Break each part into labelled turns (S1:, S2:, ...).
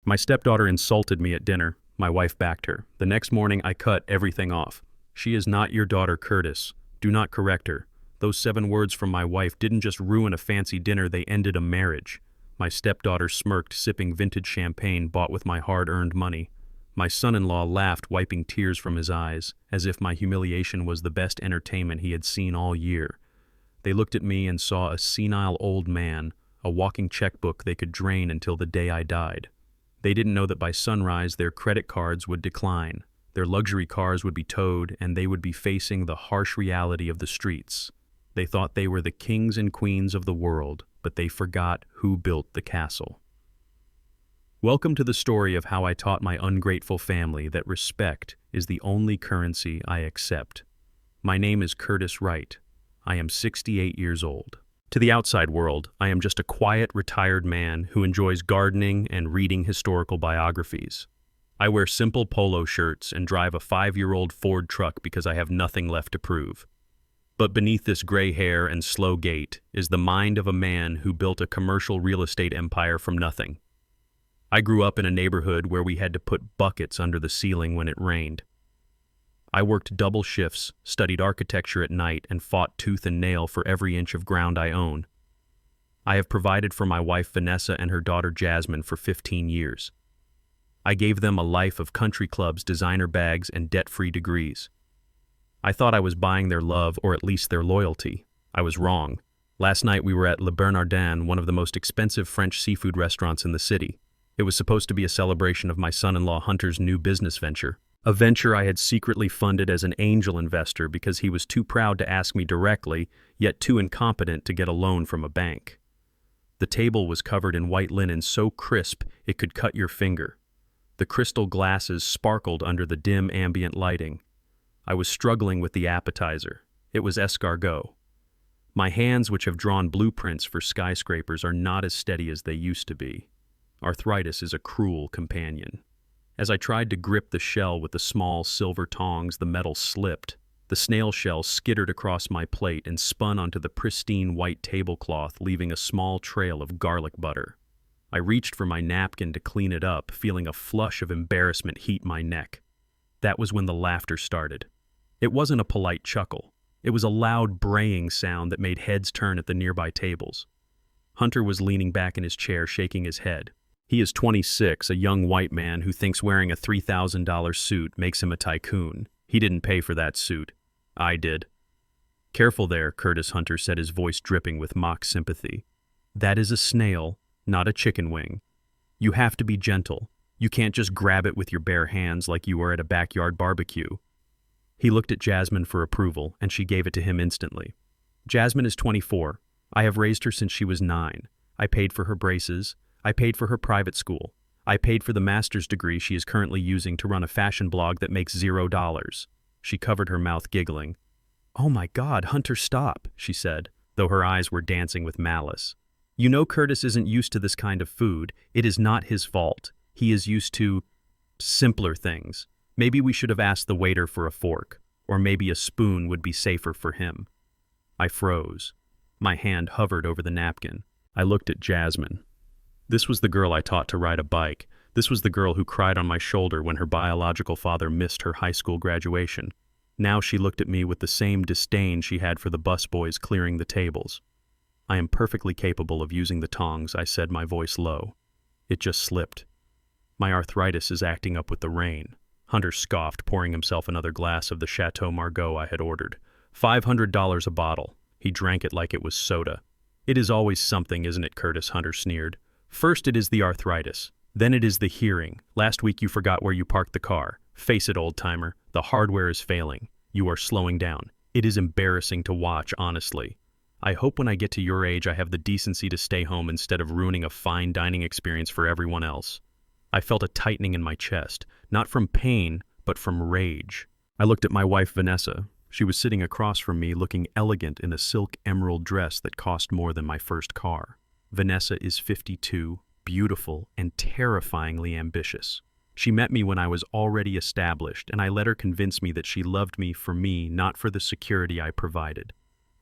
S1: My stepdaughter insulted me at dinner. My wife backed her. The next morning, I cut everything off. She is not your daughter, Curtis. Do not correct her. Those 7 words from my wife didn't just ruin a fancy dinner, they ended a marriage. My stepdaughter smirked, sipping vintage champagne bought with my hard-earned money. My son-in-law laughed, wiping tears from his eyes, as if my humiliation was the best entertainment he had seen all year. They looked at me and saw a senile old man, a walking checkbook they could drain until the day I died. They didn't know that by sunrise their credit cards would decline, their luxury cars would be towed, and they would be facing the harsh reality of the streets. They thought they were the kings and queens of the world, but they forgot who built the castle. Welcome to the story of how I taught my ungrateful family that respect is the only currency I accept. My name is Curtis Wright. I am 68 years old. To the outside world, I am just a quiet, retired man who enjoys gardening and reading historical biographies. I wear simple polo shirts and drive a 5-year-old Ford truck because I have nothing left to prove. But beneath this gray hair and slow gait is the mind of a man who built a commercial real estate empire from nothing. I grew up in a neighborhood where we had to put buckets under the ceiling when it rained. I worked double shifts, studied architecture at night, and fought tooth and nail for every inch of ground I own. I have provided for my wife Vanessa and her daughter Jasmine for 15 years. I gave them a life of country clubs, designer bags, and debt-free degrees. I thought I was buying their love, or at least their loyalty. I was wrong. Last night we were at Le Bernardin, one of the most expensive French seafood restaurants in the city. It was supposed to be a celebration of my son-in-law Hunter's new business venture, a venture I had secretly funded as an angel investor because he was too proud to ask me directly, yet too incompetent to get a loan from a bank. The table was covered in white linen so crisp it could cut your finger. The crystal glasses sparkled under the dim ambient lighting. I was struggling with the appetizer. It was escargot. My hands, which have drawn blueprints for skyscrapers, are not as steady as they used to be. Arthritis is a cruel companion. As I tried to grip the shell with the small silver tongs, the metal slipped. The snail shell skittered across my plate and spun onto the pristine white tablecloth, leaving a small trail of garlic butter. I reached for my napkin to clean it up, feeling a flush of embarrassment heat my neck. That was when the laughter started. It wasn't a polite chuckle. It was a loud braying sound that made heads turn at the nearby tables. Hunter was leaning back in his chair, shaking his head. He is 26, a young white man who thinks wearing a $3,000 suit makes him a tycoon. He didn't pay for that suit. I did. Careful there, Curtis, Hunter said, his voice dripping with mock sympathy. That is a snail, not a chicken wing. You have to be gentle. You can't just grab it with your bare hands like you were at a backyard barbecue. He looked at Jasmine for approval, and she gave it to him instantly. Jasmine is 24. I have raised her since she was 9. I paid for her braces. I paid for her private school. I paid for the master's degree she is currently using to run a fashion blog that makes $0. She covered her mouth, giggling. Oh my God, Hunter, stop, she said, though her eyes were dancing with malice. You know Curtis isn't used to this kind of food. It is not his fault. He is used to simpler things. Maybe we should have asked the waiter for a fork, or maybe a spoon would be safer for him. I froze. My hand hovered over the napkin. I looked at Jasmine. This was the girl I taught to ride a bike. This was the girl who cried on my shoulder when her biological father missed her high school graduation. Now she looked at me with the same disdain she had for the busboys clearing the tables. I am perfectly capable of using the tongs, I said, my voice low. It just slipped. My arthritis is acting up with the rain. Hunter scoffed, pouring himself another glass of the Chateau Margaux I had ordered. $500 a bottle. He drank it like it was soda. It is always something, isn't it, Curtis? Hunter sneered. First it is the arthritis. Then it is the hearing. Last week you forgot where you parked the car. Face it, old-timer. The hardware is failing. You are slowing down. It is embarrassing to watch, honestly. I hope when I get to your age I have the decency to stay home instead of ruining a fine dining experience for everyone else. I felt a tightening in my chest, not from pain, but from rage. I looked at my wife, Vanessa. She was sitting across from me, looking elegant in a silk emerald dress that cost more than my first car. Vanessa is 52, beautiful, and terrifyingly ambitious. She met me when I was already established, and I let her convince me that she loved me for me, not for the security I provided.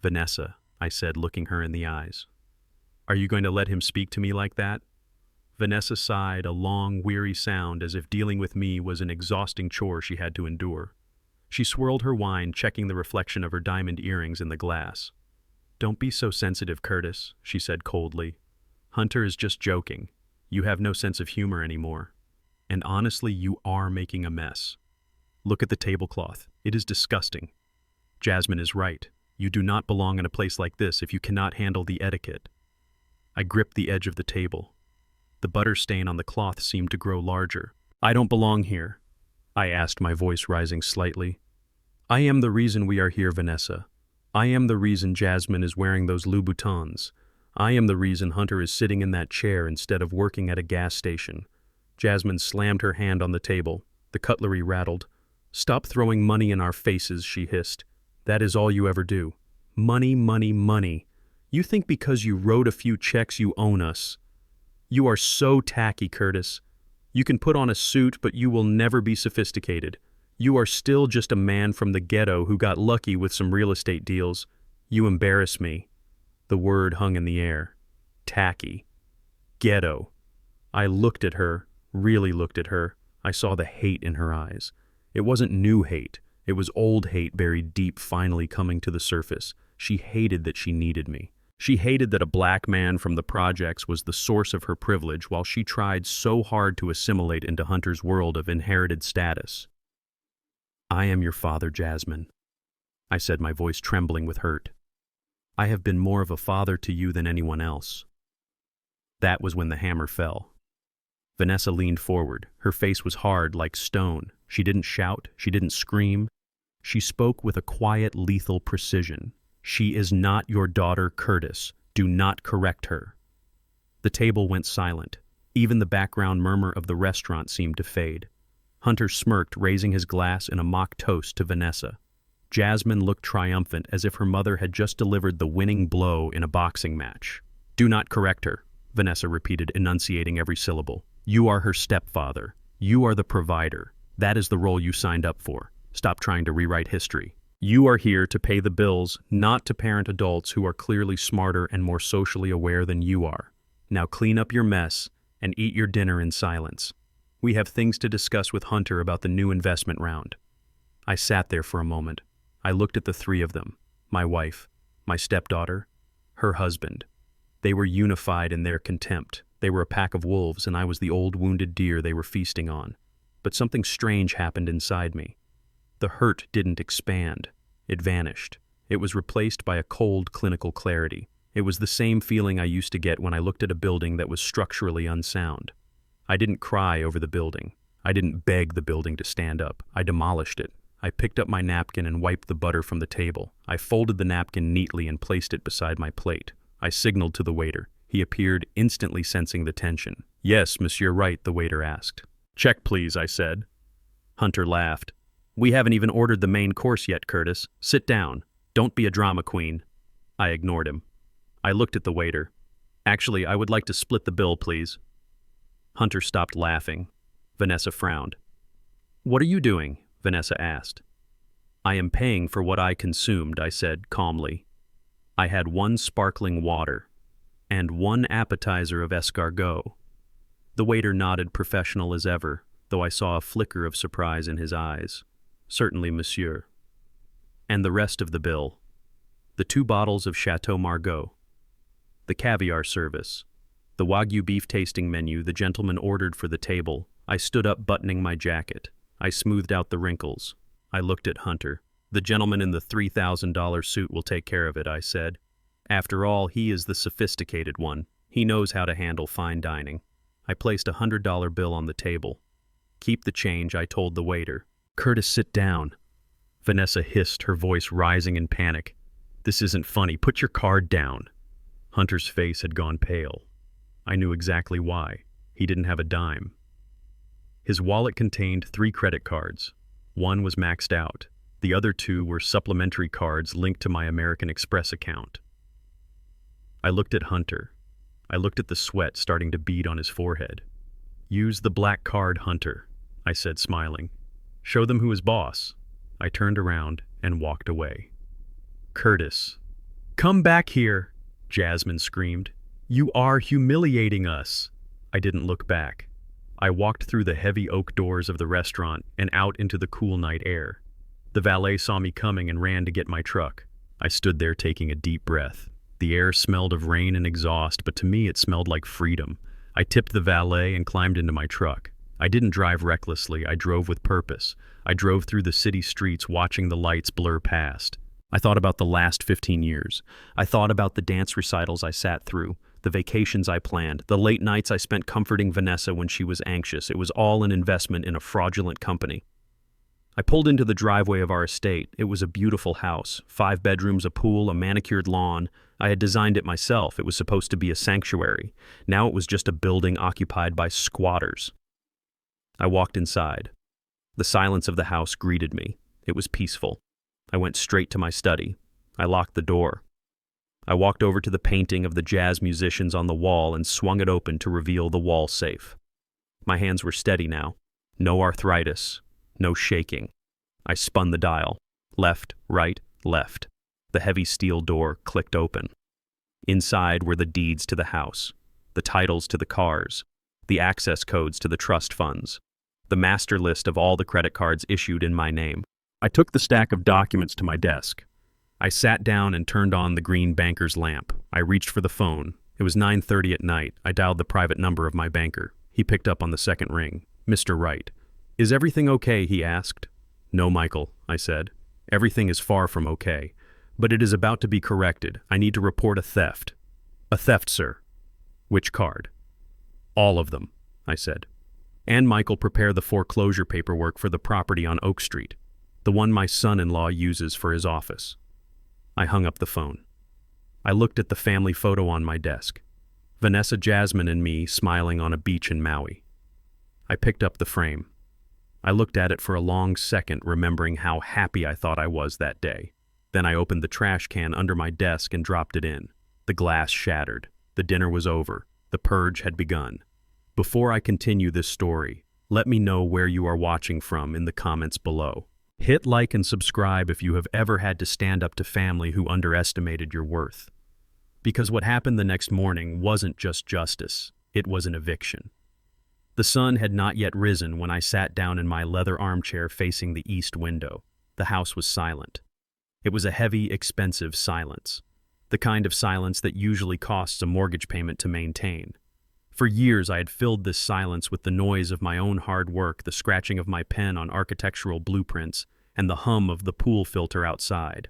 S1: Vanessa, I said, looking her in the eyes. Are you going to let him speak to me like that? Vanessa sighed, a long, weary sound as if dealing with me was an exhausting chore she had to endure. She swirled her wine, checking the reflection of her diamond earrings in the glass. "Don't be so sensitive, Curtis," she said coldly. "Hunter is just joking. You have no sense of humor anymore. And honestly, you are making a mess. Look at the tablecloth. It is disgusting. Jasmine is right. You do not belong in a place like this if you cannot handle the etiquette." I gripped the edge of the table. The butter stain on the cloth seemed to grow larger. "I don't belong here," I asked, my voice rising slightly. "I am the reason we are here, Vanessa. I am the reason Jasmine is wearing those Louboutins. I am the reason Hunter is sitting in that chair instead of working at a gas station." Jasmine slammed her hand on the table. The cutlery rattled. "Stop throwing money in our faces," she hissed. "That is all you ever do. Money, money, money. You think because you wrote a few checks you own us. You are so tacky, Curtis. You can put on a suit, but you will never be sophisticated. You are still just a man from the ghetto who got lucky with some real estate deals. You embarrass me." The word hung in the air. Tacky. Ghetto. I looked at her, really looked at her. I saw the hate in her eyes. It wasn't new hate. It was old hate buried deep, finally coming to the surface. She hated that she needed me. She hated that a black man from the projects was the source of her privilege while she tried so hard to assimilate into Hunter's world of inherited status. "I am your father, Jasmine," I said, my voice trembling with hurt. "I have been more of a father to you than anyone else." That was when the hammer fell. Vanessa leaned forward. Her face was hard like stone. She didn't shout. She didn't scream. She spoke with a quiet, lethal precision. "She is not your daughter, Curtis. Do not correct her." The table went silent. Even the background murmur of the restaurant seemed to fade. Hunter smirked, raising his glass in a mock toast to Vanessa. Jasmine looked triumphant, as if her mother had just delivered the winning blow in a boxing match. "Do not correct her," Vanessa repeated, enunciating every syllable. "You are her stepfather. You are the provider. That is the role you signed up for. Stop trying to rewrite history. You are here to pay the bills, not to parent adults who are clearly smarter and more socially aware than you are. Now clean up your mess and eat your dinner in silence. We have things to discuss with Hunter about the new investment round." I sat there for a moment. I looked at the three of them, my wife, my stepdaughter, her husband. They were unified in their contempt. They were a pack of wolves, and I was the old wounded deer they were feasting on. But something strange happened inside me. The hurt didn't expand. It vanished. It was replaced by a cold, clinical clarity. It was the same feeling I used to get when I looked at a building that was structurally unsound. I didn't cry over the building. I didn't beg the building to stand up. I demolished it. I picked up my napkin and wiped the butter from the table. I folded the napkin neatly and placed it beside my plate. I signaled to the waiter. He appeared, instantly sensing the tension. "Yes, Monsieur Wright," the waiter asked. "Check, please," I said. Hunter laughed. "We haven't even ordered the main course yet, Curtis. Sit down. Don't be a drama queen." I ignored him. I looked at the waiter. "Actually, I would like to split the bill, please." Hunter stopped laughing. Vanessa frowned. "What are you doing?" Vanessa asked. "I am paying for what I consumed," I said calmly. I had one sparkling water and one appetizer of escargot. The waiter nodded, professional as ever, though I saw a flicker of surprise in his eyes. "Certainly, monsieur." "And the rest of the bill?" "The 2 bottles of Chateau Margaux, the caviar service, the Wagyu beef tasting menu the gentleman ordered for the table." I stood up, buttoning my jacket. I smoothed out the wrinkles. I looked at Hunter. "The gentleman in the $3,000 suit will take care of it," I said. "After all, he is the sophisticated one. He knows how to handle fine dining." I placed a $100 bill on the table. "Keep the change," I told the waiter. "Curtis, sit down." Vanessa hissed, her voice rising in panic. "This isn't funny. Put your card down." Hunter's face had gone pale. I knew exactly why. He didn't have a dime. His wallet contained 3 credit cards. One was maxed out. The other 2 were supplementary cards linked to my American Express account. I looked at Hunter. I looked at the sweat starting to bead on his forehead. "Use the black card, Hunter," I said, smiling. "Show them who is boss." I turned around and walked away. "Curtis." "Come back here," Jasmine screamed. "You are humiliating us." I didn't look back. I walked through the heavy oak doors of the restaurant and out into the cool night air. The valet saw me coming and ran to get my truck. I stood there taking a deep breath. The air smelled of rain and exhaust, but to me it smelled like freedom. I tipped the valet and climbed into my truck. I didn't drive recklessly, I drove with purpose. I drove through the city streets watching the lights blur past. I thought about the last 15 years. I thought about the dance recitals I sat through, the vacations I planned, the late nights I spent comforting Vanessa when she was anxious. It was all an investment in a fraudulent company. I pulled into the driveway of our estate. It was a beautiful house, 5 bedrooms, a pool, a manicured lawn. I had designed it myself. It was supposed to be a sanctuary. Now it was just a building occupied by squatters. I walked inside. The silence of the house greeted me. It was peaceful. I went straight to my study. I locked the door. I walked over to the painting of the jazz musicians on the wall and swung it open to reveal the wall safe. My hands were steady now. No arthritis. No shaking. I spun the dial. Left, right, left. The heavy steel door clicked open. Inside were the deeds to the house, the titles to the cars, the access codes to the trust funds, the master list of all the credit cards issued in my name. I took the stack of documents to my desk. I sat down and turned on the green banker's lamp. I reached for the phone. It was 9:30 at night. I dialed the private number of my banker. He picked up on the second ring. Mr. Wright. Is everything okay? He asked. No, Michael, I said. Everything is far from okay. But it is about to be corrected. I need to report a theft. A theft, sir. Which card? All of them, I said. And Michael, prepare the foreclosure paperwork for the property on Oak Street, the one my son-in-law uses for his office. I hung up the phone. I looked at the family photo on my desk. Vanessa, Jasmine, and me smiling on a beach in Maui. I picked up the frame. I looked at it for a long second, remembering how happy I thought I was that day. Then I opened the trash can under my desk and dropped it in. The glass shattered. The dinner was over. The purge had begun. Before I continue this story, let me know where you are watching from in the comments below. Hit like and subscribe if you have ever had to stand up to family who underestimated your worth. Because what happened the next morning wasn't just justice, it was an eviction. The sun had not yet risen when I sat down in my leather armchair facing the east window. The house was silent. It was a heavy, expensive silence. The kind of silence that usually costs a mortgage payment to maintain. For years I had filled this silence with the noise of my own hard work, the scratching of my pen on architectural blueprints, and the hum of the pool filter outside.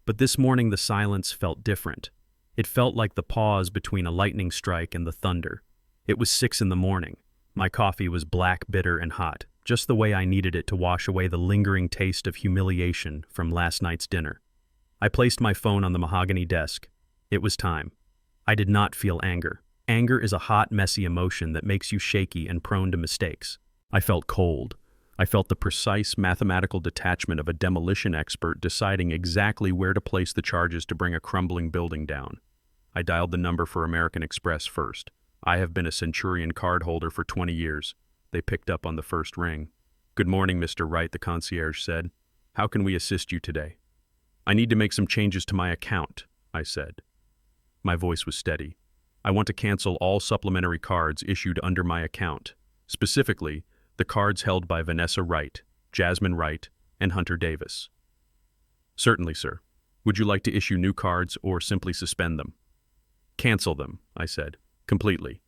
S1: But this morning the silence felt different. It felt like the pause between a lightning strike and the thunder. It was 6 in the morning. My coffee was black, bitter, and hot, just the way I needed it to wash away the lingering taste of humiliation from last night's dinner. I placed my phone on the mahogany desk. It was time. I did not feel anger. Anger is a hot, messy emotion that makes you shaky and prone to mistakes. I felt cold. I felt the precise mathematical detachment of a demolition expert deciding exactly where to place the charges to bring a crumbling building down. I dialed the number for American Express first. I have been a Centurion card holder for 20 years. They picked up on the first ring. Good morning, Mr. Wright, the concierge said. How can we assist you today? I need to make some changes to my account, I said. My voice was steady. I want to cancel all supplementary cards issued under my account, specifically the cards held by Vanessa Wright, Jasmine Wright, and Hunter Davis. Certainly, sir. Would you like to issue new cards or simply suspend them? Cancel them, I said. Completely.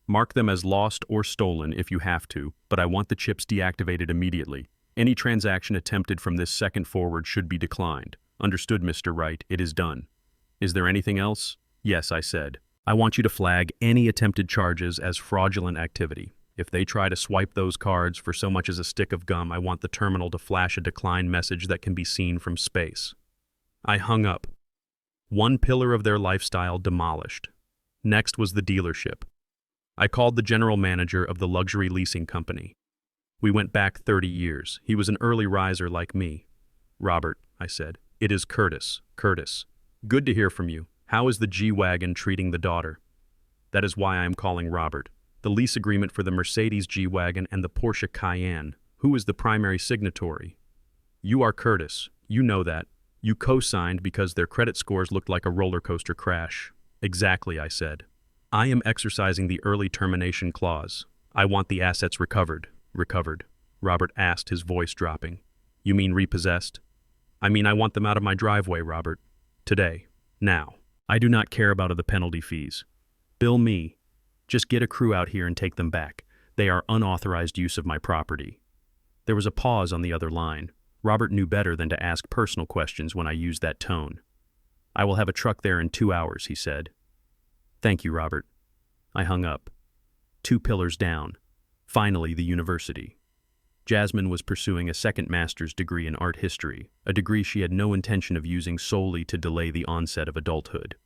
S1: Mark them as lost or stolen if you have to, but I want the chips deactivated immediately. Any transaction attempted from this second forward should be declined. Understood, Mr. Wright. It is done. Is there anything else? Yes, I said. I want you to flag any attempted charges as fraudulent activity. If they try to swipe those cards for so much as a stick of gum, I want the terminal to flash a decline message that can be seen from space. I hung up. One pillar of their lifestyle demolished. Next was the dealership. I called the general manager of the luxury leasing company. We went back 30 years. He was an early riser like me. Robert, I said. It is Curtis. Curtis. Good to hear from you. How is the G-Wagon treating the daughter? That is why I am calling Robert. The lease agreement for the Mercedes G-Wagon and the Porsche Cayenne. Who is the primary signatory? You are Curtis. You know that. You co-signed because their credit scores looked like a roller coaster crash. Exactly, I said. I am exercising the early termination clause. I want the assets recovered. Recovered, Robert asked, his voice dropping. You mean repossessed? I mean, I want them out of my driveway, Robert. Today. Now. I do not care about the penalty fees. Bill me. Just get a crew out here and take them back. They are unauthorized use of my property. There was a pause on the other line. Robert knew better than to ask personal questions when I used that tone. I will have a truck there in 2 hours, he said. Thank you, Robert. I hung up. 2 pillars down. Finally, the university. Jasmine was pursuing a second master's degree in art history, a degree she had no intention of using solely to delay the onset of adulthood.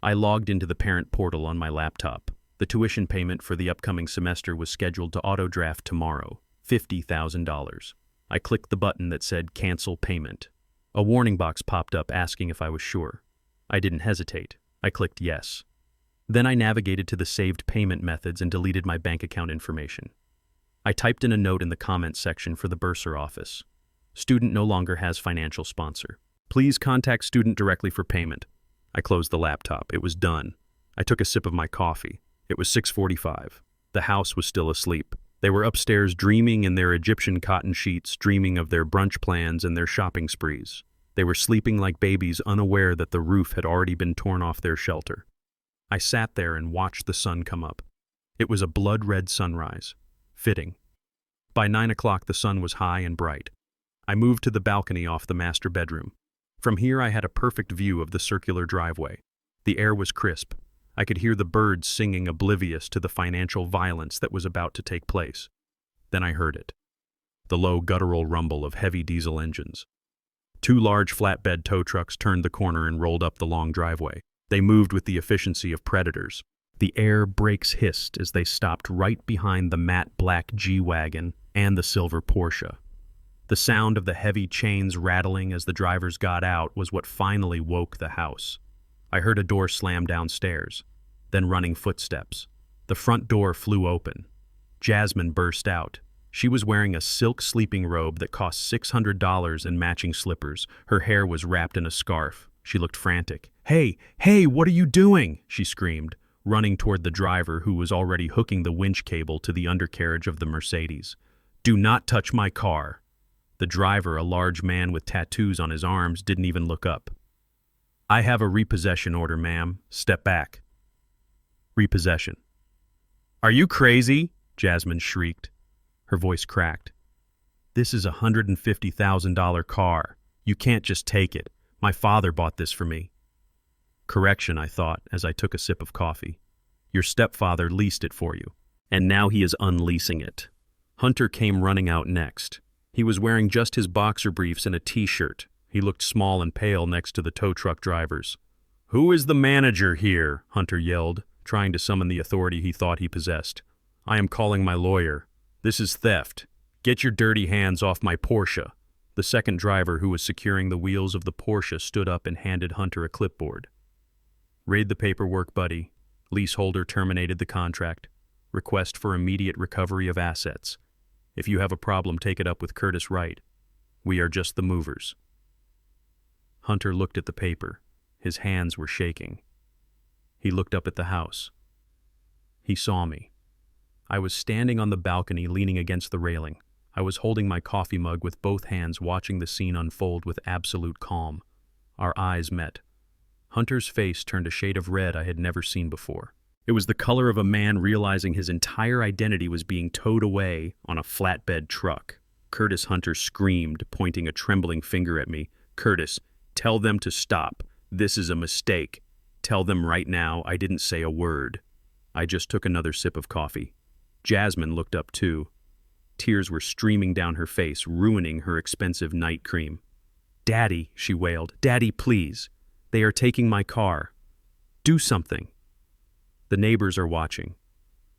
S1: I logged into the parent portal on my laptop. The tuition payment for the upcoming semester was scheduled to auto-draft tomorrow, $50,000. I clicked the button that said Cancel Payment. A warning box popped up asking if I was sure. I didn't hesitate. I clicked Yes. Then I navigated to the saved payment methods and deleted my bank account information. I typed in a note in the comments section for the bursar office. Student no longer has financial sponsor. Please contact student directly for payment. I closed the laptop. It was done. I took a sip of my coffee. It was 6:45. The house was still asleep. They were upstairs dreaming in their Egyptian cotton sheets, dreaming of their brunch plans and their shopping sprees. They were sleeping like babies, unaware that the roof had already been torn off their shelter. I sat there and watched the sun come up. It was a blood-red sunrise. Fitting. By 9 o'clock, the sun was high and bright. I moved to the balcony off the master bedroom. From here, I had a perfect view of the circular driveway. The air was crisp. I could hear the birds singing, oblivious to the financial violence that was about to take place. Then I heard it. The low guttural rumble of heavy diesel engines. 2 large flatbed tow trucks turned the corner and rolled up the long driveway. They moved with the efficiency of predators. The air brakes hissed as they stopped right behind the matte black G-Wagon and the silver Porsche. The sound of the heavy chains rattling as the drivers got out was what finally woke the house. I heard a door slam downstairs, then running footsteps. The front door flew open. Jasmine burst out. She was wearing a silk sleeping robe that cost $600 and matching slippers. Her hair was wrapped in a scarf. She looked frantic. Hey, what are you doing?" she screamed, running toward the driver who was already hooking the winch cable to the undercarriage of the Mercedes. "Do not touch my car." The driver, a large man with tattoos on his arms, didn't even look up. "I have a repossession order, ma'am. Step back." Repossession. "Are you crazy?" Jasmine shrieked. Her voice cracked. "This is a $150,000 car. You can't just take it. My father bought this for me." Correction, I thought, as I took a sip of coffee. Your stepfather leased it for you, and now he is unleasing it. Hunter came running out next. He was wearing just his boxer briefs and a t-shirt. He looked small and pale next to the tow truck drivers. "Who is the manager here?" Hunter yelled, trying to summon the authority he thought he possessed. "I am calling my lawyer. This is theft. Get your dirty hands off my Porsche." The second driver, who was securing the wheels of the Porsche, stood up and handed Hunter a clipboard. "Read the paperwork, buddy. Leaseholder terminated the contract. Request for immediate recovery of assets. If you have a problem, take it up with Curtis Wright. We are just the movers." Hunter looked at the paper. His hands were shaking. He looked up at the house. He saw me. I was standing on the balcony, leaning against the railing. I was holding my coffee mug with both hands, watching the scene unfold with absolute calm. Our eyes met. Hunter's face turned a shade of red I had never seen before. It was the color of a man realizing his entire identity was being towed away on a flatbed truck. Curtis Hunter screamed, pointing a trembling finger at me. "Curtis, tell them to stop. This is a mistake. Tell them right now I didn't say a word." I just took another sip of coffee. Jasmine looked up too. Tears were streaming down her face, ruining her expensive night cream. "Daddy," she wailed. "Daddy, please. They are taking my car. Do something." "The neighbors are watching."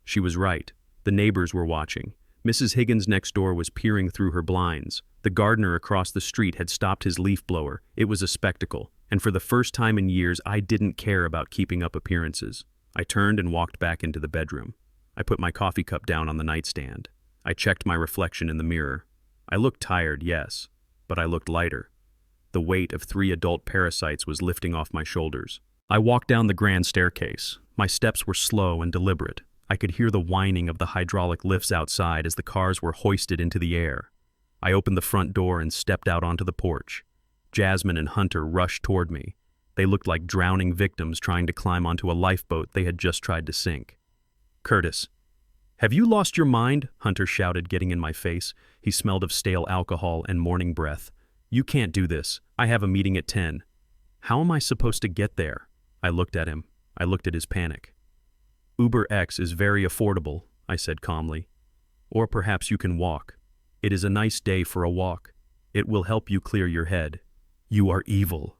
S1: She was right. The neighbors were watching. Mrs. Higgins next door was peering through her blinds. The gardener across the street had stopped his leaf blower. It was a spectacle, and for the first time in years, I didn't care about keeping up appearances. I turned and walked back into the bedroom. I put my coffee cup down on the nightstand. I checked my reflection in the mirror. I looked tired, yes, but I looked lighter. The weight of 3 adult parasites was lifting off my shoulders. I walked down the grand staircase. My steps were slow and deliberate. I could hear the whining of the hydraulic lifts outside as the cars were hoisted into the air. I opened the front door and stepped out onto the porch. Jasmine and Hunter rushed toward me. They looked like drowning victims trying to climb onto a lifeboat they had just tried to sink. "Curtis, have you lost your mind?" Hunter shouted, getting in my face. He smelled of stale alcohol and morning breath. "You can't do this. I have a meeting at 10. "How am I supposed to get there?" I looked at him. I looked at his panic. "Uber X is very affordable," I said calmly. "Or perhaps you can walk. It is a nice day for a walk. It will help you clear your head." "You are evil."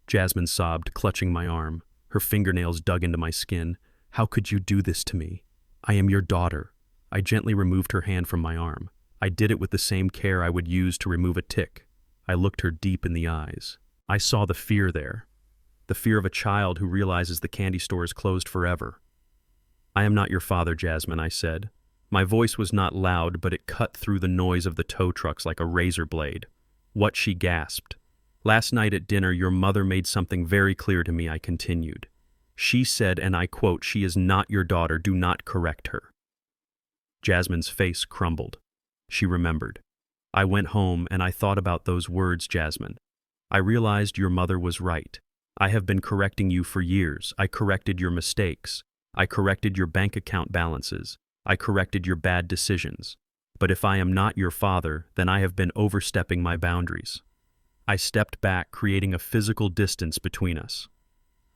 S1: Jasmine sobbed, clutching my arm. Her fingernails dug into my skin. "How could you do this to me? I am your daughter." I gently removed her hand from my arm. I did it with the same care I would use to remove a tick. I looked her deep in the eyes. I saw the fear there. The fear of a child who realizes the candy store is closed forever. "I am not your father, Jasmine," I said. My voice was not loud, but it cut through the noise of the tow trucks like a razor blade. What she gasped. "Last night at dinner, your mother made something very clear to me," I continued. "She said, and I quote, 'She is not your daughter, do not correct her.'" Jasmine's face crumbled. She remembered. "I went home and I thought about those words, Jasmine. I realized your mother was right. I have been correcting you for years. I corrected your mistakes. I corrected your bank account balances. I corrected your bad decisions. But if I am not your father, then I have been overstepping my boundaries." I stepped back, creating a physical distance between us.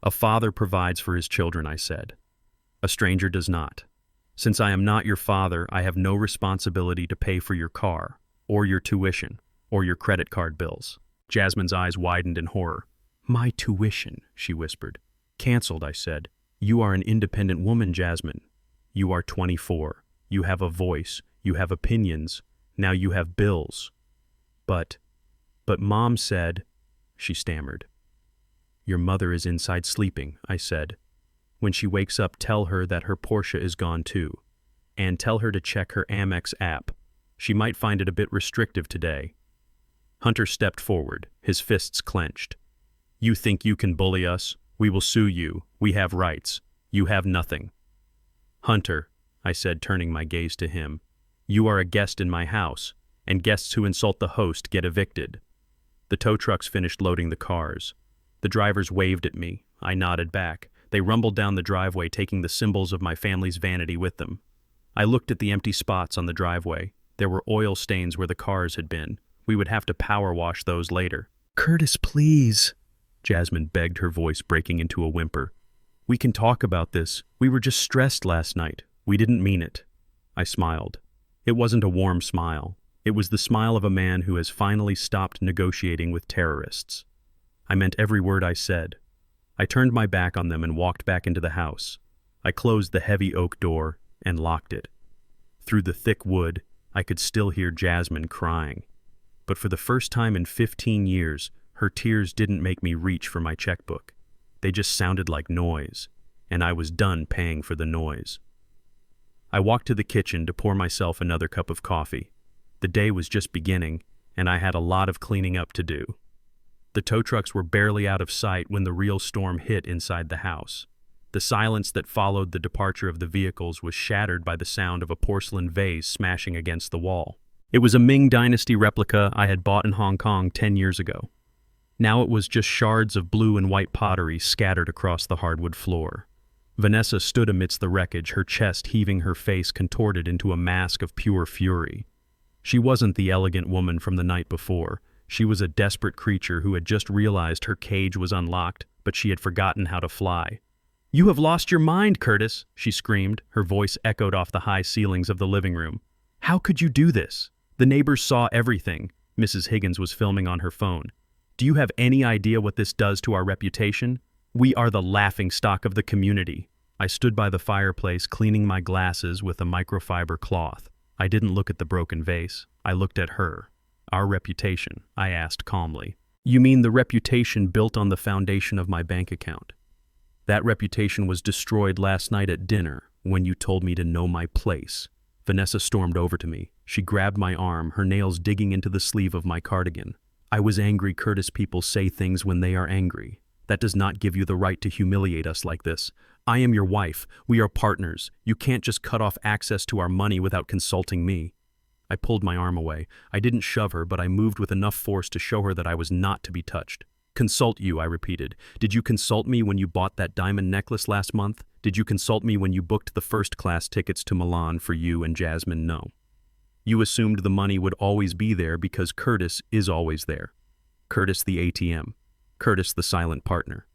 S1: "A father provides for his children," I said. "A stranger does not. Since I am not your father, I have no responsibility to pay for your car, or your tuition, or your credit card bills." Jasmine's eyes widened in horror. "My tuition," she whispered. "Canceled," I said. "You are an independent woman, Jasmine. You are 24. You have a voice. You have opinions. Now you have bills." But Mom said," she stammered. "Your mother is inside sleeping," I said. "When she wakes up, tell her that her Porsche is gone too. And tell her to check her Amex app. She might find it a bit restrictive today." Hunter stepped forward, his fists clenched. "You think you can bully us? We will sue you. We have rights. You have nothing." "Hunter," I said, turning my gaze to him, "you are a guest in my house, and guests who insult the host get evicted." The tow trucks finished loading the cars. The drivers waved at me. I nodded back. They rumbled down the driveway, taking the symbols of my family's vanity with them. I looked at the empty spots on the driveway. There were oil stains where the cars had been. We would have to power wash those later. "Curtis, please," Jasmine begged, her voice breaking into a whimper. "We can talk about this. We were just stressed last night. We didn't mean it." I smiled. It wasn't a warm smile. It was the smile of a man who has finally stopped negotiating with terrorists. I meant every word I said. I turned my back on them and walked back into the house. I closed the heavy oak door and locked it. Through the thick wood, I could still hear Jasmine crying. But for the first time in 15 years, her tears didn't make me reach for my checkbook. They just sounded like noise, and I was done paying for the noise. I walked to the kitchen to pour myself another cup of coffee. The day was just beginning, and I had a lot of cleaning up to do. The tow trucks were barely out of sight when the real storm hit inside the house. The silence that followed the departure of the vehicles was shattered by the sound of a porcelain vase smashing against the wall. It was a Ming Dynasty replica I had bought in Hong Kong 10 years ago. Now it was just shards of blue and white pottery scattered across the hardwood floor. Vanessa stood amidst the wreckage, her chest heaving, her face contorted into a mask of pure fury. She wasn't the elegant woman from the night before. She was a desperate creature who had just realized her cage was unlocked, but she had forgotten how to fly. "You have lost your mind, Curtis," she screamed. Her voice echoed off the high ceilings of the living room. "How could you do this? The neighbors saw everything." Mrs. Higgins was filming on her phone. "Do you have any idea what this does to our reputation? We are the laughingstock of the community." I stood by the fireplace, cleaning my glasses with a microfiber cloth. I didn't look at the broken vase. I looked at her. "Our reputation," I asked calmly. "You mean the reputation built on the foundation of my bank account? That reputation was destroyed last night at dinner when you told me to know my place." Vanessa stormed over to me. She grabbed my arm, her nails digging into the sleeve of my cardigan. "I was angry, Curtis. People say things when they are angry. That does not give you the right to humiliate us like this. I am your wife. We are partners. You can't just cut off access to our money without consulting me." I pulled my arm away. I didn't shove her, but I moved with enough force to show her that I was not to be touched. "Consult you," I repeated. "Did you consult me when you bought that diamond necklace last month? Did you consult me when you booked the first-class tickets to Milan for you and Jasmine? No. You assumed the money would always be there because Curtis is always there. Curtis the ATM. Curtis the silent partner."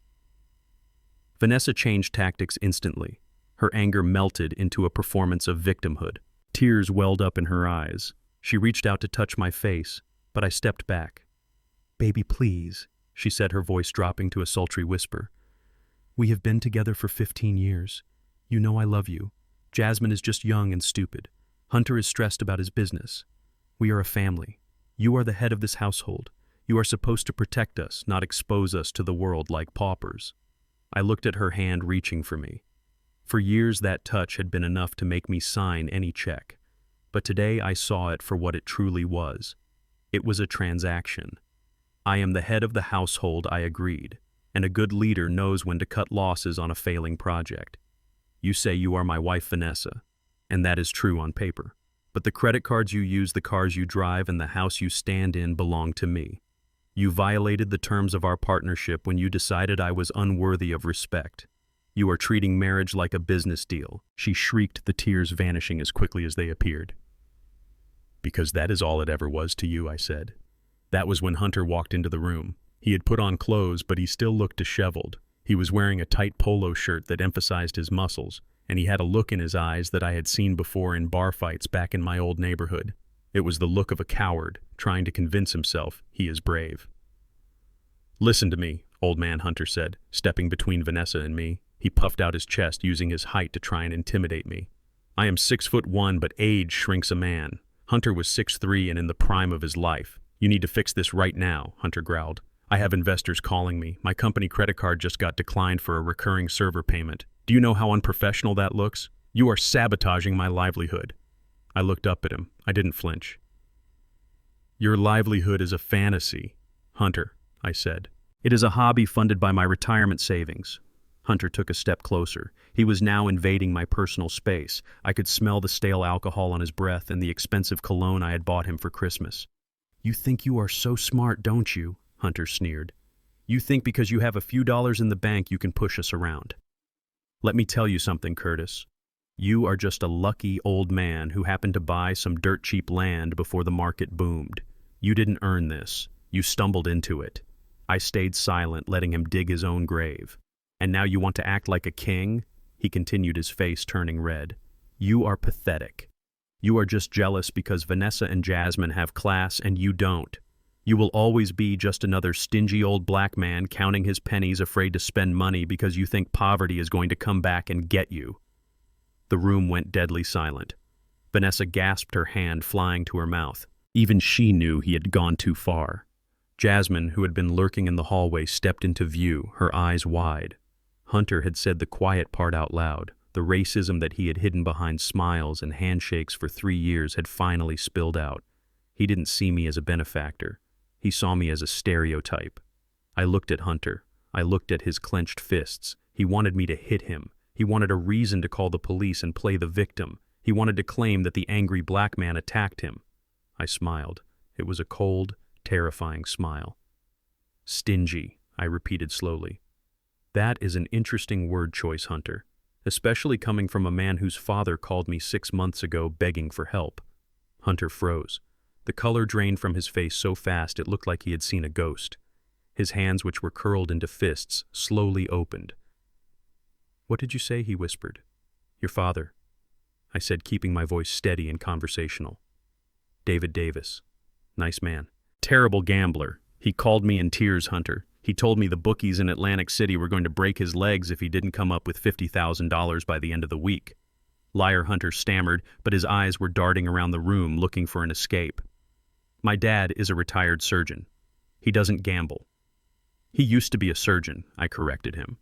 S1: Vanessa changed tactics instantly. Her anger melted into a performance of victimhood. Tears welled up in her eyes. She reached out to touch my face, but I stepped back. "Baby, please," she said, her voice dropping to a sultry whisper. "We have been together for 15 years. You know I love you. Jasmine is just young and stupid. Hunter is stressed about his business. We are a family. You are the head of this household. You are supposed to protect us, not expose us to the world like paupers." I looked at her hand reaching for me. For years that touch had been enough to make me sign any check. But today I saw it for what it truly was. It was a transaction. "I am the head of the household," I agreed, "and a good leader knows when to cut losses on a failing project. You say you are my wife, Vanessa, and that is true on paper. But the credit cards you use, the cars you drive, and the house you stand in belong to me. You violated the terms of our partnership when you decided I was unworthy of respect. You are treating marriage like a business deal." She shrieked, the tears vanishing as quickly as they appeared. "Because that is all it ever was to you," I said. That was when Hunter walked into the room. He had put on clothes, but he still looked disheveled. He was wearing a tight polo shirt that emphasized his muscles, and he had a look in his eyes that I had seen before in bar fights back in my old neighborhood. It was the look of a coward, trying to convince himself he is brave. "Listen to me," old man Hunter said, stepping between Vanessa and me. He puffed out his chest, using his height to try and intimidate me. "I am 6'1", but age shrinks a man. Hunter was 6'3" and in the prime of his life. You need to fix this right now," Hunter growled. "I have investors calling me. My company credit card just got declined for a recurring server payment. Do you know how unprofessional that looks? You are sabotaging my livelihood." I looked up at him. I didn't flinch. "Your livelihood is a fantasy, Hunter," I said. "It is a hobby funded by my retirement savings." Hunter took a step closer. He was now invading my personal space. I could smell the stale alcohol on his breath and the expensive cologne I had bought him for Christmas. "You think you are so smart, don't you?" Hunter sneered. "You think because you have a few dollars in the bank you can push us around. Let me tell you something, Curtis. You are just a lucky old man who happened to buy some dirt-cheap land before the market boomed. You didn't earn this. You stumbled into it. I stayed silent, letting him dig his own grave. And now you want to act like a king?" He continued, his face turning red. "You are pathetic. You are just jealous because Vanessa and Jasmine have class and you don't. You will always be just another stingy old black man counting his pennies, afraid to spend money because you think poverty is going to come back and get you." The room went deadly silent. Vanessa gasped, her hand flying to her mouth. Even she knew he had gone too far. Jasmine, who had been lurking in the hallway, stepped into view, her eyes wide. Hunter had said the quiet part out loud. The racism that he had hidden behind smiles and handshakes for 3 years had finally spilled out. He didn't see me as a benefactor. He saw me as a stereotype. I looked at Hunter. I looked at his clenched fists. He wanted me to hit him. He wanted a reason to call the police and play the victim. He wanted to claim that the angry black man attacked him. I smiled. It was a cold, terrifying smile. "Stingy," I repeated slowly. "That is an interesting word choice, Hunter, especially coming from a man whose father called me 6 months ago begging for help." Hunter froze. The color drained from his face so fast it looked like he had seen a ghost. His hands, which were curled into fists, slowly opened. "What did you say?" he whispered. "Your father," I said, keeping my voice steady and conversational. "David Davis. Nice man. Terrible gambler. He called me in tears, Hunter. He told me the bookies in Atlantic City were going to break his legs if he didn't come up with $50,000 by the end of the week." Liar, Hunter stammered, but his eyes were darting around the room looking for an escape. "My dad is a retired surgeon. He doesn't gamble." "He used to be a surgeon," I corrected him,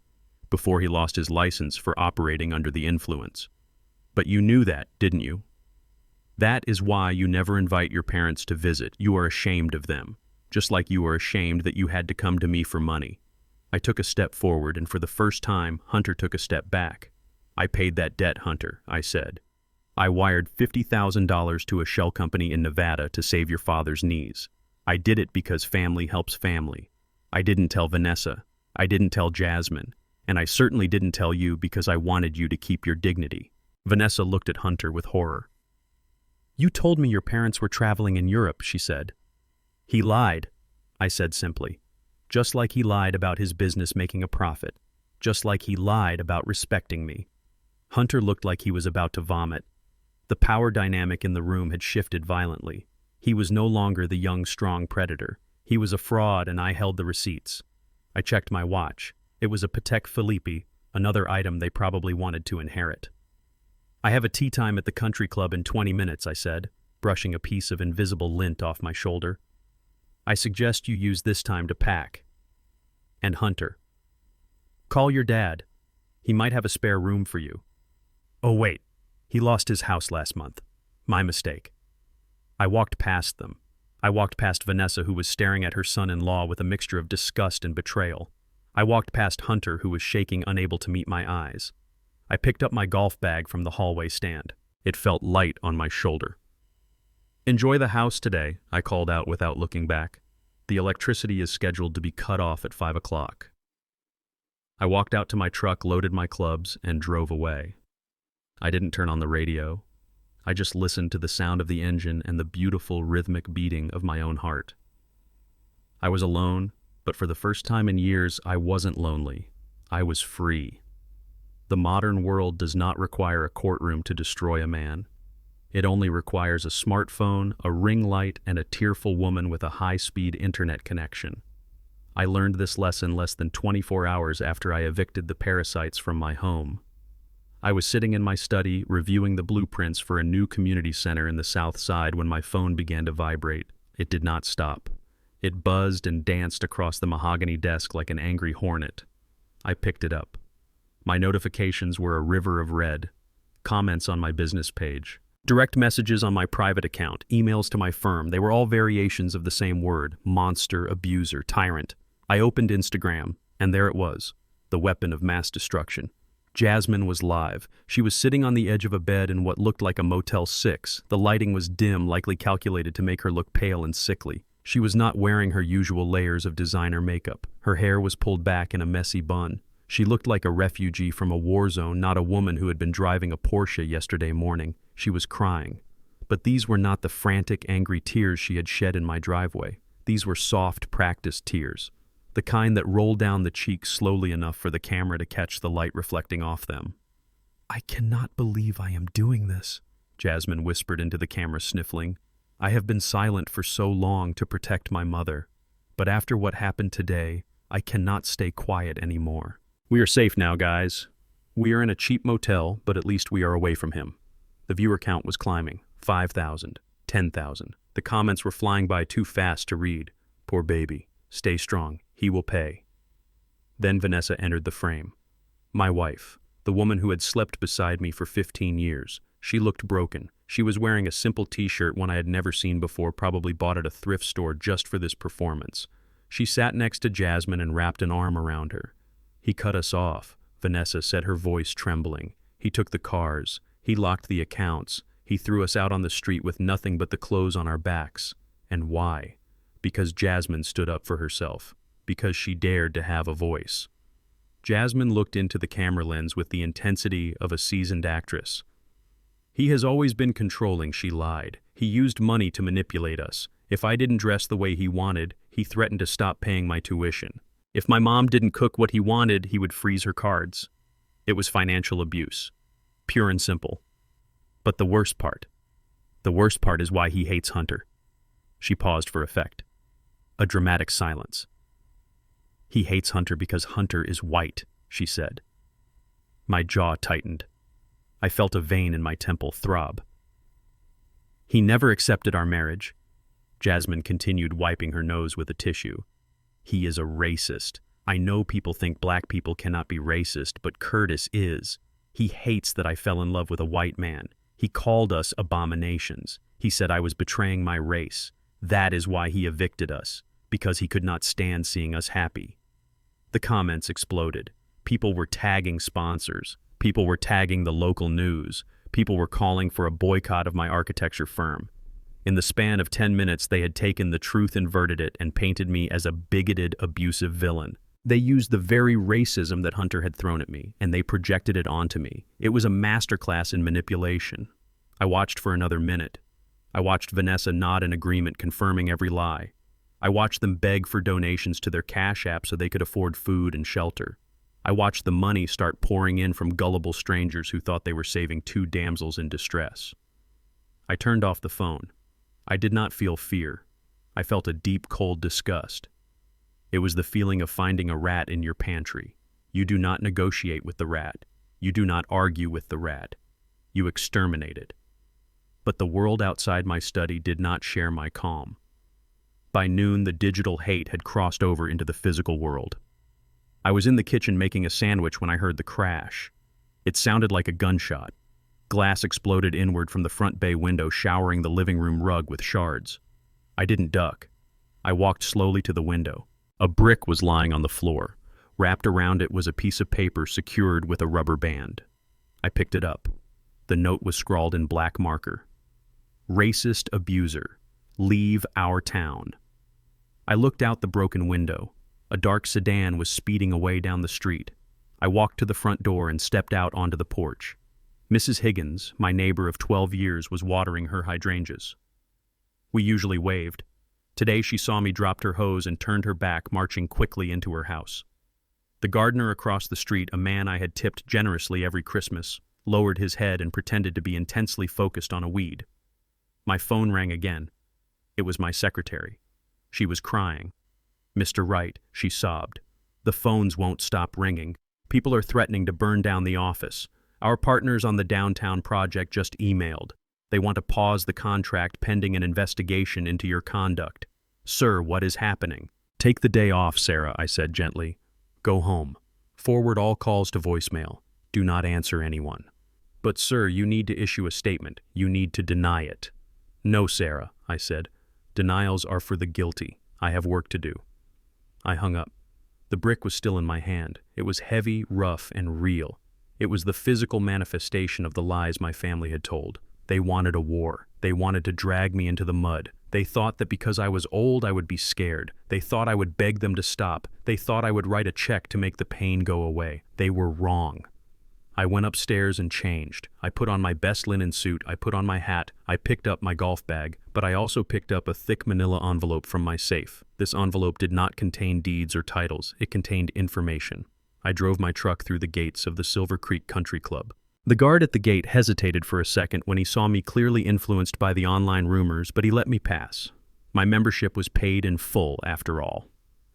S1: "before he lost his license for operating under the influence. But you knew that, didn't you? That is why you never invite your parents to visit. You are ashamed of them, just like you are ashamed that you had to come to me for money. I took a step forward, and for the first time, Hunter took a step back. "I paid that debt, Hunter," I said. "I wired $50,000 to a shell company in Nevada to save your father's knees. I did it because family helps family. I didn't tell Vanessa. I didn't tell Jasmine. And I certainly didn't tell you because I wanted you to keep your dignity." Vanessa looked at Hunter with horror. "You told me your parents were traveling in Europe," she said. "He lied," I said simply. "Just like he lied about his business making a profit. Just like he lied about respecting me." Hunter looked like he was about to vomit. The power dynamic in the room had shifted violently. He was no longer the young, strong predator. He was a fraud, and I held the receipts. I checked my watch. It was a Patek Philippe, another item they probably wanted to inherit. "I have a tea time at the country club in 20 minutes, I said, brushing a piece of invisible lint off my shoulder. "I suggest you use this time to pack." "And Hunter, call your dad. He might have a spare room for you." "Oh, wait. He lost his house last month. My mistake." I walked past them. I walked past Vanessa, who was staring at her son-in-law with a mixture of disgust and betrayal. I walked past Hunter, who was shaking, unable to meet my eyes. I picked up my golf bag from the hallway stand. It felt light on my shoulder. "Enjoy the house today," I called out without looking back. "The electricity is scheduled to be cut off at 5 o'clock. I walked out to my truck, loaded my clubs, and drove away. I didn't turn on the radio. I just listened to the sound of the engine and the beautiful rhythmic beating of my own heart. I was alone, but for the first time in years, I wasn't lonely. I was free. The modern world does not require a courtroom to destroy a man. It only requires a smartphone, a ring light, and a tearful woman with a high-speed internet connection. I learned this lesson less than 24 hours after I evicted the parasites from my home. I was sitting in my study, reviewing the blueprints for a new community center in the South Side when my phone began to vibrate. It did not stop. It buzzed and danced across the mahogany desk like an angry hornet. I picked it up. My notifications were a river of red. Comments on my business page. Direct messages on my private account. Emails to my firm. They were all variations of the same word: monster, abuser, tyrant. I opened Instagram, and there it was, the weapon of mass destruction. Jasmine was live. She was sitting on the edge of a bed in what looked like a Motel 6. The lighting was dim, likely calculated to make her look pale and sickly. She was not wearing her usual layers of designer makeup. Her hair was pulled back in a messy bun. She looked like a refugee from a war zone, not a woman who had been driving a Porsche yesterday morning. She was crying. But these were not the frantic, angry tears she had shed in my driveway. These were soft, practiced tears. The kind that rolled down the cheeks slowly enough for the camera to catch the light reflecting off them. "I cannot believe I am doing this," Jasmine whispered into the camera, sniffling. "I have been silent for so long to protect my mother. But after what happened today, I cannot stay quiet anymore." "We are safe now, guys. We are in a cheap motel, but at least we are away from him." The viewer count was climbing. 5,000, 10,000. The comments were flying by too fast to read. "Poor baby. Stay strong. He will pay." Then Vanessa entered the frame. My wife, the woman who had slept beside me for 15 years. She looked broken. She was wearing a simple t-shirt, one I had never seen before, probably bought at a thrift store just for this performance. She sat next to Jasmine and wrapped an arm around her. "He cut us off," Vanessa said, her voice trembling. "He took the cars. He locked the accounts. He threw us out on the street with nothing but the clothes on our backs. And why? Because Jasmine stood up for herself. Because she dared to have a voice." Jasmine looked into the camera lens with the intensity of a seasoned actress. "He has always been controlling," she lied. "He used money to manipulate us. If I didn't dress the way he wanted, he threatened to stop paying my tuition. If my mom didn't cook what he wanted, he would freeze her cards. It was financial abuse. Pure and simple. But the worst part is why he hates Hunter." She paused for effect. A dramatic silence. "He hates Hunter because Hunter is white," she said. My jaw tightened. I felt a vein in my temple throb. "He never accepted our marriage," Jasmine continued, wiping her nose with a tissue. "He is a racist. I know people think black people cannot be racist, but Curtis is. He hates that I fell in love with a white man. He called us abominations. He said I was betraying my race. That is why he evicted us, because he could not stand seeing us happy." The comments exploded. People were tagging sponsors. People were tagging the local news. People were calling for a boycott of my architecture firm. In the span of 10 minutes, they had taken the truth, inverted it, and painted me as a bigoted, abusive villain. They used the very racism that Hunter had thrown at me, and they projected it onto me. It was a masterclass in manipulation. I watched for another minute. I watched Vanessa nod in agreement, confirming every lie. I watched them beg for donations to their Cash App so they could afford food and shelter. I watched the money start pouring in from gullible strangers who thought they were saving two damsels in distress. I turned off the phone. I did not feel fear. I felt a deep, cold disgust. It was the feeling of finding a rat in your pantry. You do not negotiate with the rat. You do not argue with the rat. You exterminate it. But the world outside my study did not share my calm. By noon, the digital hate had crossed over into the physical world. I was in the kitchen making a sandwich when I heard the crash. It sounded like a gunshot. Glass exploded inward from the front bay window, showering the living room rug with shards. I didn't duck. I walked slowly to the window. A brick was lying on the floor. Wrapped around it was a piece of paper secured with a rubber band. I picked it up. The note was scrawled in black marker. Racist abuser. Leave our town. I looked out the broken window. A dark sedan was speeding away down the street. I walked to the front door and stepped out onto the porch. Mrs. Higgins, my neighbor of 12 years, was watering her hydrangeas. We usually waved. Today she saw me, dropped her hose, and turned her back, marching quickly into her house. The gardener across the street, a man I had tipped generously every Christmas, lowered his head and pretended to be intensely focused on a weed. My phone rang again. It was my secretary. She was crying. "Mr. Wright," she sobbed. "The phones won't stop ringing. People are threatening to burn down the office. Our partners on the downtown project just emailed. They want to pause the contract pending an investigation into your conduct. Sir, what is happening?" "Take the day off, Sarah," I said gently. "Go home. Forward all calls to voicemail. Do not answer anyone." "But sir, you need to issue a statement. You need to deny it." "No, Sarah," I said. "Denials are for the guilty. I have work to do." I hung up. The brick was still in my hand. It was heavy, rough, and real. It was the physical manifestation of the lies my family had told. They wanted a war. They wanted to drag me into the mud. They thought that because I was old, I would be scared. They thought I would beg them to stop. They thought I would write a check to make the pain go away. They were wrong. I went upstairs and changed. I put on my best linen suit. I put on my hat. I picked up my golf bag, but I also picked up a thick manila envelope from my safe. This envelope did not contain deeds or titles. It contained information. I drove my truck through the gates of the Silver Creek Country Club. The guard at the gate hesitated for a second when he saw me, clearly influenced by the online rumors, but he let me pass. My membership was paid in full, after all.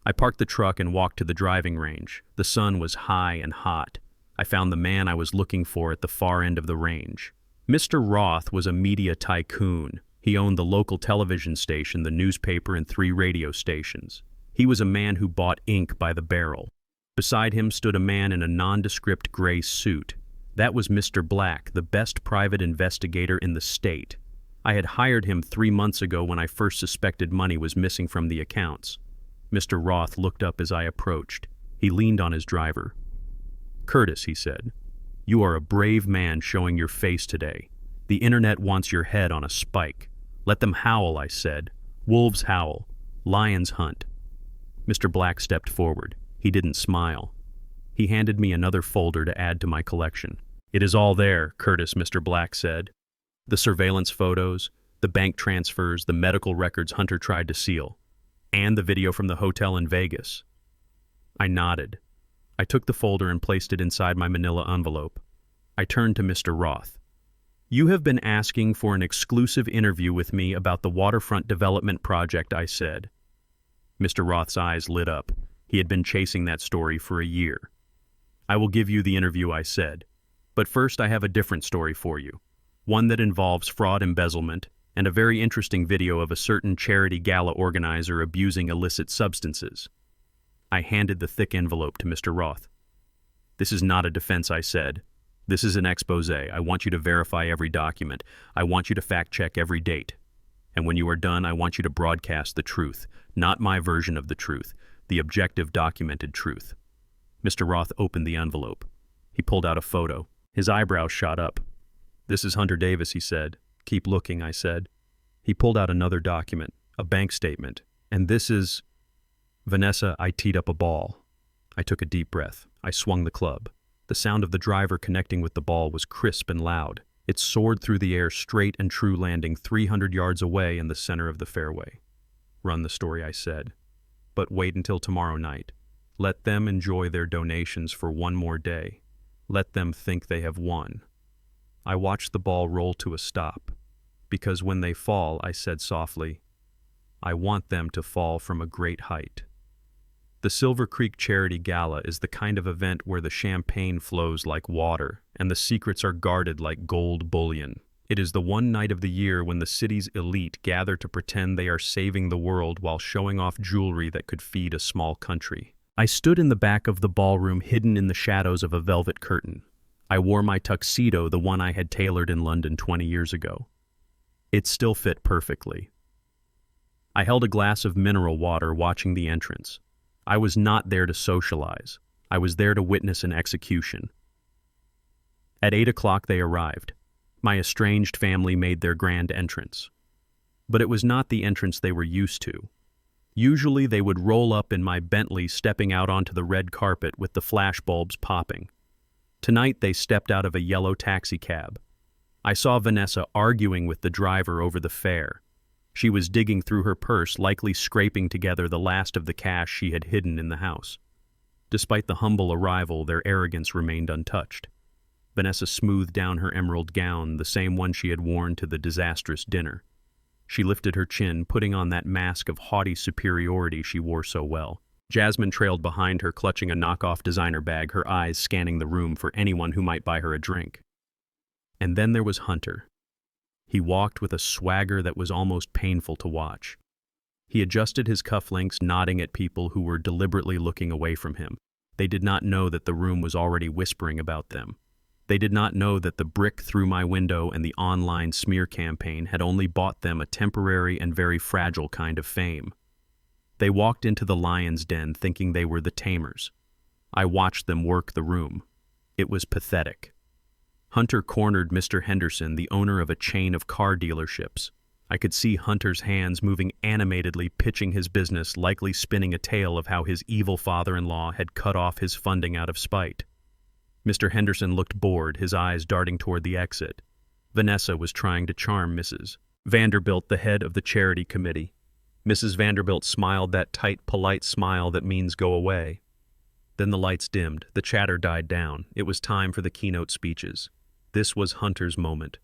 S1: I parked the truck and walked to the driving range. The sun was high and hot. I found the man I was looking for at the far end of the range. Mr. Roth was a media tycoon. He owned the local television station, the newspaper, and 3 radio stations. He was a man who bought ink by the barrel. Beside him stood a man in a nondescript gray suit. That was Mr. Black, the best private investigator in the state. I had hired him 3 months ago when I first suspected money was missing from the accounts. Mr. Roth looked up as I approached. He leaned on his driver. "Curtis," he said, "you are a brave man showing your face today. The internet wants your head on a spike. Let them howl," I said. "Wolves howl. Lions hunt." Mr. Black stepped forward. He didn't smile. He handed me another folder to add to my collection. "It is all there, Curtis," Mr. Black said. "The surveillance photos, the bank transfers, the medical records Hunter tried to seal, and the video from the hotel in Vegas." I nodded. I took the folder and placed it inside my manila envelope. I turned to Mr. Roth. "You have been asking for an exclusive interview with me about the waterfront development project," I said. Mr. Roth's eyes lit up. He had been chasing that story for a year. "I will give you the interview," I said. "But first I have a different story for you. One that involves fraud, embezzlement, and a very interesting video of a certain charity gala organizer abusing illicit substances." I handed the thick envelope to Mr. Roth. "This is not a defense," I said. "This is an expose. I want you to verify every document. I want you to fact-check every date. And when you are done, I want you to broadcast the truth, not my version of the truth, the objective, documented truth." Mr. Roth opened the envelope. He pulled out a photo. His eyebrows shot up. "This is Hunter Davis," he said. "Keep looking," I said. He pulled out another document, a bank statement. "And this is—" "Vanessa, I teed up a ball." I took a deep breath. I swung the club. The sound of the driver connecting with the ball was crisp and loud. It soared through the air straight and true, landing 300 yards away in the center of the fairway. "Run the story," I said. "But wait until tomorrow night. Let them enjoy their donations for one more day. Let them think they have won." I watched the ball roll to a stop. "Because when they fall," I said softly, "I want them to fall from a great height." The Silver Creek Charity Gala is the kind of event where the champagne flows like water and the secrets are guarded like gold bullion. It is the one night of the year when the city's elite gather to pretend they are saving the world while showing off jewelry that could feed a small country. I stood in the back of the ballroom, hidden in the shadows of a velvet curtain. I wore my tuxedo, the one I had tailored in London 20 years ago. It still fit perfectly. I held a glass of mineral water, watching the entrance. I was not there to socialize. I was there to witness an execution. At 8 o'clock they arrived. My estranged family made their grand entrance. But it was not the entrance they were used to. Usually they would roll up in my Bentley, stepping out onto the red carpet with the flashbulbs popping. Tonight they stepped out of a yellow taxicab. I saw Vanessa arguing with the driver over the fare. She was digging through her purse, likely scraping together the last of the cash she had hidden in the house. Despite the humble arrival, their arrogance remained untouched. Vanessa smoothed down her emerald gown, the same one she had worn to the disastrous dinner. She lifted her chin, putting on that mask of haughty superiority she wore so well. Jasmine trailed behind her, clutching a knockoff designer bag, her eyes scanning the room for anyone who might buy her a drink. And then there was Hunter. He walked with a swagger that was almost painful to watch. He adjusted his cufflinks, nodding at people who were deliberately looking away from him. They did not know that the room was already whispering about them. They did not know that the brick through my window and the online smear campaign had only bought them a temporary and very fragile kind of fame. They walked into the lion's den thinking they were the tamers. I watched them work the room. It was pathetic. Hunter cornered Mr. Henderson, the owner of a chain of car dealerships. I could see Hunter's hands moving animatedly, pitching his business, likely spinning a tale of how his evil father-in-law had cut off his funding out of spite. Mr. Henderson looked bored, his eyes darting toward the exit. Vanessa was trying to charm Mrs. Vanderbilt, the head of the charity committee. Mrs. Vanderbilt smiled that tight, polite smile that means go away. Then the lights dimmed, the chatter died down. It was time for the keynote speeches. This was Hunter's moment.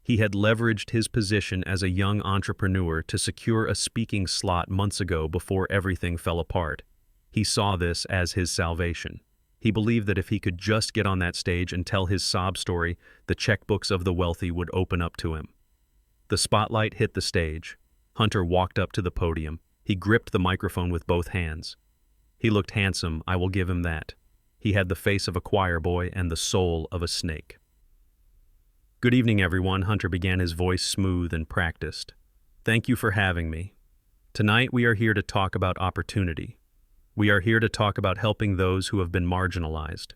S1: He had leveraged his position as a young entrepreneur to secure a speaking slot months ago before everything fell apart. He saw this as his salvation. He believed that if he could just get on that stage and tell his sob story, the checkbooks of the wealthy would open up to him. The spotlight hit the stage. Hunter walked up to the podium. He gripped the microphone with both hands. He looked handsome, I will give him that. He had the face of a choir boy and the soul of a snake. "Good evening, everyone," Hunter began, his voice smooth and practiced. "Thank you for having me. Tonight we are here to talk about opportunity. We are here to talk about helping those who have been marginalized."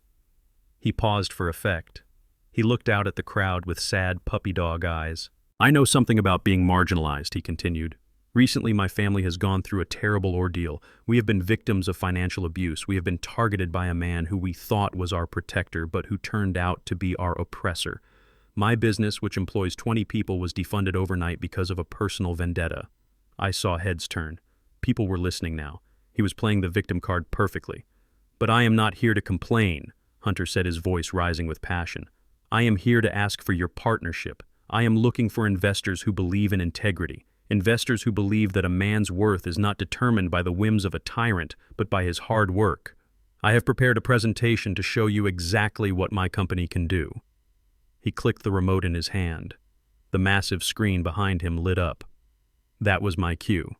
S1: He paused for effect. He looked out at the crowd with sad puppy dog eyes. "I know something about being marginalized," he continued. "Recently my family has gone through a terrible ordeal. We have been victims of financial abuse. We have been targeted by a man who we thought was our protector, but who turned out to be our oppressor. My business, which employs 20 people, was defunded overnight because of a personal vendetta." I saw heads turn. People were listening now. He was playing the victim card perfectly. "But I am not here to complain," Hunter said, his voice rising with passion. "I am here to ask for your partnership. I am looking for investors who believe in integrity, investors who believe that a man's worth is not determined by the whims of a tyrant, but by his hard work. I have prepared a presentation to show you exactly what my company can do." He clicked the remote in his hand. The massive screen behind him lit up. That was my cue.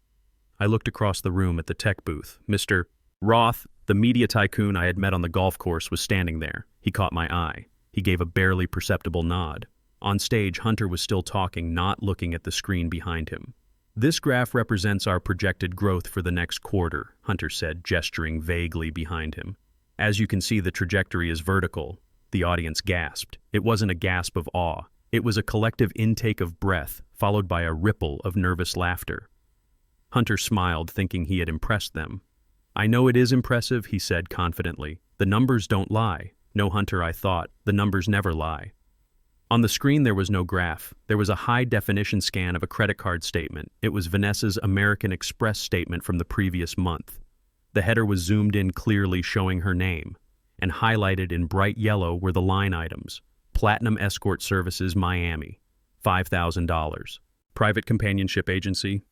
S1: I looked across the room at the tech booth. Mr. Roth, the media tycoon I had met on the golf course, was standing there. He caught my eye. He gave a barely perceptible nod. On stage, Hunter was still talking, not looking at the screen behind him. "This graph represents our projected growth for the next quarter," Hunter said, gesturing vaguely behind him. As you can see, the trajectory is vertical. The audience gasped. It wasn't a gasp of awe. It was a collective intake of breath, followed by a ripple of nervous laughter. Hunter smiled, thinking he had impressed them. "I know it is impressive," he said confidently. "The numbers don't lie." "No, Hunter," I thought. "The numbers never lie." On the screen there was no graph. There was a high-definition scan of a credit card statement. It was Vanessa's American Express statement from the previous month. The header was zoomed in clearly, showing her name, and highlighted in bright yellow were the line items. Platinum Escort Services, Miami, $5,000. Private Companionship Agency,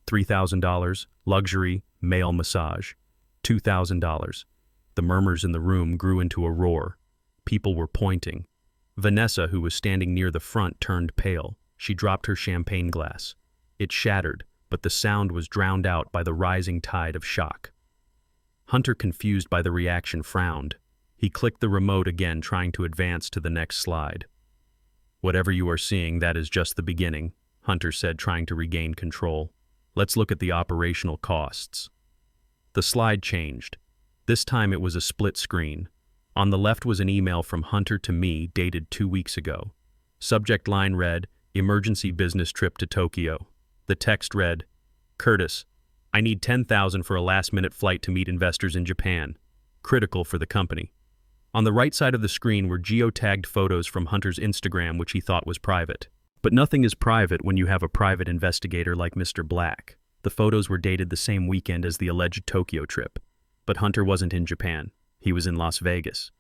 S1: $3,000. Luxury, male massage, $2,000. The murmurs in the room grew into a roar. People were pointing. Vanessa, who was standing near the front, turned pale. She dropped her champagne glass. It shattered, but the sound was drowned out by the rising tide of shock. Hunter, confused by the reaction, frowned. He clicked the remote again, trying to advance to the next slide. "Whatever you are seeing, that is just the beginning," Hunter said, trying to regain control. "Let's look at the operational costs." The slide changed. This time it was a split screen. On the left was an email from Hunter to me, dated 2 weeks ago. Subject line read, "Emergency business trip to Tokyo." The text read, "Curtis, I need $10,000 for a last-minute flight to meet investors in Japan. Critical for the company." On the right side of the screen were geotagged photos from Hunter's Instagram, which he thought was private. But nothing is private when you have a private investigator like Mr. Black. The photos were dated the same weekend as the alleged Tokyo trip. But Hunter wasn't in Japan. He was in Las Vegas.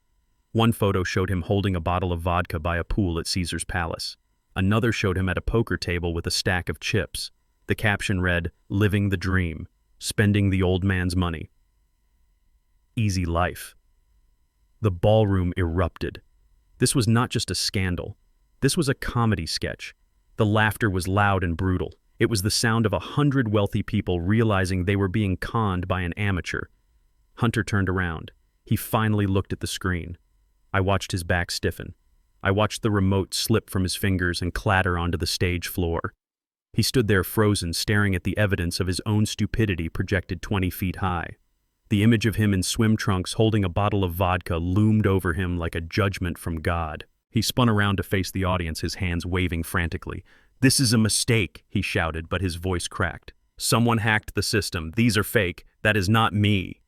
S1: One photo showed him holding a bottle of vodka by a pool at Caesar's Palace. Another showed him at a poker table with a stack of chips. The caption read, "Living the dream, spending the old man's money. Easy life." The ballroom erupted. This was not just a scandal. This was a comedy sketch. The laughter was loud and brutal. It was the sound of 100 wealthy people realizing they were being conned by an amateur. Hunter turned around. He finally looked at the screen. I watched his back stiffen. I watched the remote slip from his fingers and clatter onto the stage floor. He stood there frozen, staring at the evidence of his own stupidity projected 20 feet high. The image of him in swim trunks holding a bottle of vodka loomed over him like a judgment from God. He spun around to face the audience, his hands waving frantically. "This is a mistake," he shouted, but his voice cracked. "Someone hacked the system. These are fake. That is not me."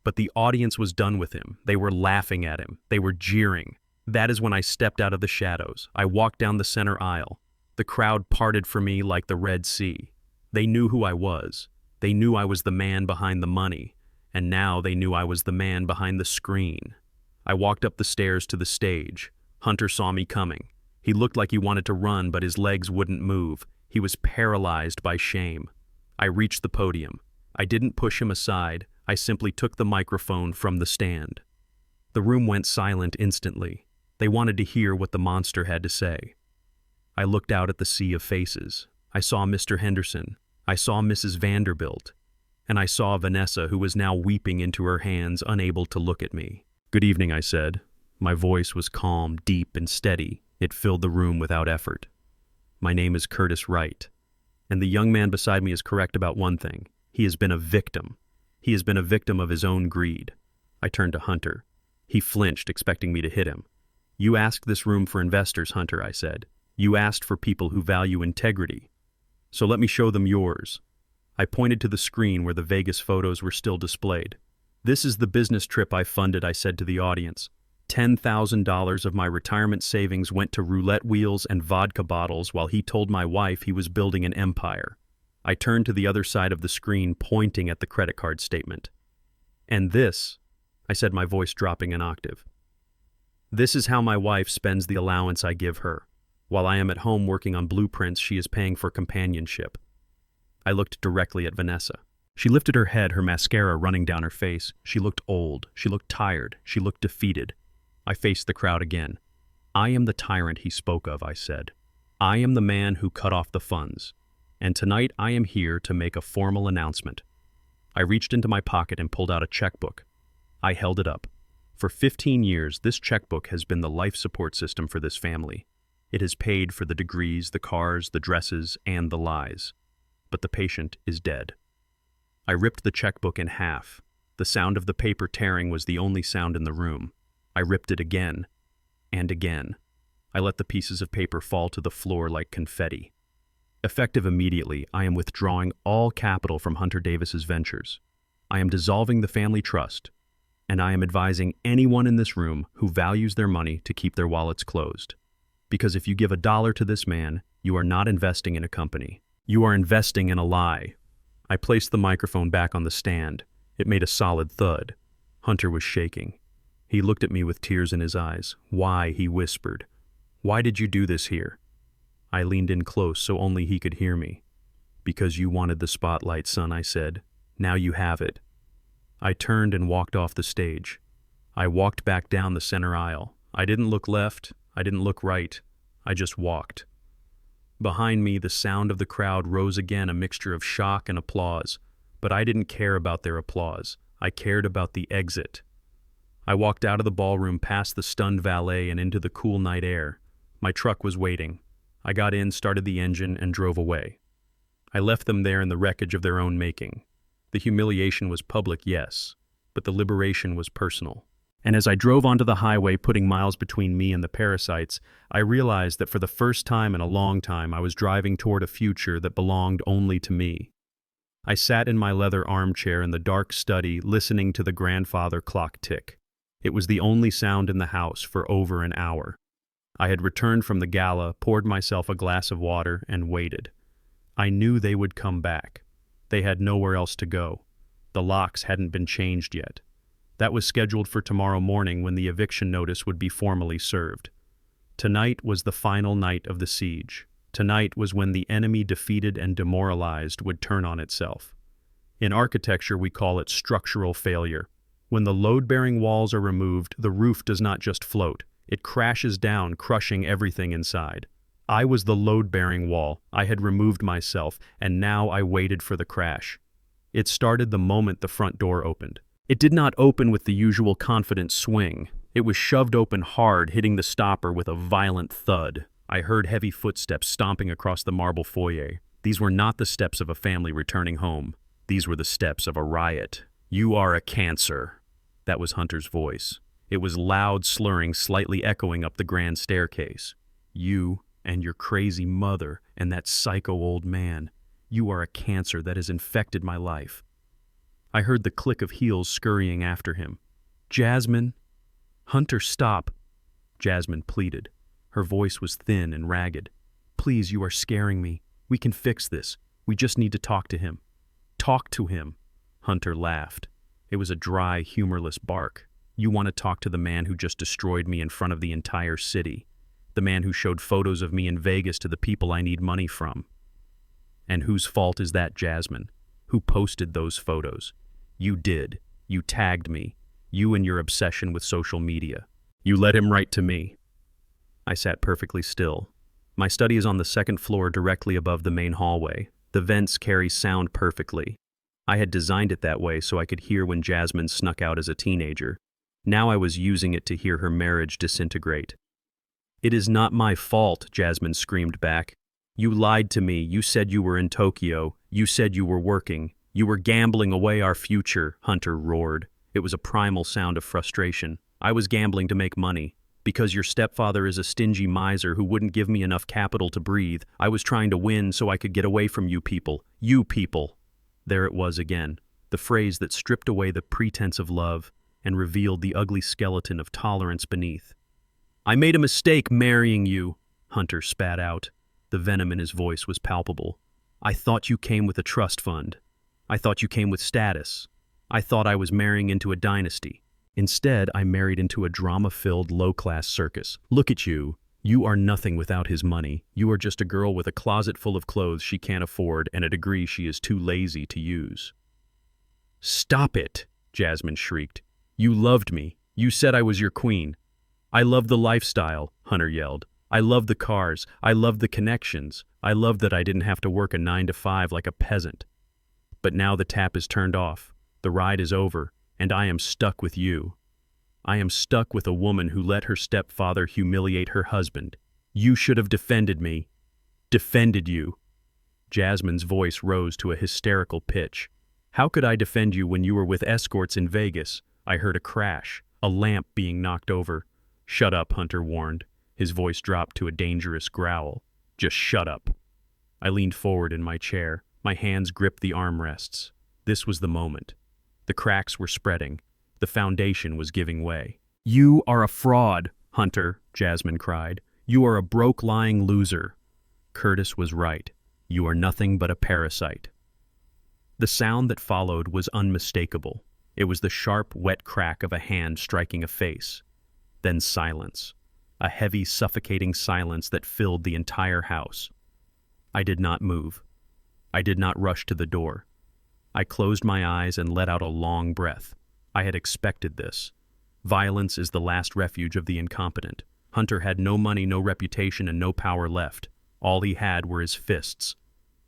S1: But the audience was done with him. They were laughing at him. They were jeering. That is when I stepped out of the shadows. I walked down the center aisle. The crowd parted for me like the Red Sea. They knew who I was. They knew I was the man behind the money. And now they knew I was the man behind the screen. I walked up the stairs to the stage. Hunter saw me coming. He looked like he wanted to run, but his legs wouldn't move. He was paralyzed by shame. I reached the podium. I didn't push him aside. I simply took the microphone from the stand. The room went silent instantly. They wanted to hear what the monster had to say. I looked out at the sea of faces. I saw Mr. Henderson. I saw Mrs. Vanderbilt. And I saw Vanessa, who was now weeping into her hands, unable to look at me. "Good evening," I said. My voice was calm, deep, and steady. It filled the room without effort. "My name is Curtis Wright. And the young man beside me is correct about one thing. He has been a victim. He has been a victim of his own greed." I turned to Hunter. He flinched, expecting me to hit him. "You asked this room for investors, Hunter," I said. "You asked for people who value integrity. So let me show them yours." I pointed to the screen where the Vegas photos were still displayed. "This is the business trip I funded," I said to the audience. $10,000 of my retirement savings went to roulette wheels and vodka bottles while he told my wife he was building an empire. I turned to the other side of the screen, pointing at the credit card statement. "And this," I said, my voice dropping an octave, "this is how my wife spends the allowance I give her. While I am at home working on blueprints, she is paying for companionship." I looked directly at Vanessa. She lifted her head, her mascara running down her face. She looked old. She looked tired. She looked defeated. I faced the crowd again. "I am the tyrant he spoke of," I said. "I am the man who cut off the funds. And tonight I am here to make a formal announcement." I reached into my pocket and pulled out a checkbook. I held it up. For 15 years, this checkbook has been the life support system for this family. It has paid for the degrees, the cars, the dresses, and the lies. But the patient is dead. I ripped the checkbook in half. The sound of the paper tearing was the only sound in the room. I ripped it again and again. I let the pieces of paper fall to the floor like confetti. Effective immediately, I am withdrawing all capital from Hunter Davis's ventures. I am dissolving the family trust, and I am advising anyone in this room who values their money to keep their wallets closed. Because if you give $1 to this man, you are not investing in a company. You are investing in a lie. I placed the microphone back on the stand. It made a solid thud. Hunter was shaking. He looked at me with tears in his eyes. "Why?" he whispered. "Why did you do this here?" I leaned in close so only he could hear me. "Because you wanted the spotlight, son," I said. "Now you have it." I turned and walked off the stage. I walked back down the center aisle. I didn't look left. I didn't look right. I just walked. Behind me, the sound of the crowd rose again, a mixture of shock and applause. But I didn't care about their applause. I cared about the exit. I walked out of the ballroom past the stunned valet and into the cool night air. My truck was waiting. I got in, started the engine, and drove away. I left them there in the wreckage of their own making. The humiliation was public, yes, but the liberation was personal. And as I drove onto the highway, putting miles between me and the parasites, I realized that for the first time in a long time, I was driving toward a future that belonged only to me. I sat in my leather armchair in the dark study, listening to the grandfather clock tick. It was the only sound in the house for over an hour. I had returned from the gala, poured myself a glass of water, and waited. I knew they would come back. They had nowhere else to go. The locks hadn't been changed yet. That was scheduled for tomorrow morning when the eviction notice would be formally served. Tonight was the final night of the siege. Tonight was when the enemy defeated and demoralized would turn on itself. In architecture, we call it structural failure. When the load-bearing walls are removed, the roof does not just float. It crashes down, crushing everything inside. I was the load-bearing wall. I had removed myself, and now I waited for the crash. It started the moment the front door opened. It did not open with the usual confident swing. It was shoved open hard, hitting the stopper with a violent thud. I heard heavy footsteps stomping across the marble foyer. These were not the steps of a family returning home. These were the steps of a riot. "You are a cancer." That was Hunter's voice. It was loud, slurring, slightly echoing up the grand staircase. "You and your crazy mother and that psycho old man. You are a cancer that has infected my life." I heard the click of heels scurrying after him. "Jasmine!" "Hunter, stop!" Jasmine pleaded. Her voice was thin and ragged. "Please, you are scaring me. We can fix this. We just need to talk to him." "Talk to him!" Hunter laughed. It was a dry, humorless bark. "You want to talk to the man who just destroyed me in front of the entire city. The man who showed photos of me in Vegas to the people I need money from." "And whose fault is that, Jasmine? Who posted those photos?" "You did. You tagged me. You and your obsession with social media. You let him write to me." I sat perfectly still. My study is on the second floor directly above the main hallway. The vents carry sound perfectly. I had designed it that way so I could hear when Jasmine snuck out as a teenager. Now I was using it to hear her marriage disintegrate. "It is not my fault," Jasmine screamed back. "You lied to me. You said you were in Tokyo. You said you were working. You were gambling away our future," Hunter roared. It was a primal sound of frustration. "I was gambling to make money. Because your stepfather is a stingy miser who wouldn't give me enough capital to breathe, I was trying to win so I could get away from you people. You people." There it was again, the phrase that stripped away the pretense of love and revealed the ugly skeleton of tolerance beneath. "I made a mistake marrying you," Hunter spat out. The venom in his voice was palpable. "I thought you came with a trust fund. I thought you came with status. I thought I was marrying into a dynasty. Instead, I married into a drama-filled, low-class circus. Look at you. You are nothing without his money. You are just a girl with a closet full of clothes she can't afford and a degree she is too lazy to use." "Stop it!" Jasmine shrieked. "You loved me. You said I was your queen." "I loved the lifestyle," Hunter yelled. "I loved the cars. I loved the connections. I loved that I didn't have to work a 9 to 5 like a peasant. But now the tap is turned off. The ride is over. And I am stuck with you. I am stuck with a woman who let her stepfather humiliate her husband. You should have defended me. Defended you." Jasmine's voice rose to a hysterical pitch. How could I defend you when you were with escorts in Vegas? I heard a crash, a lamp being knocked over. Shut up, Hunter warned. His voice dropped to a dangerous growl. Just shut up. I leaned forward in my chair. My hands gripped the armrests. This was the moment. The cracks were spreading. The foundation was giving way. You are a fraud, Hunter, Jasmine cried. You are a broke, lying loser. Curtis was right. You are nothing but a parasite. The sound that followed was unmistakable. It was the sharp, wet crack of a hand striking a face. Then silence. A heavy, suffocating silence that filled the entire house. I did not move. I did not rush to the door. I closed my eyes and let out a long breath. I had expected this. Violence is the last refuge of the incompetent. Hunter had no money, no reputation, and no power left. All he had were his fists.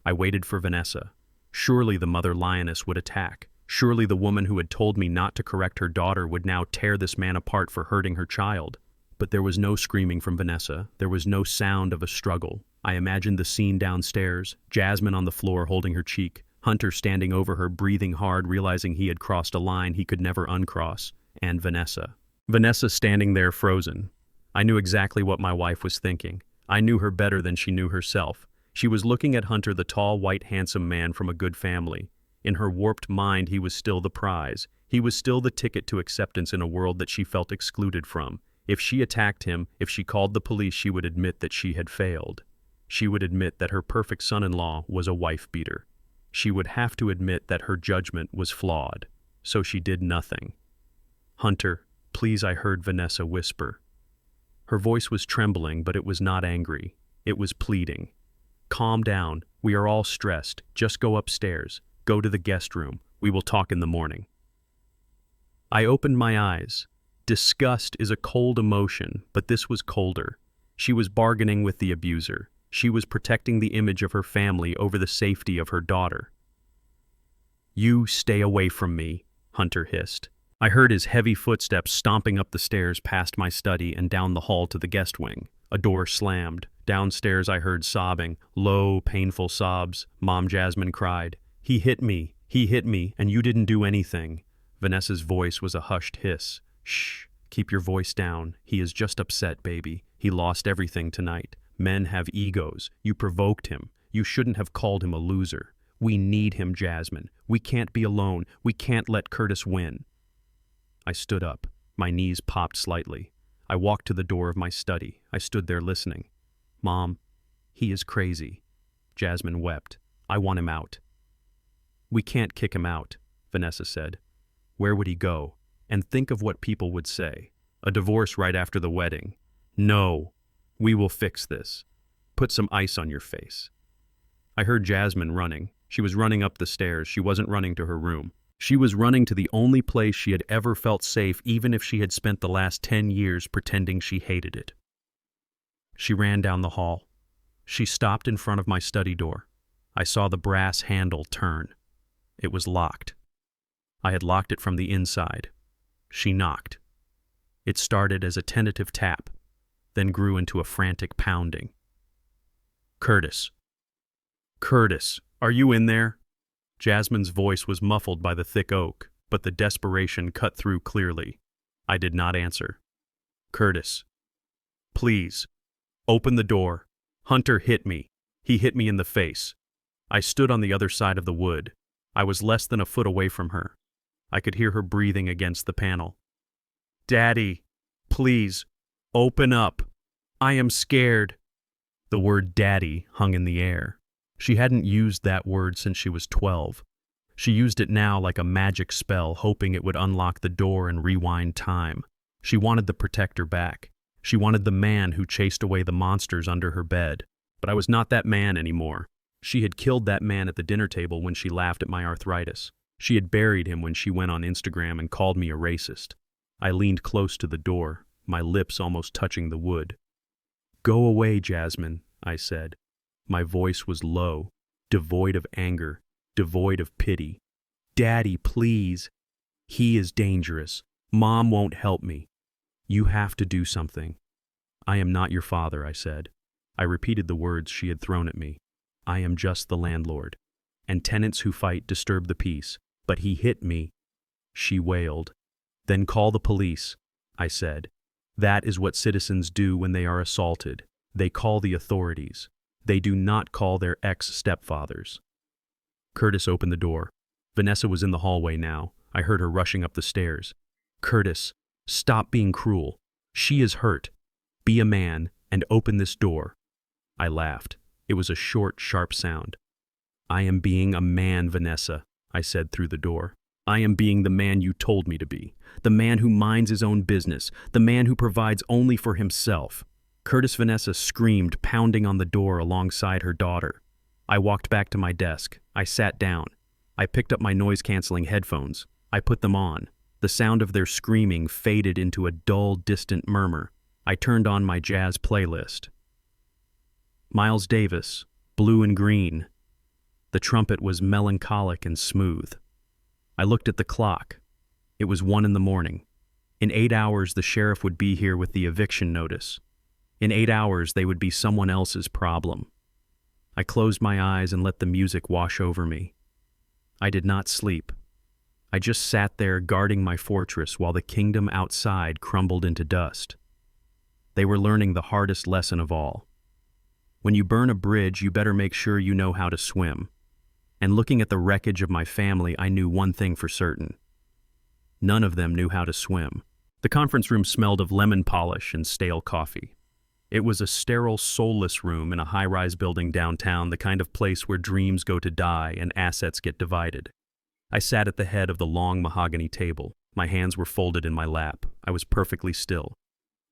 S1: I waited for Vanessa. Surely the mother lioness would attack. Surely the woman who had told me not to correct her daughter would now tear this man apart for hurting her child. But there was no screaming from Vanessa. There was no sound of a struggle. I imagined the scene downstairs, Jasmine on the floor holding her cheek, Hunter standing over her, breathing hard, realizing he had crossed a line he could never uncross, and Vanessa. Vanessa standing there frozen. I knew exactly what my wife was thinking. I knew her better than she knew herself. She was looking at Hunter, the tall, white, handsome man from a good family. In her warped mind, he was still the prize. He was still the ticket to acceptance in a world that she felt excluded from. If she attacked him, if she called the police, she would admit that she had failed. She would admit that her perfect son-in-law was a wife-beater. She would have to admit that her judgment was flawed. So she did nothing. Hunter, please, I heard Vanessa whisper. Her voice was trembling, but it was not angry. It was pleading. Calm down. We are all stressed. Just go upstairs. Go to the guest room. We will talk in the morning. I opened my eyes. Disgust is a cold emotion, but this was colder. She was bargaining with the abuser. She was protecting the image of her family over the safety of her daughter. You stay away from me, Hunter hissed. I heard his heavy footsteps stomping up the stairs past my study and down the hall to the guest wing. A door slammed. Downstairs I heard sobbing, low, painful sobs. Mom Jasmine cried, He hit me, and you didn't do anything." Vanessa's voice was a hushed hiss. "Shh, keep your voice down. He is just upset, baby. He lost everything tonight. Men have egos. You provoked him. You shouldn't have called him a loser. We need him, Jasmine. We can't be alone. We can't let Curtis win." I stood up. My knees popped slightly. I walked to the door of my study. I stood there listening. "Mom, he is crazy." Jasmine wept. "I want him out." "We can't kick him out," Vanessa said. "Where would he go? And think of what people would say. A divorce right after the wedding. No, we will fix this. Put some ice on your face." I heard Jasmine running. She was running up the stairs. She wasn't running to her room. She was running to the only place she had ever felt safe, even if she had spent the last 10 years pretending she hated it. She ran down the hall. She stopped in front of my study door. I saw the brass handle turn. It was locked. I had locked it from the inside. She knocked. It started as a tentative tap, then grew into a frantic pounding. "Curtis. Curtis, are you in there?" Jasmine's voice was muffled by the thick oak, but the desperation cut through clearly. I did not answer. "Curtis, please, open the door. Hunter hit me. He hit me in the face." I stood on the other side of the wood. I was less than a foot away from her. I could hear her breathing against the panel. "Daddy, please, open up. I am scared." The word daddy hung in the air. She hadn't used that word since she was 12. She used it now like a magic spell, hoping it would unlock the door and rewind time. She wanted the protector back. She wanted the man who chased away the monsters under her bed. But I was not that man anymore. She had killed that man at the dinner table when she laughed at my arthritis. She had buried him when she went on Instagram and called me a racist. I leaned close to the door, my lips almost touching the wood. "Go away, Jasmine," I said. My voice was low, devoid of anger, devoid of pity. "Daddy, please. He is dangerous. Mom won't help me. You have to do something." "I am not your father," I said. I repeated the words she had thrown at me. "I am just the landlord. And tenants who fight disturb the peace. But he hit me, she wailed. Then call the police, I said. That is what citizens do when they are assaulted. They call the authorities. They do not call their ex-stepfathers. Curtis opened the door. Vanessa was in the hallway now. I heard her rushing up the stairs. Curtis, stop being cruel. She is hurt. Be a man and open this door. I laughed. It was a short, sharp sound. I am being a man, Vanessa, I said through the door. I am being the man you told me to be. The man who minds his own business. The man who provides only for himself. Curtis Vanessa screamed, pounding on the door alongside her daughter. I walked back to my desk. I sat down. I picked up my noise-canceling headphones. I put them on. The sound of their screaming faded into a dull, distant murmur. I turned on my jazz playlist. Miles Davis, Blue and Green. The trumpet was melancholic and smooth. I looked at the clock. It was 1 a.m. In 8 hours, the sheriff would be here with the eviction notice. In 8 hours, they would be someone else's problem. I closed my eyes and let the music wash over me. I did not sleep. I just sat there guarding my fortress while the kingdom outside crumbled into dust. They were learning the hardest lesson of all. When you burn a bridge, you better make sure you know how to swim. And looking at the wreckage of my family, I knew one thing for certain. None of them knew how to swim. The conference room smelled of lemon polish and stale coffee. It was a sterile, soulless room in a high-rise building downtown, the kind of place where dreams go to die and assets get divided. I sat at the head of the long mahogany table. My hands were folded in my lap. I was perfectly still.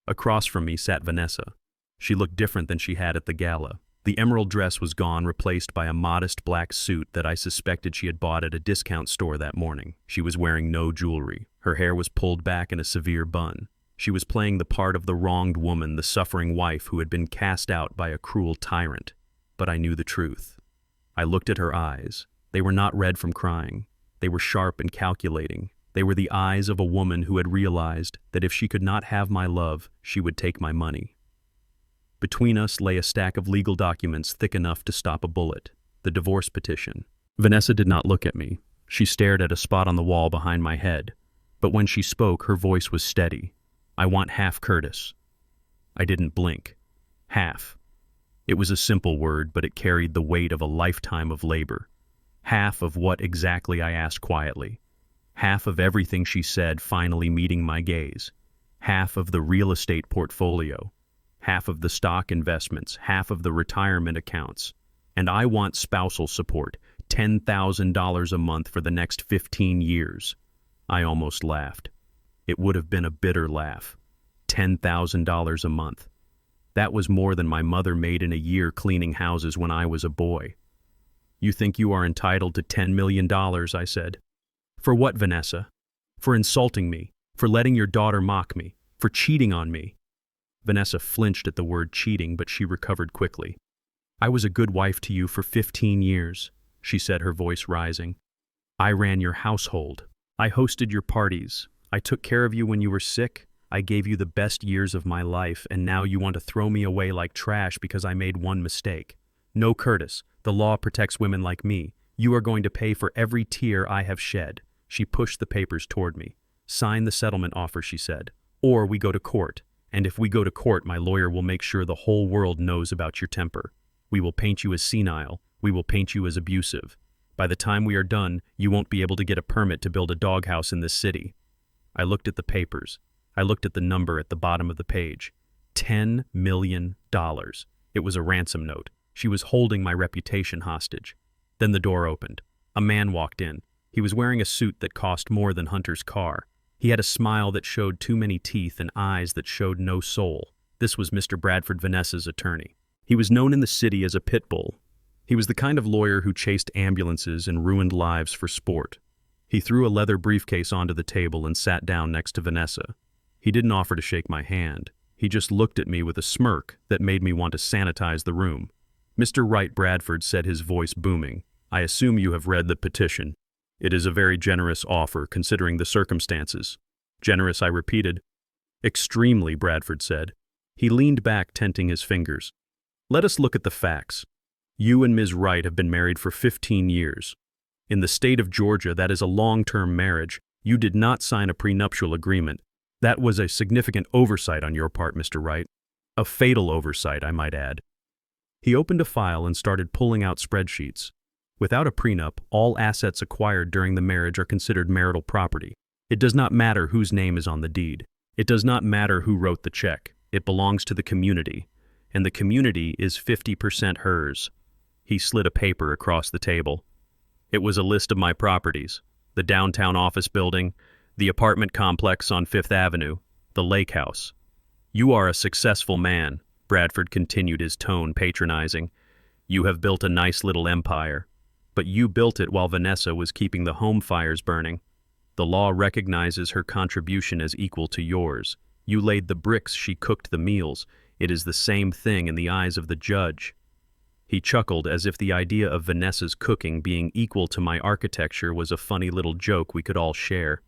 S1: Across from me sat Vanessa. She looked different than she had at the gala. The emerald dress was gone, replaced by a modest black suit that I suspected she had bought at a discount store that morning. She was wearing no jewelry. Her hair was pulled back in a severe bun. She was playing the part of the wronged woman, the suffering wife who had been cast out by a cruel tyrant. But I knew the truth. I looked at her eyes. They were not red from crying. They were sharp and calculating. They were the eyes of a woman who had realized that if she could not have my love, she would take my money. Between us lay a stack of legal documents thick enough to stop a bullet, the divorce petition. Vanessa did not look at me. She stared at a spot on the wall behind my head. But when she spoke, her voice was steady. I want half Curtis. I didn't blink. Half. It was a simple word, but it carried the weight of a lifetime of labor. Half of what exactly, I asked quietly. Half of everything she said finally meeting my gaze. Half of the real estate portfolio. Half of the stock investments, half of the retirement accounts. And I want spousal support, $10,000 a month for the next 15 years. I almost laughed. It would have been a bitter laugh. $10,000 a month. That was more than my mother made in a year cleaning houses when I was a boy. You think you are entitled to $10 million, I said. For what, Vanessa? For insulting me, for letting your daughter mock me, for cheating on me. Vanessa flinched at the word cheating, but she recovered quickly. I was a good wife to you for 15 years, she said, her voice rising. I ran your household. I hosted your parties. I took care of you when you were sick. I gave you the best years of my life, and now you want to throw me away like trash because I made one mistake. No, Curtis, the law protects women like me. You are going to pay for every tear I have shed. She pushed the papers toward me. Sign the settlement offer, she said. Or we go to court. And if we go to court, my lawyer will make sure the whole world knows about your temper. We will paint you as senile. We will paint you as abusive. By the time we are done, you won't be able to get a permit to build a doghouse in this city. I looked at the papers. I looked at the number at the bottom of the page. $10 million. It was a ransom note. She was holding my reputation hostage. Then the door opened. A man walked in. He was wearing a suit that cost more than Hunter's car. He had a smile that showed too many teeth and eyes that showed no soul. This was Mr. Bradford Vanessa's attorney. He was known in the city as a pit bull. He was the kind of lawyer who chased ambulances and ruined lives for sport. He threw a leather briefcase onto the table and sat down next to Vanessa. He didn't offer to shake my hand. He just looked at me with a smirk that made me want to sanitize the room. Mr. Wright Bradford said, his voice booming, I assume you have read the petition. It is a very generous offer considering the circumstances. Generous, I repeated. Extremely, Bradford said. He leaned back, tenting his fingers. Let us look at the facts. You and Ms. Wright have been married for 15 years. In the state of Georgia, that is a long-term marriage. You did not sign a prenuptial agreement. That was a significant oversight on your part, Mr. Wright. A fatal oversight, I might add. He opened a file and started pulling out spreadsheets. Without a prenup, all assets acquired during the marriage are considered marital property. It does not matter whose name is on the deed. It does not matter who wrote the check. It belongs to the community, and the community is 50% hers. He slid a paper across the table. It was a list of my properties: the downtown office building, the apartment complex on Fifth Avenue, the lake house. You are a successful man, Bradford continued, his tone patronizing. You have built a nice little empire. But you built it while Vanessa was keeping the home fires burning. The law recognizes her contribution as equal to yours. You laid the bricks, she cooked the meals. It is the same thing in the eyes of the judge. He chuckled as if the idea of Vanessa's cooking being equal to my architecture was a funny little joke we could all share.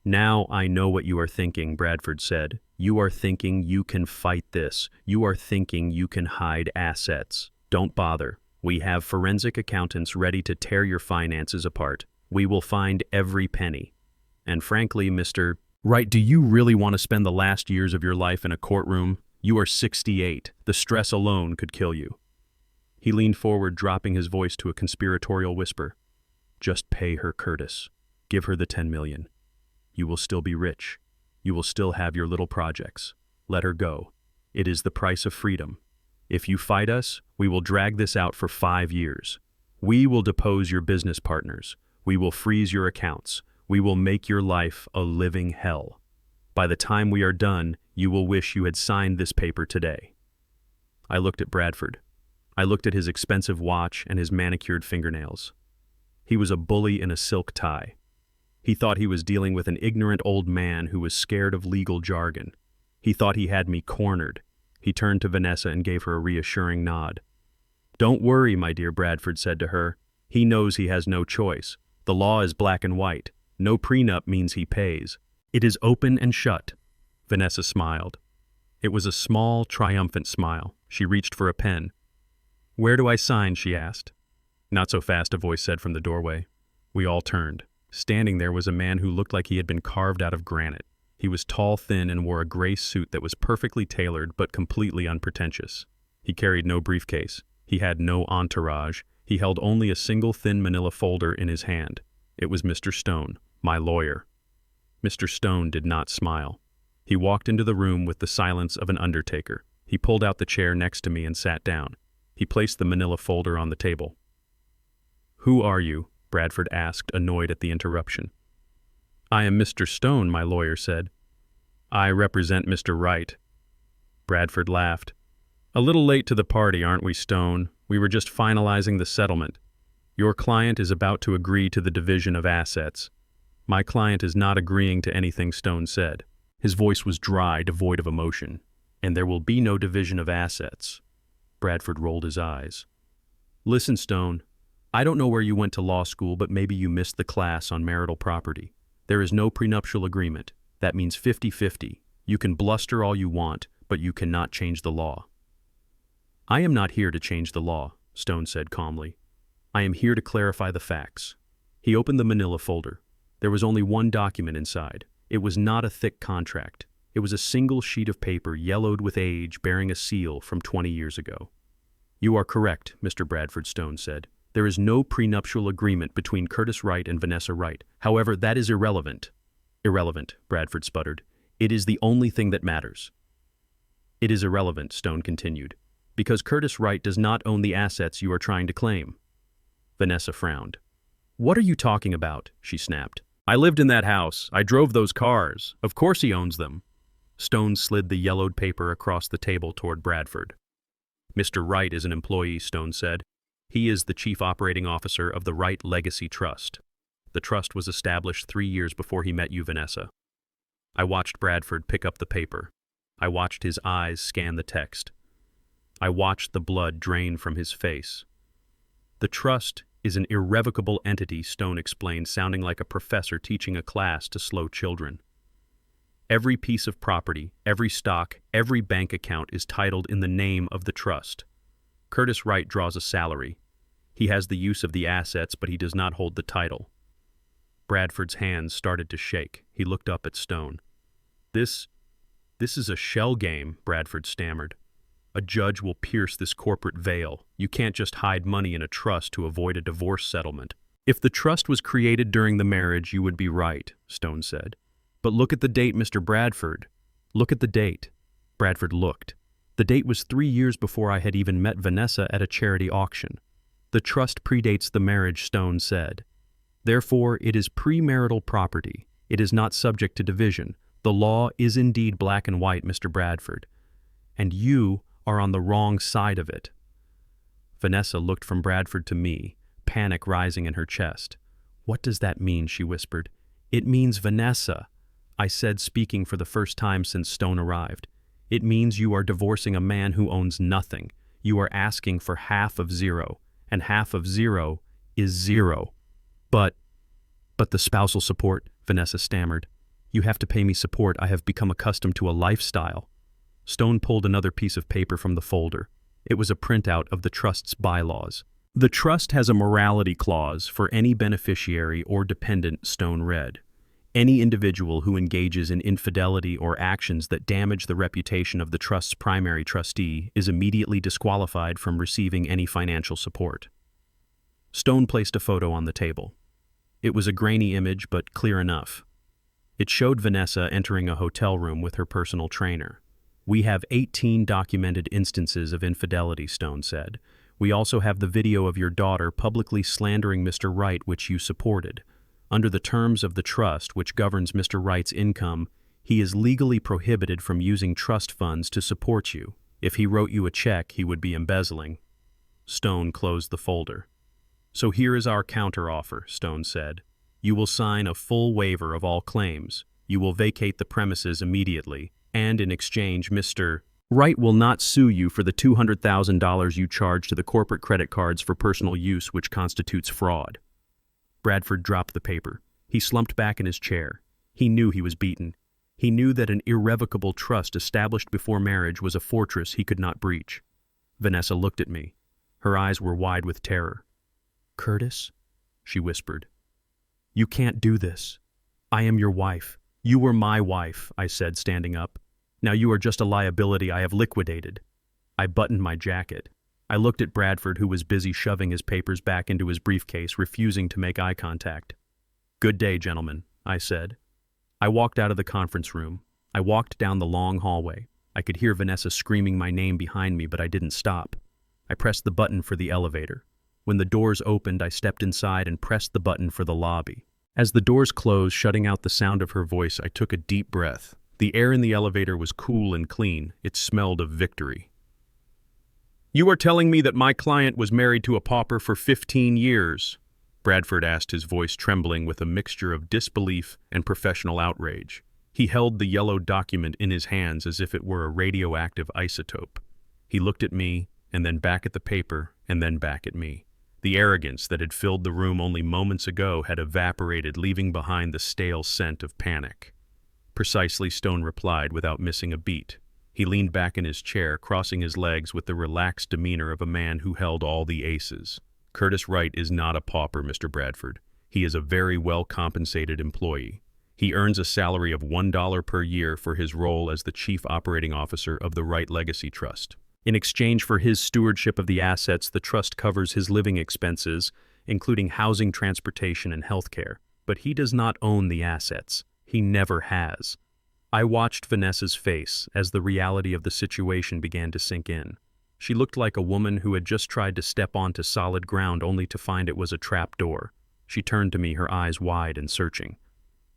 S1: Now I know what you are thinking, Bradford said. You are thinking you can fight this. You are thinking you can hide assets. Don't bother. We have forensic accountants ready to tear your finances apart. We will find every penny. And frankly, Mr. Wright, do you really want to spend the last years of your life in a courtroom? You are 68. The stress alone could kill you. He leaned forward, dropping his voice to a conspiratorial whisper. Just pay her, Curtis. Give her the 10 million. You will still be rich. You will still have your little projects. Let her go. It is the price of freedom. If you fight us, we will drag this out for 5 years. We will depose your business partners. We will freeze your accounts. We will make your life a living hell. By the time we are done, you will wish you had signed this paper today. I looked at Bradford. I looked at his expensive watch and his manicured fingernails. He was a bully in a silk tie. He thought he was dealing with an ignorant old man who was scared of legal jargon. He thought he had me cornered. He turned to Vanessa and gave her a reassuring nod. Don't worry, my dear, Bradford said to her. He knows he has no choice. The law is black and white. No prenup means he pays. It is open and shut. Vanessa smiled. It was a small, triumphant smile. She reached for a pen. Where do I sign? She asked. Not so fast, a voice said from the doorway. We all turned. Standing there was a man who looked like he had been carved out of granite. He was tall, thin, and wore a gray suit that was perfectly tailored but completely unpretentious. He carried no briefcase. He had no entourage. He held only a single thin manila folder in his hand. It was Mr. Stone, my lawyer. Mr. Stone did not smile. He walked into the room with the silence of an undertaker. He pulled out the chair next to me and sat down. He placed the manila folder on the table. Who are you? Bradford asked, annoyed at the interruption. I am Mr. Stone, my lawyer said. I represent Mr. Wright. Bradford laughed. A little late to the party, aren't we, Stone? We were just finalizing the settlement. Your client is about to agree to the division of assets. My client is not agreeing to anything Stone said. His voice was dry, devoid of emotion. And there will be no division of assets. Bradford rolled his eyes. Listen, Stone. I don't know where you went to law school, but maybe you missed the class on marital property. There is no prenuptial agreement. That means 50-50. You can bluster all you want, but you cannot change the law. I am not here to change the law, Stone said calmly. I am here to clarify the facts. He opened the manila folder. There was only one document inside. It was not a thick contract. It was a single sheet of paper yellowed with age bearing a seal from 20 years ago. You are correct, Mr. Bradford, Stone said. There is no prenuptial agreement between Curtis Wright and Vanessa Wright. However, that is irrelevant. Irrelevant, Bradford sputtered. It is the only thing that matters. It is irrelevant, Stone continued, because Curtis Wright does not own the assets you are trying to claim. Vanessa frowned. What are you talking about? She snapped. I lived in that house. I drove those cars. Of course he owns them. Stone slid the yellowed paper across the table toward Bradford. Mr. Wright is an employee, Stone said. He is the chief operating officer of the Wright Legacy Trust. The trust was established 3 years before he met you, Vanessa. I watched Bradford pick up the paper. I watched his eyes scan the text. I watched the blood drain from his face. The trust is an irrevocable entity, Stone explained, sounding like a professor teaching a class to slow children. Every piece of property, every stock, every bank account is titled in the name of the trust. Curtis Wright draws a salary. He has the use of the assets, but he does not hold the title. Bradford's hands started to shake. He looked up at Stone. This is a shell game, Bradford stammered. A judge will pierce this corporate veil. You can't just hide money in a trust to avoid a divorce settlement. If the trust was created during the marriage, you would be right, Stone said. But look at the date, Mr. Bradford. Look at the date. Bradford looked. The date was 3 years before I had even met Vanessa at a charity auction. The trust predates the marriage, Stone said. Therefore, it is premarital property. It is not subject to division. The law is indeed black and white, Mr. Bradford. And you are on the wrong side of it. Vanessa looked from Bradford to me, panic rising in her chest. What does that mean? She whispered. It means, Vanessa, I said, speaking for the first time since Stone arrived. It means you are divorcing a man who owns nothing. You are asking for half of zero, and half of zero is zero. But the spousal support, Vanessa stammered. You have to pay me support. I have become accustomed to a lifestyle. Stone pulled another piece of paper from the folder. It was a printout of the trust's bylaws. The trust has a morality clause for any beneficiary or dependent, Stone read. Any individual who engages in infidelity or actions that damage the reputation of the trust's primary trustee is immediately disqualified from receiving any financial support. Stone placed a photo on the table. It was a grainy image, but clear enough. It showed Vanessa entering a hotel room with her personal trainer. We have 18 documented instances of infidelity, Stone said. We also have the video of your daughter publicly slandering Mr. Wright, which you supported. Under the terms of the trust, which governs Mr. Wright's income, he is legally prohibited from using trust funds to support you. If he wrote you a check, he would be embezzling. Stone closed the folder. So here is our counteroffer, Stone said. You will sign a full waiver of all claims. You will vacate the premises immediately, and in exchange, Mr. Wright will not sue you for the $200,000 you charge to the corporate credit cards for personal use, which constitutes fraud. Bradford dropped the paper. He slumped back in his chair. He knew he was beaten. He knew that an irrevocable trust established before marriage was a fortress he could not breach. Vanessa looked at me. Her eyes were wide with terror. Curtis, she whispered. You can't do this. I am your wife. You were my wife, I said, standing up. Now you are just a liability I have liquidated. I buttoned my jacket. I looked at Bradford, who was busy shoving his papers back into his briefcase, refusing to make eye contact. Good day, gentlemen, I said. I walked out of the conference room. I walked down the long hallway. I could hear Vanessa screaming my name behind me, but I didn't stop. I pressed the button for the elevator. When the doors opened, I stepped inside and pressed the button for the lobby. As the doors closed, shutting out the sound of her voice, I took a deep breath. The air in the elevator was cool and clean. It smelled of victory. You are telling me that my client was married to a pauper for 15 years? Bradford asked, his voice trembling with a mixture of disbelief and professional outrage. He held the yellow document in his hands as if it were a radioactive isotope. He looked at me, and then back at the paper, and then back at me. The arrogance that had filled the room only moments ago had evaporated, leaving behind the stale scent of panic. Precisely, Stone replied without missing a beat. He leaned back in his chair, crossing his legs with the relaxed demeanor of a man who held all the aces. Curtis Wright is not a pauper, Mr. Bradford. He is a very well-compensated employee. He earns a salary of $1 per year for his role as the chief operating officer of the Wright Legacy Trust. In exchange for his stewardship of the assets, the trust covers his living expenses, including housing, transportation, and health care. But he does not own the assets. He never has. I watched Vanessa's face as the reality of the situation began to sink in. She looked like a woman who had just tried to step onto solid ground only to find it was a trap door. She turned to me, her eyes wide and searching.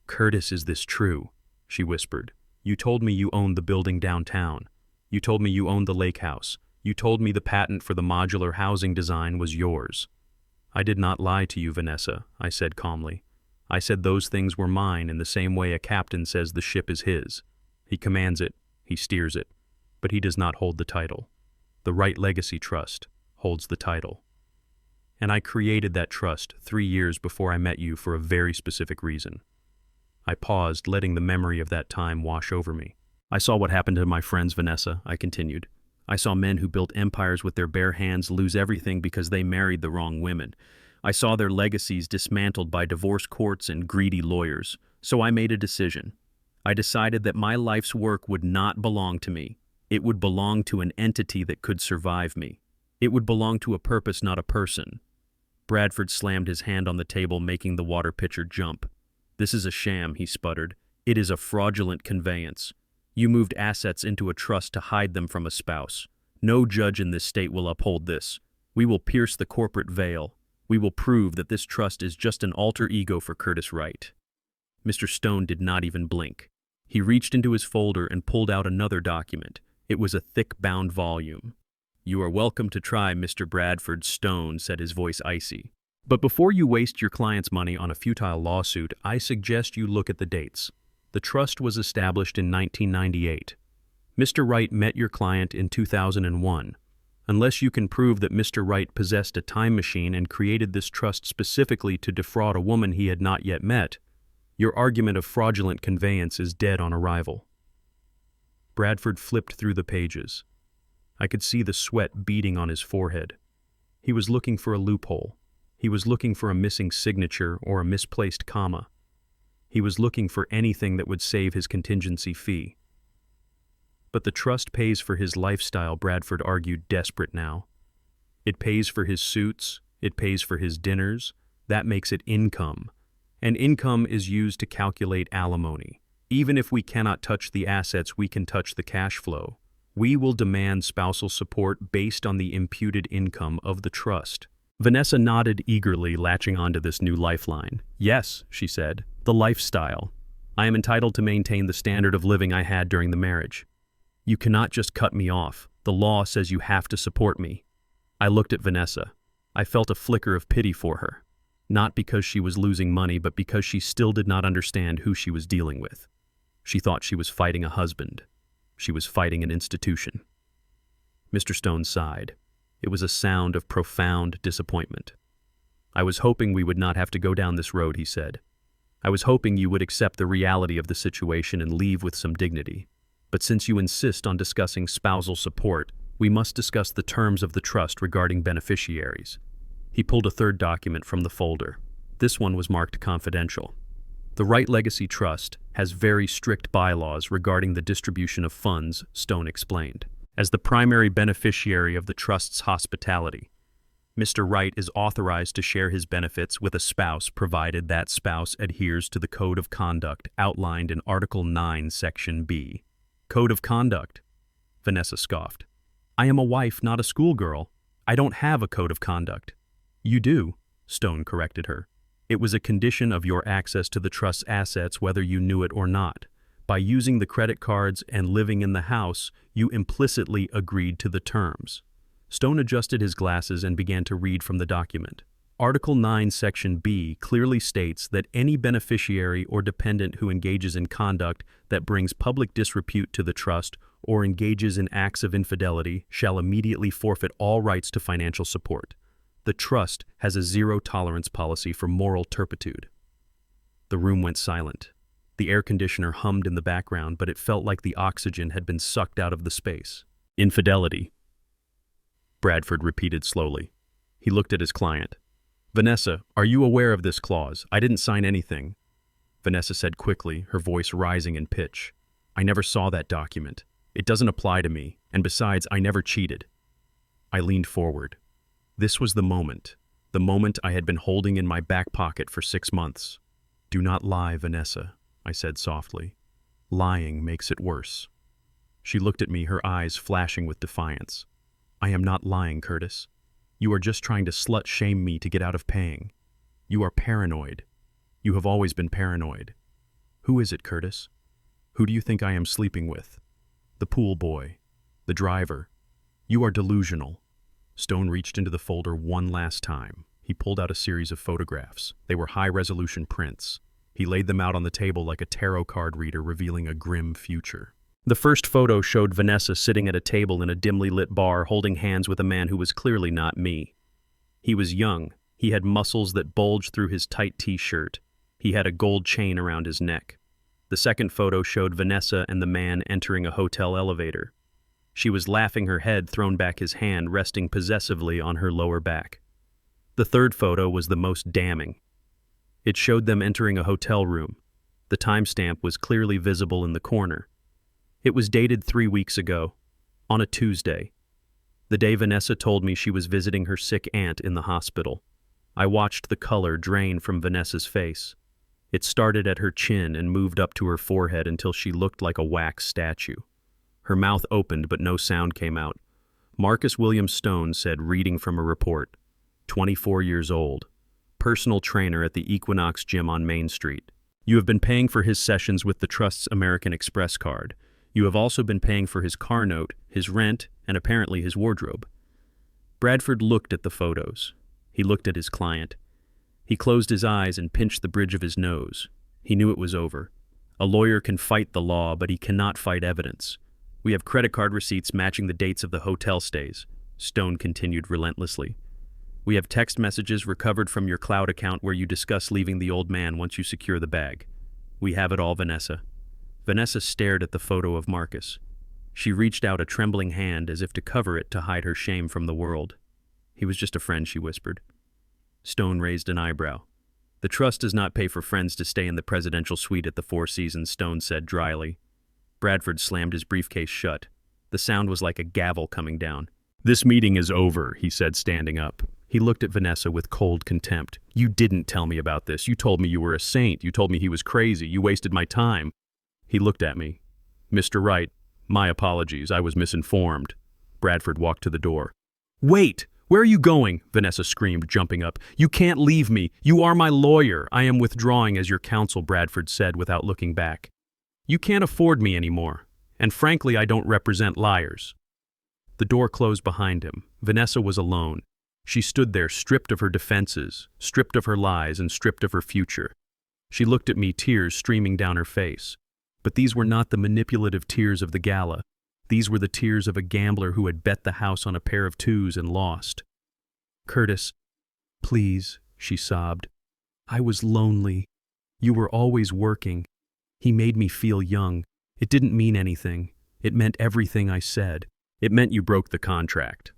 S1: Curtis, is this true? She whispered. You told me you owned the building downtown. You told me you owned the lake house. You told me the patent for the modular housing design was yours. I did not lie to you, Vanessa, I said calmly. I said those things were mine in the same way a captain says the ship is his. He commands it, he steers it, but he does not hold the title. The Wright Legacy Trust holds the title. And I created that trust 3 years before I met you for a very specific reason. I paused, letting the memory of that time wash over me. I saw what happened to my friends, Vanessa, I continued. I saw men who built empires with their bare hands lose everything because they married the wrong women. I saw their legacies dismantled by divorce courts and greedy lawyers. So I made a decision. I decided that my life's work would not belong to me. It would belong to an entity that could survive me. It would belong to a purpose, not a person. Bradford slammed his hand on the table, making the water pitcher jump. "This is a sham," he sputtered. "It is a fraudulent conveyance. You moved assets into a trust to hide them from a spouse. No judge in this state will uphold this. We will pierce the corporate veil. We will prove that this trust is just an alter ego for Curtis Wright." Mr. Stone did not even blink. He reached into his folder and pulled out another document. It was a thick bound volume. "You are welcome to try, Mr. Bradford," Stone said, his voice icy. "But before you waste your client's money on a futile lawsuit, I suggest you look at the dates. The trust was established in 1998. Mr. Wright met your client in 2001. Unless you can prove that Mr. Wright possessed a time machine and created this trust specifically to defraud a woman he had not yet met, your argument of fraudulent conveyance is dead on arrival." Bradford flipped through the pages. I could see the sweat beading on his forehead. He was looking for a loophole. He was looking for a missing signature or a misplaced comma. He was looking for anything that would save his contingency fee. "But the trust pays for his lifestyle," Bradford argued, desperate now. "It pays for his suits. It pays for his dinners. That makes it income. And income is used to calculate alimony. Even if we cannot touch the assets, we can touch the cash flow. We will demand spousal support based on the imputed income of the trust." Vanessa nodded eagerly, latching onto this new lifeline. "Yes," she said, "the lifestyle. I am entitled to maintain the standard of living I had during the marriage. You cannot just cut me off. The law says you have to support me." I looked at Vanessa. I felt a flicker of pity for her. Not because she was losing money, but because she still did not understand who she was dealing with. She thought she was fighting a husband. She was fighting an institution. Mr. Stone sighed. It was a sound of profound disappointment. "I was hoping we would not have to go down this road," he said. "I was hoping you would accept the reality of the situation and leave with some dignity. But since you insist on discussing spousal support, we must discuss the terms of the trust regarding beneficiaries." He pulled a third document from the folder. This one was marked confidential. "The Wright Legacy Trust has very strict bylaws regarding the distribution of funds," Stone explained. "As the primary beneficiary of the trust's hospitality, Mr. Wright is authorized to share his benefits with a spouse provided that spouse adheres to the Code of Conduct outlined in Article 9, Section B." "Code of Conduct?" Vanessa scoffed. "I am a wife, not a schoolgirl. I don't have a code of conduct." "You do," Stone corrected her. "It was a condition of your access to the trust's assets whether you knew it or not. By using the credit cards and living in the house, you implicitly agreed to the terms." Stone adjusted his glasses and began to read from the document. Article 9, Section B clearly states that any beneficiary or dependent who engages in conduct that brings public disrepute to the trust or engages in acts of infidelity shall immediately forfeit all rights to financial support. The trust has a zero-tolerance policy for moral turpitude. The room went silent. The air conditioner hummed in the background, but it felt like the oxygen had been sucked out of the space. "Infidelity," Bradford repeated slowly. He looked at his client. "Vanessa, are you aware of this clause? I didn't sign anything." Vanessa said quickly, her voice rising in pitch. "I never saw that document. It doesn't apply to me, and besides, I never cheated." I leaned forward. This was the moment I had been holding in my back pocket for 6 months. "Do not lie, Vanessa," I said softly. "Lying makes it worse." She looked at me, her eyes flashing with defiance. "I am not lying, Curtis. You are just trying to slut-shame me to get out of paying. You are paranoid. You have always been paranoid. Who is it, Curtis? Who do you think I am sleeping with? The pool boy? The driver? You are delusional." Stone reached into the folder one last time. He pulled out a series of photographs. They were high-resolution prints. He laid them out on the table like a tarot card reader, revealing a grim future. The first photo showed Vanessa sitting at a table in a dimly lit bar, holding hands with a man who was clearly not me. He was young. He had muscles that bulged through his tight t-shirt. He had a gold chain around his neck. The second photo showed Vanessa and the man entering a hotel elevator. She was laughing, her head thrown back, his hand resting possessively on her lower back. The third photo was the most damning. It showed them entering a hotel room. The timestamp was clearly visible in the corner. It was dated 3 weeks ago, on a Tuesday, the day Vanessa told me she was visiting her sick aunt in the hospital. I watched the color drain from Vanessa's face. It started at her chin and moved up to her forehead until she looked like a wax statue. Her mouth opened, but no sound came out. Marcus William Stone said, reading from a report, 24 years old, personal trainer at the Equinox Gym on Main Street. You have been paying for his sessions with the Trust's American Express card. You have also been paying for his car note, his rent, and apparently his wardrobe. Bradford looked at the photos. He looked at his client. He closed his eyes and pinched the bridge of his nose. He knew it was over. A lawyer can fight the law, but he cannot fight evidence. We have credit card receipts matching the dates of the hotel stays, Stone continued relentlessly. We have text messages recovered from your cloud account where you discuss leaving the old man once you secure the bag. We have it all, Vanessa. Vanessa stared at the photo of Marcus. She reached out a trembling hand as if to cover it to hide her shame from the world. He was just a friend, she whispered. Stone raised an eyebrow. The Trust does not pay for friends to stay in the presidential suite at the Four Seasons, Stone said dryly. Bradford slammed his briefcase shut. The sound was like a gavel coming down. This meeting is over, he said, standing up. He looked at Vanessa with cold contempt. You didn't tell me about this. You told me you were a saint. You told me he was crazy. You wasted my time. He looked at me. Mr. Wright, my apologies. I was misinformed. Bradford walked to the door. Wait! Where are you going? Vanessa screamed, jumping up. You can't leave me. You are my lawyer. I am withdrawing as your counsel, Bradford said without looking back. You can't afford me anymore. And frankly, I don't represent liars. The door closed behind him. Vanessa was alone. She stood there, stripped of her defenses, stripped of her lies, and stripped of her future. She looked at me, tears streaming down her face. But these were not the manipulative tears of the gala. These were the tears of a gambler who had bet the house on a pair of twos and lost. Curtis, please, she sobbed. I was lonely. You were always working. He made me feel young. It didn't mean anything. It meant everything I said. It meant you broke the contract.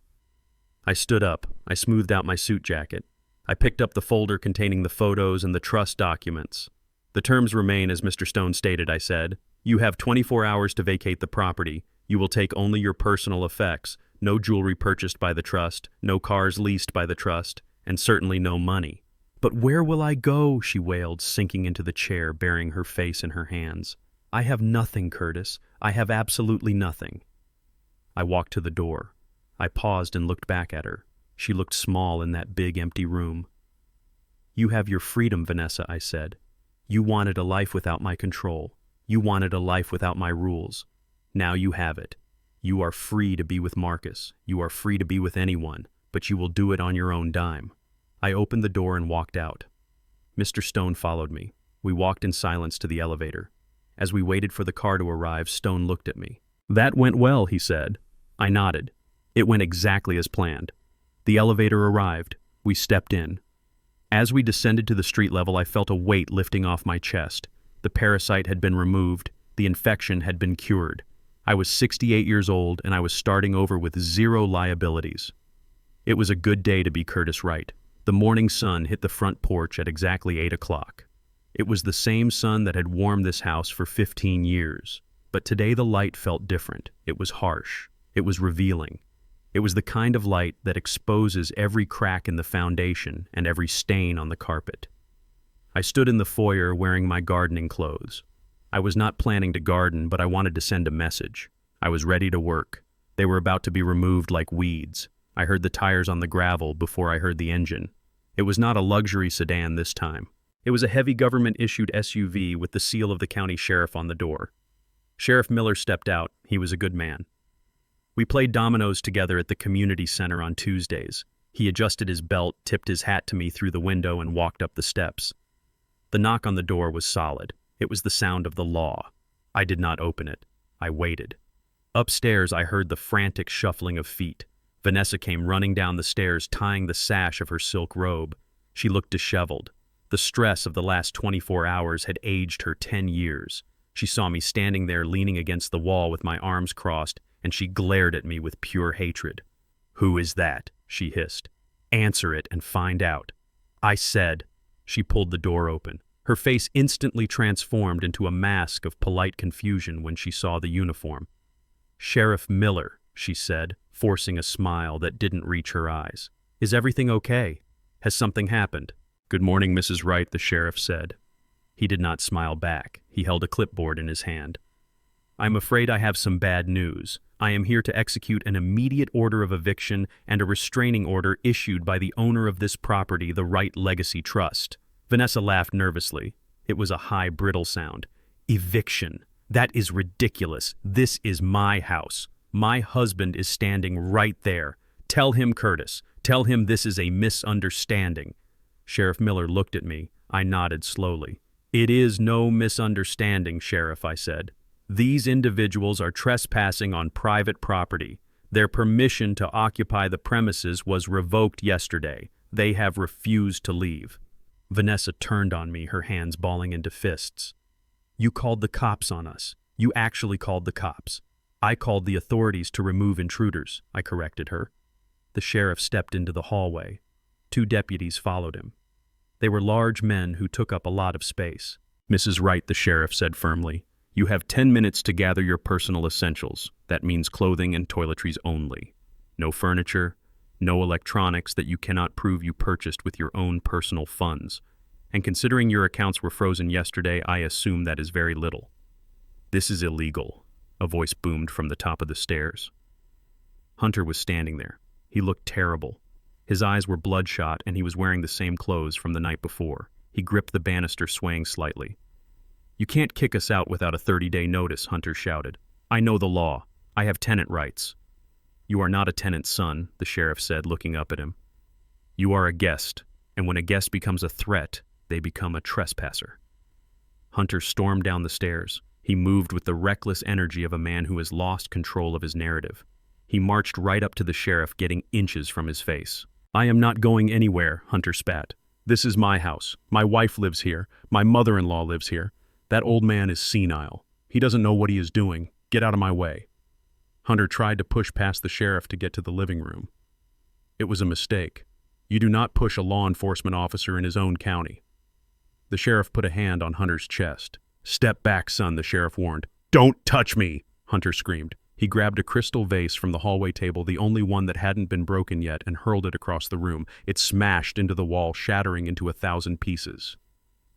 S1: I stood up. I smoothed out my suit jacket. I picked up the folder containing the photos and the trust documents. The terms remain as Mr. Stone stated, I said. You have 24 hours to vacate the property. You will take only your personal effects, no jewelry purchased by the trust, no cars leased by the trust, and certainly no money. But where will I go? She wailed, sinking into the chair, burying her face in her hands. I have nothing, Curtis. I have absolutely nothing. I walked to the door. I paused and looked back at her. She looked small in that big, empty room. You have your freedom, Vanessa, I said. You wanted a life without my control. You wanted a life without my rules. Now you have it. You are free to be with Marcus. You are free to be with anyone, but you will do it on your own dime. I opened the door and walked out. Mr. Stone followed me. We walked in silence to the elevator. As we waited for the car to arrive, Stone looked at me. That went well, he said. I nodded. It went exactly as planned. The elevator arrived. We stepped in. As we descended to the street level, I felt a weight lifting off my chest. The parasite had been removed. The infection had been cured. I was 68 years old, and I was starting over with zero liabilities. It was a good day to be Curtis Wright. The morning sun hit the front porch at exactly 8 o'clock. It was the same sun that had warmed this house for 15 years. But today the light felt different. It was harsh. It was revealing. It was the kind of light that exposes every crack in the foundation and every stain on the carpet. I stood in the foyer wearing my gardening clothes. I was not planning to garden, but I wanted to send a message. I was ready to work. They were about to be removed like weeds. I heard the tires on the gravel before I heard the engine. It was not a luxury sedan this time. It was a heavy government-issued SUV with the seal of the county sheriff on the door. Sheriff Miller stepped out. He was a good man. We played dominoes together at the community center on Tuesdays. He adjusted his belt, tipped his hat to me through the window, and walked up the steps. The knock on the door was solid. It was the sound of the law. I did not open it. I waited. Upstairs, I heard the frantic shuffling of feet. Vanessa came running down the stairs, tying the sash of her silk robe. She looked disheveled. The stress of the last 24 hours had aged her 10 years. She saw me standing there leaning against the wall with my arms crossed, and she glared at me with pure hatred. "Who is that?" she hissed. "Answer it and find out." I said. She pulled the door open. Her face instantly transformed into a mask of polite confusion when she saw the uniform. "Sheriff Miller," she said, forcing a smile that didn't reach her eyes. "Is everything okay? Has something happened?" "Good morning, Mrs. Wright," the sheriff said. He did not smile back. He held a clipboard in his hand. "I'm afraid I have some bad news. I am here to execute an immediate order of eviction and a restraining order issued by the owner of this property, the Wright Legacy Trust." Vanessa laughed nervously. It was a high, brittle sound. "Eviction? That is ridiculous. This is my house. My husband is standing right there. Tell him, Curtis. Tell him this is a misunderstanding." Sheriff Miller looked at me. I nodded slowly. "It is no misunderstanding, Sheriff," I said. "These individuals are trespassing on private property. Their permission to occupy the premises was revoked yesterday. They have refused to leave." Vanessa turned on me, her hands balling into fists. "You called the cops on us. You actually called the cops." "I called the authorities to remove intruders," I corrected her. The sheriff stepped into the hallway. 2 deputies followed him. They were large men who took up a lot of space. "Mrs. Wright," the sheriff said firmly, "you have 10 minutes to gather your personal essentials. That means clothing and toiletries only. No furniture, no electronics that you cannot prove you purchased with your own personal funds. And considering your accounts were frozen yesterday, I assume that is very little." "This is illegal," a voice boomed from the top of the stairs. Hunter was standing there. He looked terrible. His eyes were bloodshot, and he was wearing the same clothes from the night before. He gripped the banister, swaying slightly. "You can't kick us out without a 30-day notice," Hunter shouted. "I know the law. I have tenant rights." "You are not a tenant's son," the sheriff said, looking up at him. "You are a guest, and when a guest becomes a threat, they become a trespasser." Hunter stormed down the stairs. He moved with the reckless energy of a man who has lost control of his narrative. He marched right up to the sheriff, getting inches from his face. "I am not going anywhere," Hunter spat. "This is my house. My wife lives here. My mother-in-law lives here. That old man is senile. He doesn't know what he is doing. Get out of my way." Hunter tried to push past the sheriff to get to the living room. It was a mistake. You do not push a law enforcement officer in his own county. The sheriff put a hand on Hunter's chest. "Step back, son," the sheriff warned. "Don't touch me," Hunter screamed. He grabbed a crystal vase from the hallway table, the only one that hadn't been broken yet, and hurled it across the room. It smashed into the wall, shattering into 1,000 pieces.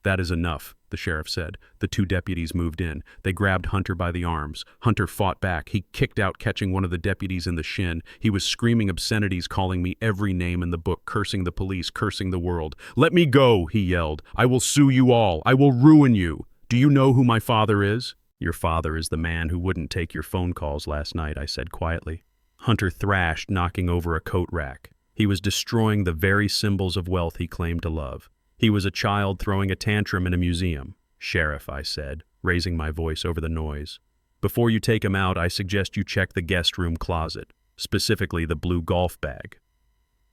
S1: "That is enough," the sheriff said. The 2 deputies moved in. They grabbed Hunter by the arms. Hunter fought back. He kicked out, catching one of the deputies in the shin. He was screaming obscenities, calling me every name in the book, cursing the police, cursing the world. "Let me go," he yelled. "I will sue you all. I will ruin you. Do you know who my father is?" "Your father is the man who wouldn't take your phone calls last night," I said quietly. Hunter thrashed, knocking over a coat rack. He was destroying the very symbols of wealth he claimed to love. He was a child throwing a tantrum in a museum. "Sheriff," I said, raising my voice over the noise. "Before you take him out, I suggest you check the guest room closet, specifically the blue golf bag."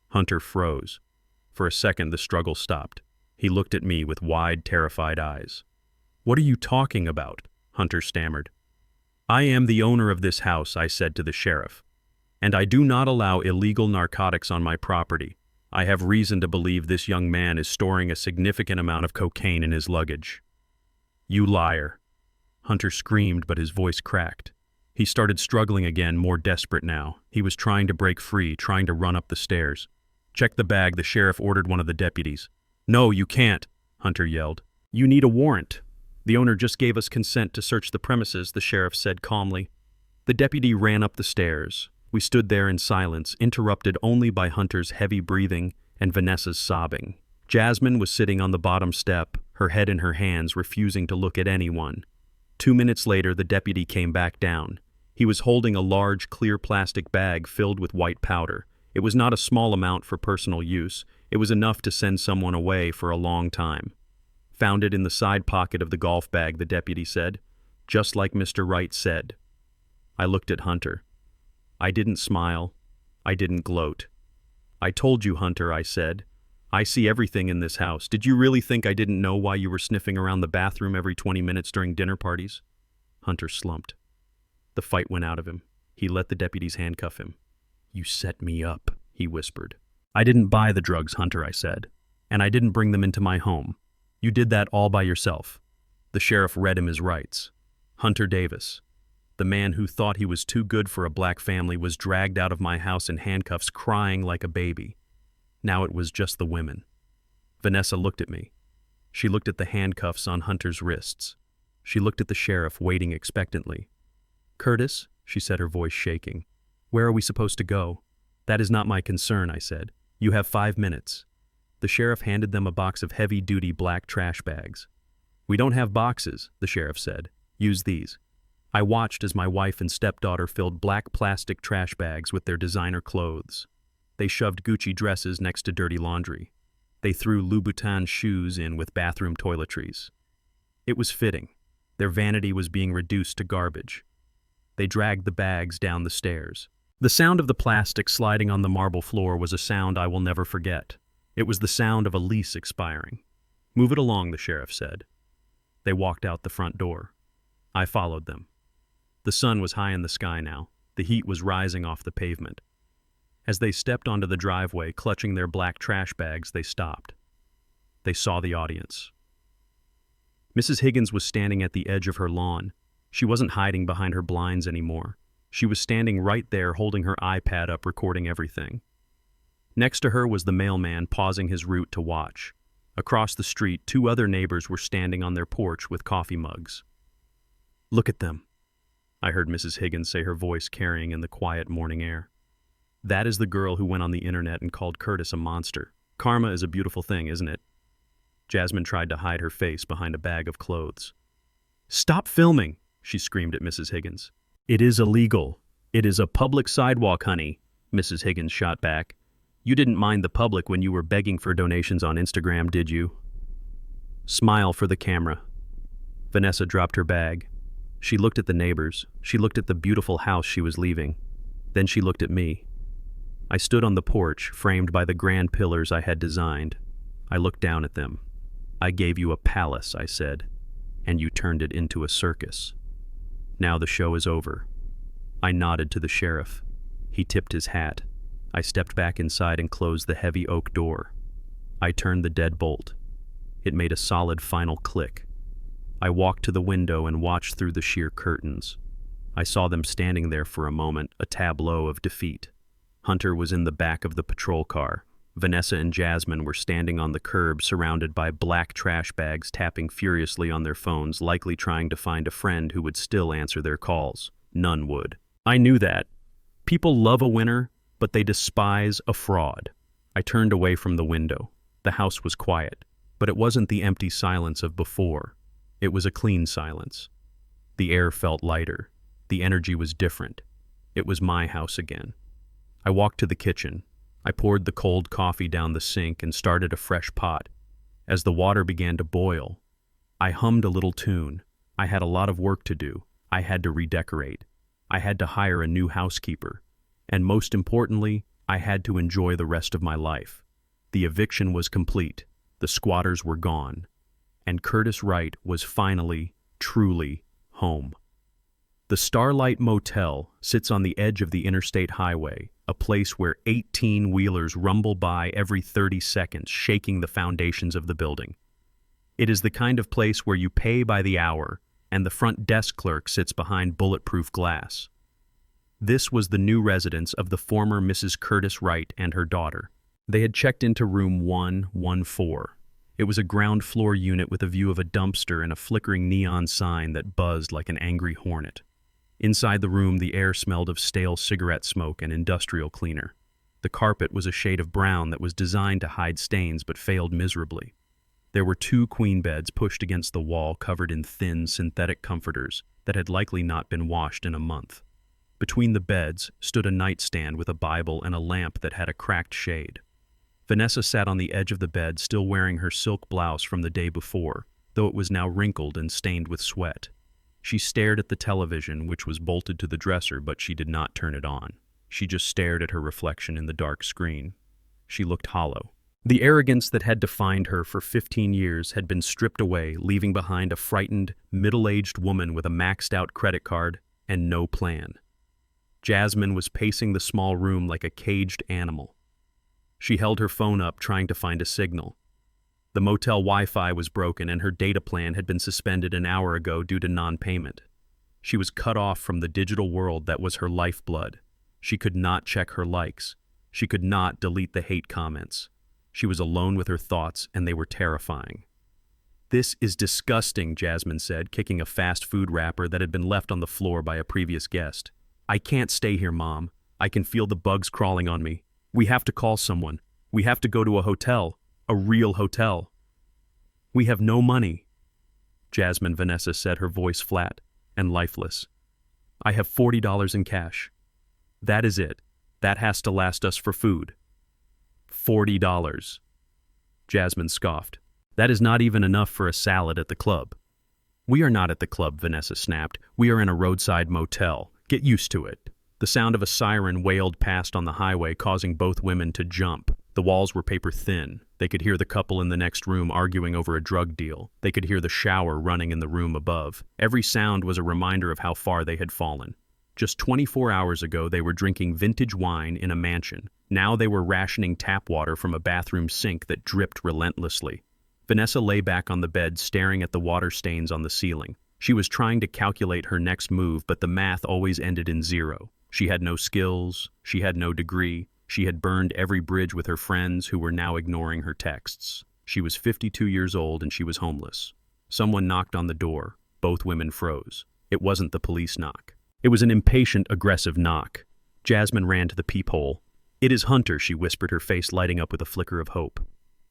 S1: Hunter froze. For a second, the struggle stopped. He looked at me with wide, terrified eyes. "What are you talking about?" Hunter stammered. "I am the owner of this house," I said to the sheriff, "and I do not allow illegal narcotics on my property. I have reason to believe this young man is storing a significant amount of cocaine in his luggage." "You liar!" Hunter screamed, but his voice cracked. He started struggling again, more desperate now. He was trying to break free, trying to run up the stairs. "Check the bag," the sheriff ordered one of the deputies. "No, you can't," Hunter yelled. "You need a warrant." "The owner just gave us consent to search the premises," the sheriff said calmly. The deputy ran up the stairs. We stood there in silence, interrupted only by Hunter's heavy breathing and Vanessa's sobbing. Jasmine was sitting on the bottom step, her head in her hands, refusing to look at anyone. 2 minutes later, the deputy came back down. He was holding a large, clear plastic bag filled with white powder. It was not a small amount for personal use. It was enough to send someone away for a long time. "Found it in the side pocket of the golf bag," the deputy said. "Just like Mr. Wright said." I looked at Hunter. I didn't smile. I didn't gloat. "I told you, Hunter," I said. "I see everything in this house. Did you really think I didn't know why you were sniffing around the bathroom every 20 minutes during dinner parties?" Hunter slumped. The fight went out of him. He let the deputies handcuff him. "You set me up," he whispered. "I didn't buy the drugs, Hunter," I said. "And I didn't bring them into my home. You did that all by yourself." The sheriff read him his rights. Hunter Davis, the man who thought he was too good for a black family, was dragged out of my house in handcuffs, crying like a baby. Now it was just the women. Vanessa looked at me. She looked at the handcuffs on Hunter's wrists. She looked at the sheriff, waiting expectantly. "Curtis," she said, her voice shaking, "where are we supposed to go?" "That is not my concern," I said. "You have 5 minutes." The sheriff handed them a box of heavy-duty black trash bags. "We don't have boxes," the sheriff said. "Use these." I watched as my wife and stepdaughter filled black plastic trash bags with their designer clothes. They shoved Gucci dresses next to dirty laundry. They threw Louboutin shoes in with bathroom toiletries. It was fitting. Their vanity was being reduced to garbage. They dragged the bags down the stairs. The sound of the plastic sliding on the marble floor was a sound I will never forget. It was the sound of a lease expiring. "Move it along," the sheriff said. They walked out the front door. I followed them. The sun was high in the sky now. The heat was rising off the pavement. As they stepped onto the driveway, clutching their black trash bags, they stopped. They saw the audience. Mrs. Higgins was standing at the edge of her lawn. She wasn't hiding behind her blinds anymore. She was standing right there, holding her iPad up, recording everything. Next to her was the mailman, pausing his route to watch. Across the street, 2 other neighbors were standing on their porch with coffee mugs. "Look at them," I heard Mrs. Higgins say, her voice carrying in the quiet morning air. "That is the girl who went on the internet and called Curtis a monster. Karma is a beautiful thing, isn't it?" Jasmine tried to hide her face behind a bag of clothes. "Stop filming," she screamed at Mrs. Higgins. "It is illegal. It is a public sidewalk, honey," Mrs. Higgins shot back. "You didn't mind the public when you were begging for donations on Instagram, did you?" "Smile for the camera." Vanessa dropped her bag. She looked at the neighbors. She looked at the beautiful house she was leaving. Then she looked at me. I stood on the porch, framed by the grand pillars I had designed. I looked down at them. "I gave you a palace," I said, "and you turned it into a circus. Now the show is over." I nodded to the sheriff. He tipped his hat. I stepped back inside and closed the heavy oak door. I turned the deadbolt. It made a solid final click. I walked to the window and watched through the sheer curtains. I saw them standing there for a moment, a tableau of defeat. Hunter was in the back of the patrol car. Vanessa and Jasmine were standing on the curb, surrounded by black trash bags, tapping furiously on their phones, likely trying to find a friend who would still answer their calls. None would. I knew that. People love a winner, but they despise a fraud. I turned away from the window. The house was quiet, but it wasn't the empty silence of before. It was a clean silence. The air felt lighter. The energy was different. It was my house again. I walked to the kitchen. I poured the cold coffee down the sink and started a fresh pot. As the water began to boil, I hummed a little tune. I had a lot of work to do. I had to redecorate. I had to hire a new housekeeper. And most importantly, I had to enjoy the rest of my life. The eviction was complete. The squatters were gone. And Curtis Wright was finally, truly, home. The Starlight Motel sits on the edge of the interstate highway, a place where 18-wheelers rumble by every 30 seconds, shaking the foundations of the building. It is the kind of place where you pay by the hour, and the front desk clerk sits behind bulletproof glass. This was the new residence of the former Mrs. Curtis Wright and her daughter. They had checked into room 114. It was a ground-floor unit with a view of a dumpster and a flickering neon sign that buzzed like an angry hornet. Inside the room, the air smelled of stale cigarette smoke and industrial cleaner. The carpet was a shade of brown that was designed to hide stains but failed miserably. There were 2 queen beds pushed against the wall, covered in thin, synthetic comforters that had likely not been washed in a month. Between the beds stood a nightstand with a Bible and a lamp that had a cracked shade. Vanessa sat on the edge of the bed, still wearing her silk blouse from the day before, though it was now wrinkled and stained with sweat. She stared at the television, which was bolted to the dresser, but she did not turn it on. She just stared at her reflection in the dark screen. She looked hollow. The arrogance that had defined her for 15 years had been stripped away, leaving behind a frightened, middle-aged woman with a maxed-out credit card and no plan. Jasmine was pacing the small room like a caged animal. She held her phone up, trying to find a signal. The motel Wi-Fi was broken and her data plan had been suspended an hour ago due to non-payment. She was cut off from the digital world that was her lifeblood. She could not check her likes. She could not delete the hate comments. She was alone with her thoughts, and they were terrifying. "This is disgusting," Jasmine said, kicking a fast food wrapper that had been left on the floor by a previous guest. "I can't stay here, Mom. I can feel the bugs crawling on me. We have to call someone. We have to go to a hotel. A real hotel. We have no money." "Jasmine," Vanessa said, her voice flat and lifeless. "I have $40 in cash. That is it. That has to last us for food." $40. Jasmine scoffed. "That is not even enough for a salad at the club." "We are not at the club," Vanessa snapped. "We are in a roadside motel. Get used to it." The sound of a siren wailed past on the highway, causing both women to jump. The walls were paper thin. They could hear the couple in the next room arguing over a drug deal. They could hear the shower running in the room above. Every sound was a reminder of how far they had fallen. Just 24 hours ago, they were drinking vintage wine in a mansion. Now they were rationing tap water from a bathroom sink that dripped relentlessly. Vanessa lay back on the bed, staring at the water stains on the ceiling. She was trying to calculate her next move, but the math always ended in zero. She had no skills. She had no degree. She had burned every bridge with her friends who were now ignoring her texts. She was 52 years old and she was homeless. Someone knocked on the door. Both women froze. It wasn't the police knock. It was an impatient, aggressive knock. Jasmine ran to the peephole. "It is Hunter," she whispered, her face lighting up with a flicker of hope.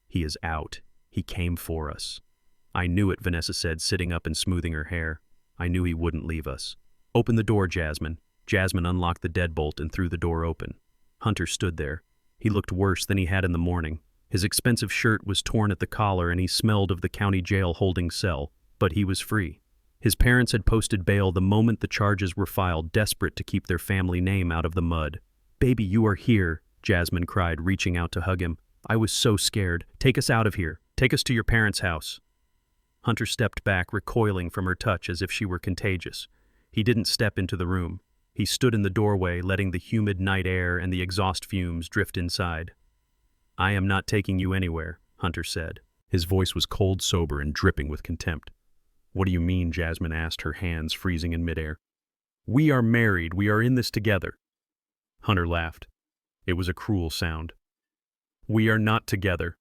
S1: "He is out. He came for us." "I knew it," Vanessa said, sitting up and smoothing her hair. "I knew he wouldn't leave us." "Open the door, Jasmine." Jasmine unlocked the deadbolt and threw the door open. Hunter stood there. He looked worse than he had in the morning. His expensive shirt was torn at the collar and he smelled of the county jail holding cell, but he was free. His parents had posted bail the moment the charges were filed, desperate to keep their family name out of the mud. "Baby, you are here," Jasmine cried, reaching out to hug him. "I was so scared. Take us out of here. Take us to your parents' house." Hunter stepped back, recoiling from her touch as if she were contagious. He didn't step into the room. He stood in the doorway, letting the humid night air and the exhaust fumes drift inside. "I am not taking you anywhere," Hunter said. His voice was cold, sober, and dripping with contempt. "What do you mean?" Jasmine asked, her hands freezing in midair. "We are married. We are in this together." Hunter laughed. It was a cruel sound. "We are not together.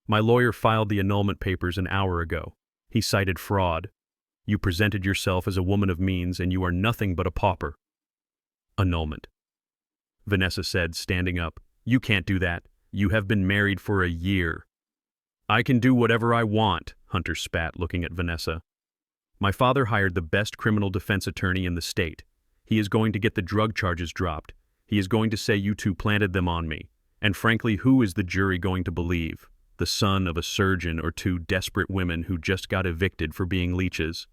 S1: My lawyer filed the annulment papers an hour ago. He cited fraud. You presented yourself as a woman of means, and you are nothing but a pauper." "Annulment," Vanessa said, standing up. "You can't do that. You have been married for a year." "I can do whatever I want," Hunter spat, looking at Vanessa. "My father hired the best criminal defense attorney in the state. He is going to get the drug charges dropped. He is going to say you two planted them on me. And frankly, who is the jury going to believe? The son of a surgeon or two desperate women who just got evicted for being leeches?"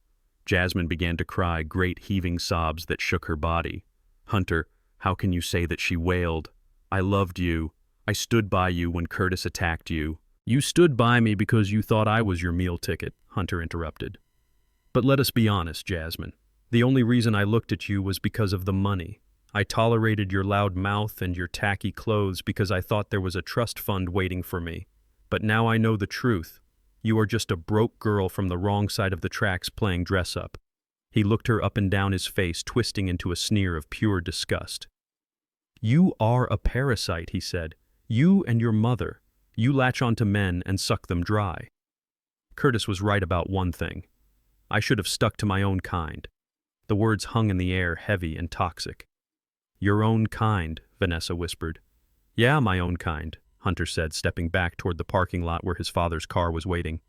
S1: Jasmine began to cry, great heaving sobs that shook her body. "Hunter, how can you say that?" she wailed. "I loved you. I stood by you when Curtis attacked you." "You stood by me because you thought I was your meal ticket," Hunter interrupted. "But let us be honest, Jasmine. The only reason I looked at you was because of the money. I tolerated your loud mouth and your tacky clothes because I thought there was a trust fund waiting for me. But now I know the truth. You are just a broke girl from the wrong side of the tracks playing dress-up." He looked her up and down his face, twisting into a sneer of pure disgust. "You are a parasite," he said. "You and your mother. You latch onto men and suck them dry." Curtis was right about one thing. I should have stuck to my own kind. The words hung in the air, heavy and toxic. "Your own kind," Vanessa whispered. "Yeah, my own kind," Hunter said, stepping back toward the parking lot where his father's car was waiting.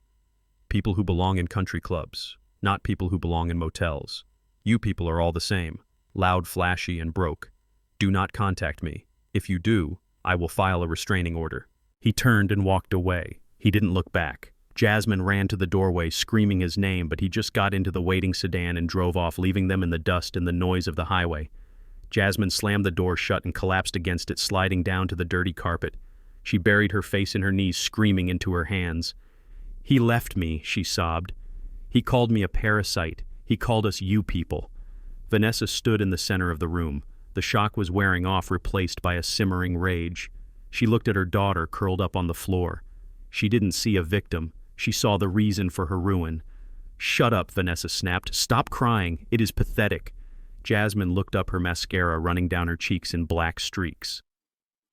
S1: "People who belong in country clubs, not people who belong in motels. You people are all the same, loud, flashy, and broke. Do not contact me. If you do, I will file a restraining order." He turned and walked away. He didn't look back. Jasmine ran to the doorway, screaming his name, but he just got into the waiting sedan and drove off, leaving them in the dust and the noise of the highway. Jasmine slammed the door shut and collapsed against it, sliding down to the dirty carpet. She buried her face in her knees, screaming into her hands. "He left me," she sobbed. "He called me a parasite. He called us you people. Vanessa stood in the center of the room. The shock was wearing off, replaced by a simmering rage. She looked at her daughter curled up on the floor. She didn't see a victim. She saw the reason for her ruin. "Shut up," Vanessa snapped. "Stop crying. It is pathetic." Jasmine looked up, her mascara running down her cheeks in black streaks.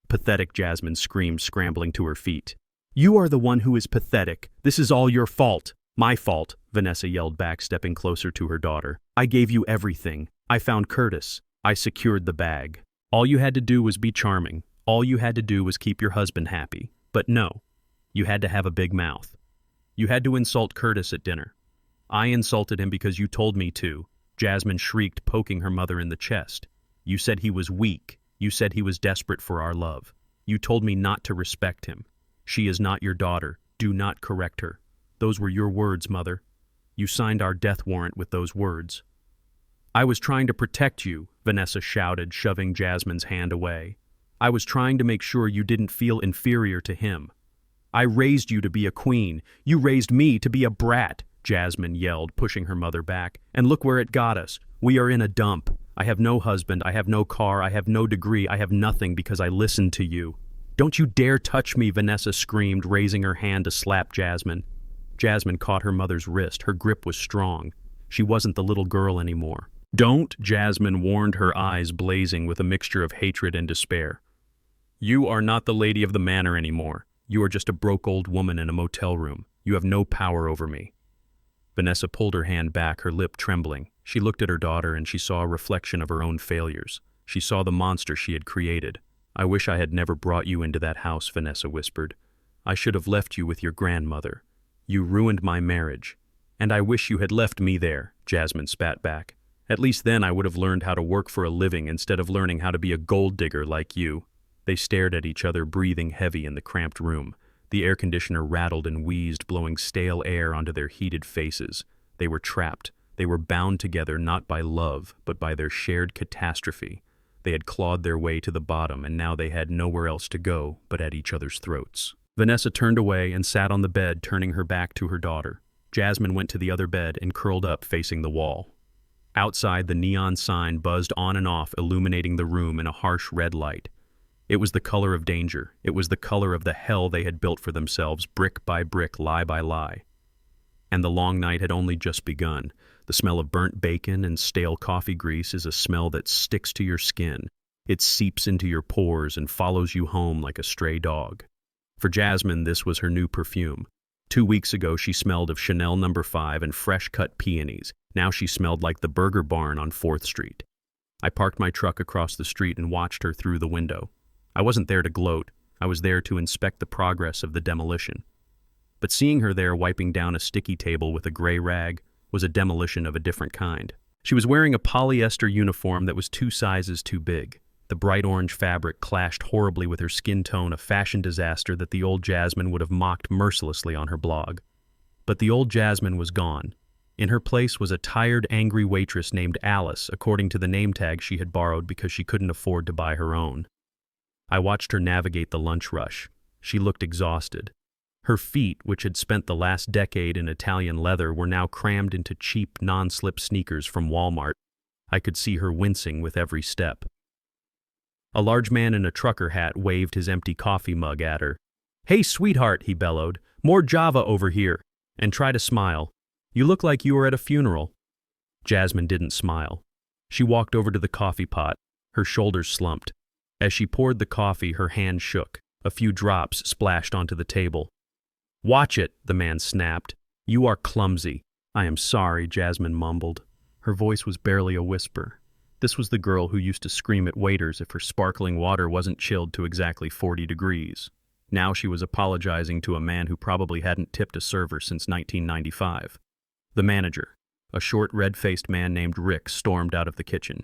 S1: "Pathetic," Jasmine screamed, scrambling to her feet. "You are the one who is pathetic. This is all your fault." "My fault," Vanessa yelled back, stepping closer to her daughter. "I gave you everything. I found Curtis. I secured the bag. All you had to do was be charming. All you had to do was keep your husband happy. But no, you had to have a big mouth. You had to insult Curtis at dinner. I insulted him because you told me to," Jasmine shrieked, poking her mother in the chest. "You said he was weak. You said he was desperate for our love. You told me not to respect him. She is not your daughter. Do not correct her. Those were your words, Mother. You signed our death warrant with those words." "I was trying to protect you," Vanessa shouted, shoving Jasmine's hand away. "I was trying to make sure you didn't feel inferior to him. I raised you to be a queen. You raised me to be a brat," Jasmine yelled, pushing her mother back. "And look where it got us. We are in a dump. I have no husband, I have no car, I have no degree, I have nothing because I listened to you." "Don't you dare touch me," Vanessa screamed, raising her hand to slap Jasmine. Jasmine caught her mother's wrist. Her grip was strong. She wasn't the little girl anymore. "Don't," Jasmine warned, her eyes blazing with a mixture of hatred and despair. "You are not the lady of the manor anymore. You are just a broke old woman in a motel room. You have no power over me." Vanessa pulled her hand back, her lip trembling. She looked at her daughter and she saw a reflection of her own failures. She saw the monster she had created. "I wish I had never brought you into that house," Vanessa whispered. "I should have left you with your grandmother. You ruined my marriage. And I wish you had left me there," Jasmine spat back. "At least then I would have learned how to work for a living instead of learning how to be a gold digger like you." They stared at each other, breathing heavy in the cramped room. The air conditioner rattled and wheezed, blowing stale air onto their heated faces. They were trapped. They were bound together not by love, but by their shared catastrophe. They had clawed their way to the bottom, and now they had nowhere else to go but at each other's throats. Vanessa turned away and sat on the bed, turning her back to her daughter. Jasmine went to the other bed and curled up, facing the wall. Outside, the neon sign buzzed on and off, illuminating the room in a harsh red light. It was the color of danger. It was the color of the hell they had built for themselves, brick by brick, lie by lie. And the long night had only just begun. The smell of burnt bacon and stale coffee grease is a smell that sticks to your skin. It seeps into your pores and follows you home like a stray dog. For Jasmine, this was her new perfume. 2 weeks ago, she smelled of Chanel No. 5 and fresh-cut peonies. Now she smelled like the Burger Barn on 4th Street. I parked my truck across the street and watched her through the window. I wasn't there to gloat. I was there to inspect the progress of the demolition. But seeing her there wiping down a sticky table with a gray rag was a demolition of a different kind. She was wearing a polyester uniform that was 2 sizes too big. The bright orange fabric clashed horribly with her skin tone, a fashion disaster that the old Jasmine would have mocked mercilessly on her blog. But the old Jasmine was gone. In her place was a tired, angry waitress named Alice, according to the name tag she had borrowed because she couldn't afford to buy her own. I watched her navigate the lunch rush. She looked exhausted. Her feet, which had spent the last decade in Italian leather, were now crammed into cheap, non-slip sneakers from Walmart. I could see her wincing with every step. A large man in a trucker hat waved his empty coffee mug at her. "Hey, sweetheart," he bellowed, "more Java over here. And try to smile. You look like you were at a funeral." Jasmine didn't smile. She walked over to the coffee pot. Her shoulders slumped. As she poured the coffee, her hand shook. A few drops splashed onto the table. "Watch it," the man snapped. "You are clumsy." "I am sorry," Jasmine mumbled. Her voice was barely a whisper. This was the girl who used to scream at waiters if her sparkling water wasn't chilled to exactly 40 degrees. Now she was apologizing to a man who probably hadn't tipped a server since 1995. The manager, a short, red-faced man named Rick, stormed out of the kitchen.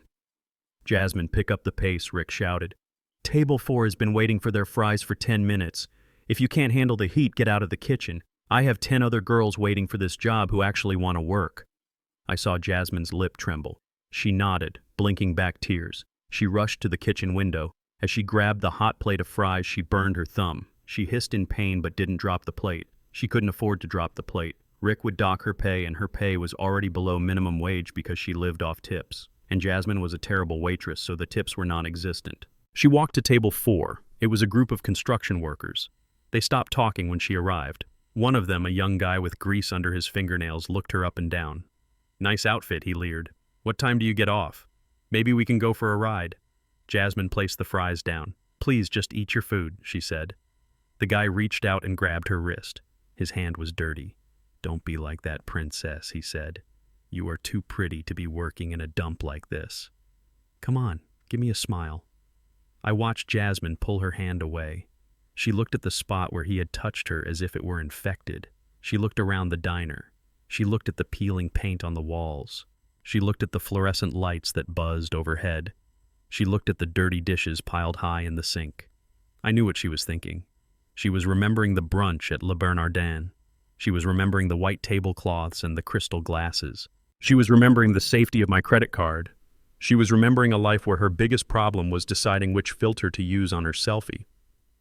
S1: "Jasmine, pick up the pace," Rick shouted. "Table 4 has been waiting for their fries for 10 minutes. If you can't handle the heat, get out of the kitchen. I have 10 other girls waiting for this job who actually want to work." I saw Jasmine's lip tremble. She nodded, blinking back tears. She rushed to the kitchen window. As she grabbed the hot plate of fries, she burned her thumb. She hissed in pain but didn't drop the plate. She couldn't afford to drop the plate. Rick would dock her pay, and her pay was already below minimum wage because she lived off tips. and Jasmine was a terrible waitress, so the tips were non-existent. She walked to table 4. It was a group of construction workers. They stopped talking when she arrived. One of them, a young guy with grease under his fingernails, looked her up and down. "Nice outfit," he leered. "What time do you get off? Maybe we can go for a ride." Jasmine placed the fries down. "Please just eat your food," she said. The guy reached out and grabbed her wrist. His hand was dirty. "Don't be like that, princess," he said. "You are too pretty to be working in a dump like this. Come on, give me a smile." I watched Jasmine pull her hand away. She looked at the spot where he had touched her as if it were infected. She looked around the diner. She looked at the peeling paint on the walls. She looked at the fluorescent lights that buzzed overhead. She looked at the dirty dishes piled high in the sink. I knew what she was thinking. She was remembering the brunch at Le Bernardin. She was remembering the white tablecloths and the crystal glasses. She was remembering the safety of my credit card. She was remembering a life where her biggest problem was deciding which filter to use on her selfie.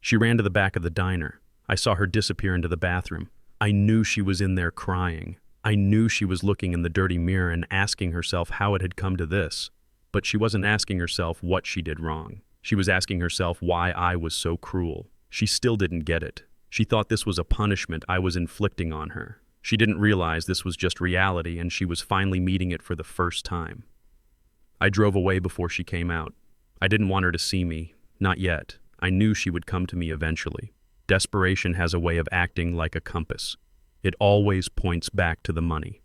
S1: She ran to the back of the diner. I saw her disappear into the bathroom. I knew she was in there crying. I knew she was looking in the dirty mirror and asking herself how it had come to this. But she wasn't asking herself what she did wrong. She was asking herself why I was so cruel. She still didn't get it. She thought this was a punishment I was inflicting on her. She didn't realize this was just reality, and she was finally meeting it for the first time. I drove away before she came out. I didn't want her to see me. Not yet. I knew she would come to me eventually. Desperation has a way of acting like a compass. It always points back to the money.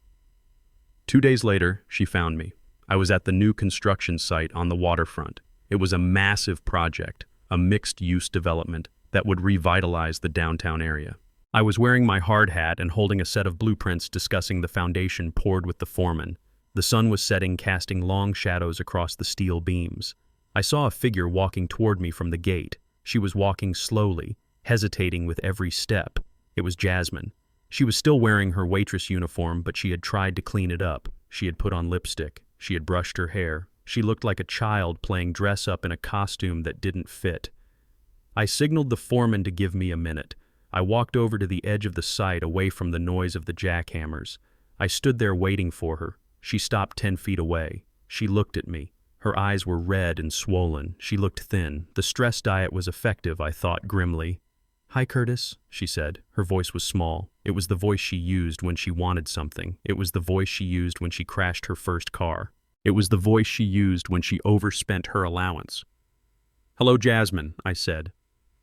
S1: 2 days later, she found me. I was at the new construction site on the waterfront. It was a massive project, a mixed-use development that would revitalize the downtown area. I was wearing my hard hat and holding a set of blueprints discussing the foundation poured with the foreman. The sun was setting, casting long shadows across the steel beams. I saw a figure walking toward me from the gate. She was walking slowly, hesitating with every step. It was Jasmine. She was still wearing her waitress uniform, but she had tried to clean it up. She had put on lipstick. She had brushed her hair. She looked like a child playing dress-up in a costume that didn't fit. I signaled the foreman to give me a minute. I walked over to the edge of the site, away from the noise of the jackhammers. I stood there waiting for her. She stopped 10 feet away. She looked at me. Her eyes were red and swollen. She looked thin. The stress diet was effective, I thought grimly. "Hi, Curtis," she said. Her voice was small. It was the voice she used when she wanted something. It was the voice she used when she crashed her first car. It was the voice she used when she overspent her allowance. "Hello, Jasmine," I said.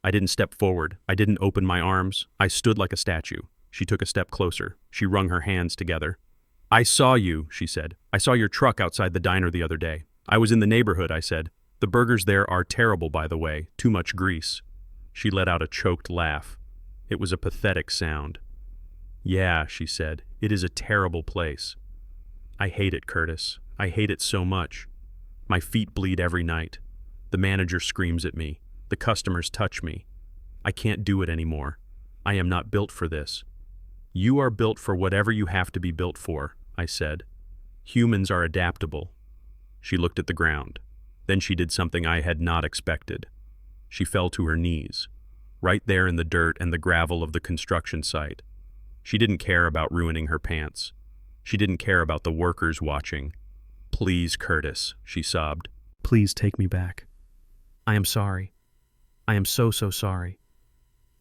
S1: I didn't step forward. I didn't open my arms. I stood like a statue. She took a step closer. She wrung her hands together. "I saw you," she said. "I saw your truck outside the diner the other day. I was in the neighborhood," I said. "The burgers there are terrible, by the way. Too much grease." She let out a choked laugh. It was a pathetic sound. "Yeah," she said. "It is a terrible place. I hate it, Curtis. I hate it so much. My feet bleed every night. The manager screams at me. The customers touch me. I can't do it anymore. I am not built for this." "You are built for whatever you have to be built for," I said. "Humans are adaptable." She looked at the ground. Then she did something I had not expected. She fell to her knees, right there in the dirt and the gravel of the construction site. She didn't care about ruining her pants. She didn't care about the workers watching. "Please, Curtis," she sobbed. "Please take me back. I am sorry. I am so sorry.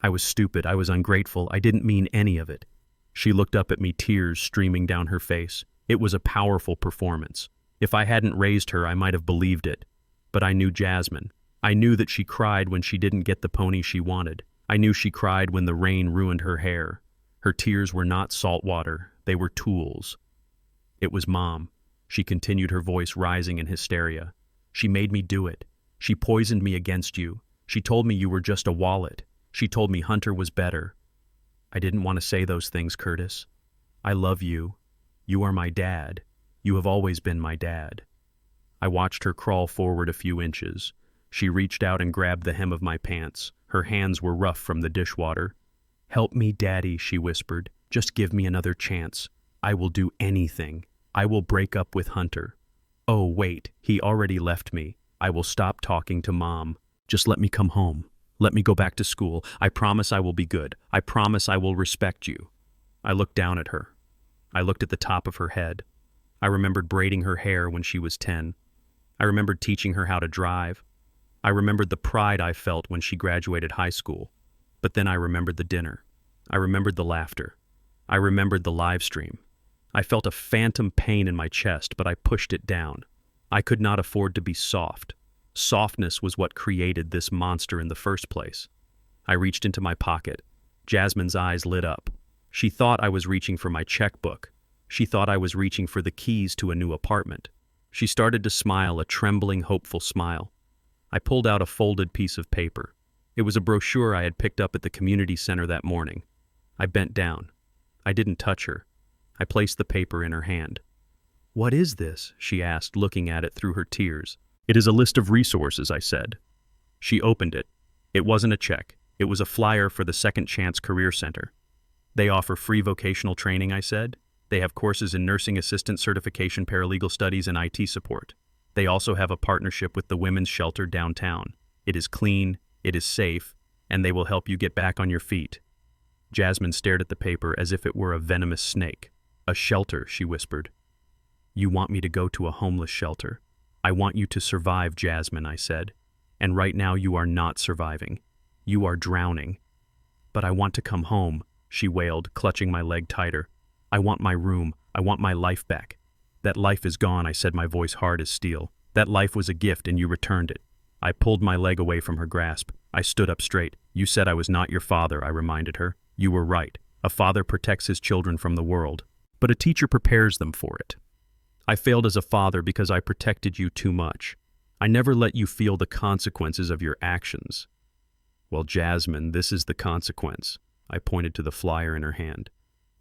S1: I was stupid. I was ungrateful. I didn't mean any of it." She looked up at me, tears streaming down her face. It was a powerful performance. If I hadn't raised her, I might have believed it. But I knew Jasmine. I knew that she cried when she didn't get the pony she wanted. I knew she cried when the rain ruined her hair. Her tears were not salt water. They were tools. "It was Mom." She continued, her voice rising in hysteria. "She made me do it. She poisoned me against you. She told me you were just a wallet. She told me Hunter was better." I didn't want to say those things, Curtis. "I love you. You are my dad. You have always been my dad." I watched her crawl forward a few inches. She reached out and grabbed the hem of my pants. Her hands were rough from the dishwater. "Help me, Daddy," she whispered. "Just give me another chance. I will do anything. I will break up with Hunter. Oh, wait, he already left me. I will stop talking to Mom. Just let me come home. Let me go back to school. I promise I will be good. I promise I will respect you." I looked down at her. I looked at the top of her head. I remembered braiding her hair when she was 10. I remembered teaching her how to drive. I remembered the pride I felt when she graduated high school. But then I remembered the dinner. I remembered the laughter. I remembered the live stream. I felt a phantom pain in my chest, but I pushed it down. I could not afford to be soft. Softness was what created this monster in the first place. I reached into my pocket. Jasmine's eyes lit up. She thought I was reaching for my checkbook. She thought I was reaching for the keys to a new apartment. She started to smile, a trembling, hopeful smile. I pulled out a folded piece of paper. It was a brochure I had picked up at the community center that morning. I bent down. I didn't touch her. I placed the paper in her hand. "What is this?" she asked, looking at it through her tears. "It is a list of resources," I said. She opened it. It wasn't a check. It was a flyer for the Second Chance Career Center. "They offer free vocational training," I said. "They have courses in nursing assistant certification, paralegal studies, and IT support. They also have a partnership with the women's shelter downtown. It is clean, it is safe, and they will help you get back on your feet." Jasmine stared at the paper as if it were a venomous snake. "A shelter," she whispered. "You want me to go to a homeless shelter? I want you to survive, Jasmine," I said. "And right now you are not surviving. You are drowning." "But I want to come home," she wailed, clutching my leg tighter. "I want my room. I want my life back." "That life is gone," I said, my voice hard as steel. "That life was a gift and you returned it." I pulled my leg away from her grasp. I stood up straight. "You said I was not your father," I reminded her. "You were right. A father protects his children from the world, but a teacher prepares them for it. I failed as a father because I protected you too much. I never let you feel the consequences of your actions." "Well, Jasmine, this is the consequence." I pointed to the flyer in her hand.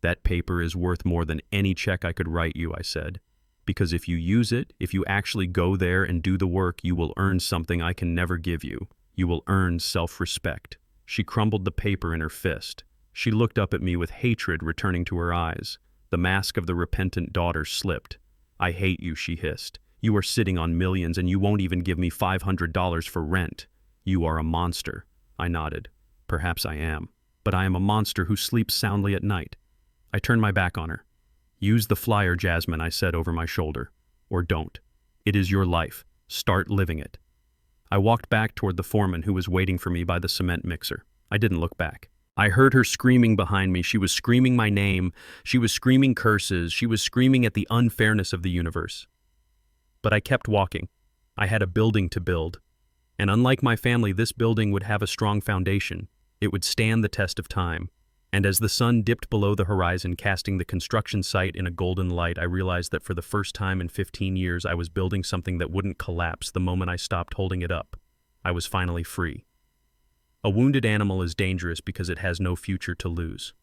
S1: "That paper is worth more than any check I could write you," I said. "Because if you use it, if you actually go there and do the work, you will earn something I can never give you. You will earn self-respect." She crumbled the paper in her fist. She looked up at me with hatred returning to her eyes. The mask of the repentant daughter slipped. "I hate you," she hissed. "You are sitting on millions and you won't even give me $500 for rent. You are a monster." I nodded. "Perhaps I am. But I am a monster who sleeps soundly at night." I turned my back on her. "Use the flyer, Jasmine," I said over my shoulder. "Or don't. It is your life. Start living it." I walked back toward the foreman who was waiting for me by the cement mixer. I didn't look back. I heard her screaming behind me. She was screaming my name. She was screaming curses. She was screaming at the unfairness of the universe. But I kept walking. I had a building to build. And unlike my family, this building would have a strong foundation. It would stand the test of time. And as the sun dipped below the horizon, casting the construction site in a golden light, I realized that for the first time in 15 years, I was building something that wouldn't collapse the moment I stopped holding it up. I was finally free. A wounded animal is dangerous because it has no future to lose.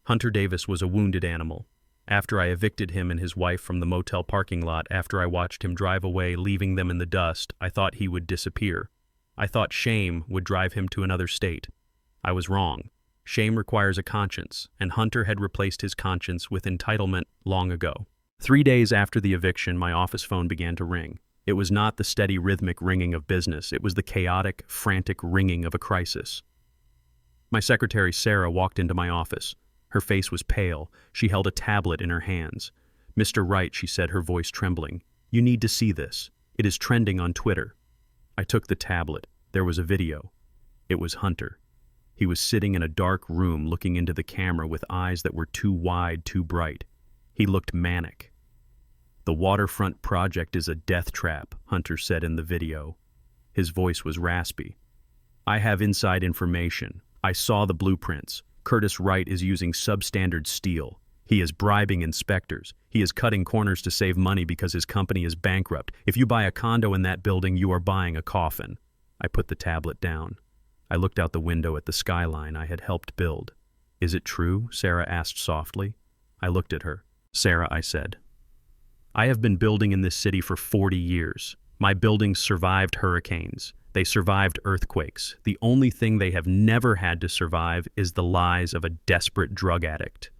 S1: Hunter Davis was a wounded animal. After I evicted him and his wife from the motel parking lot, after I watched him drive away, leaving them in the dust, I thought he would disappear. I thought shame would drive him to another state. I was wrong. Shame requires a conscience, and Hunter had replaced his conscience with entitlement long ago. 3 days after the eviction, my office phone began to ring. It was not the steady rhythmic ringing of business. It was the chaotic, frantic ringing of a crisis. My secretary, Sarah, walked into my office. Her face was pale. She held a tablet in her hands. "Mr. Wright," she said, her voice trembling, "you need to see this. It is trending on Twitter." I took the tablet. There was a video. It was Hunter. He was sitting in a dark room looking into the camera with eyes that were too wide, too bright. He looked manic. "The waterfront project is a death trap," Hunter said in the video. His voice was raspy. "I have inside information. I saw the blueprints. Curtis Wright is using substandard steel. He is bribing inspectors. He is cutting corners to save money because his company is bankrupt. If you buy a condo in that building, you are buying a coffin." I put the tablet down. I looked out the window at the skyline I had helped build. "Is it true?" Sarah asked softly. I looked at her. "Sarah," I said, "I have been building in this city for 40 years. My buildings survived hurricanes. They survived earthquakes. The only thing they have never had to survive is the lies of a desperate drug addict.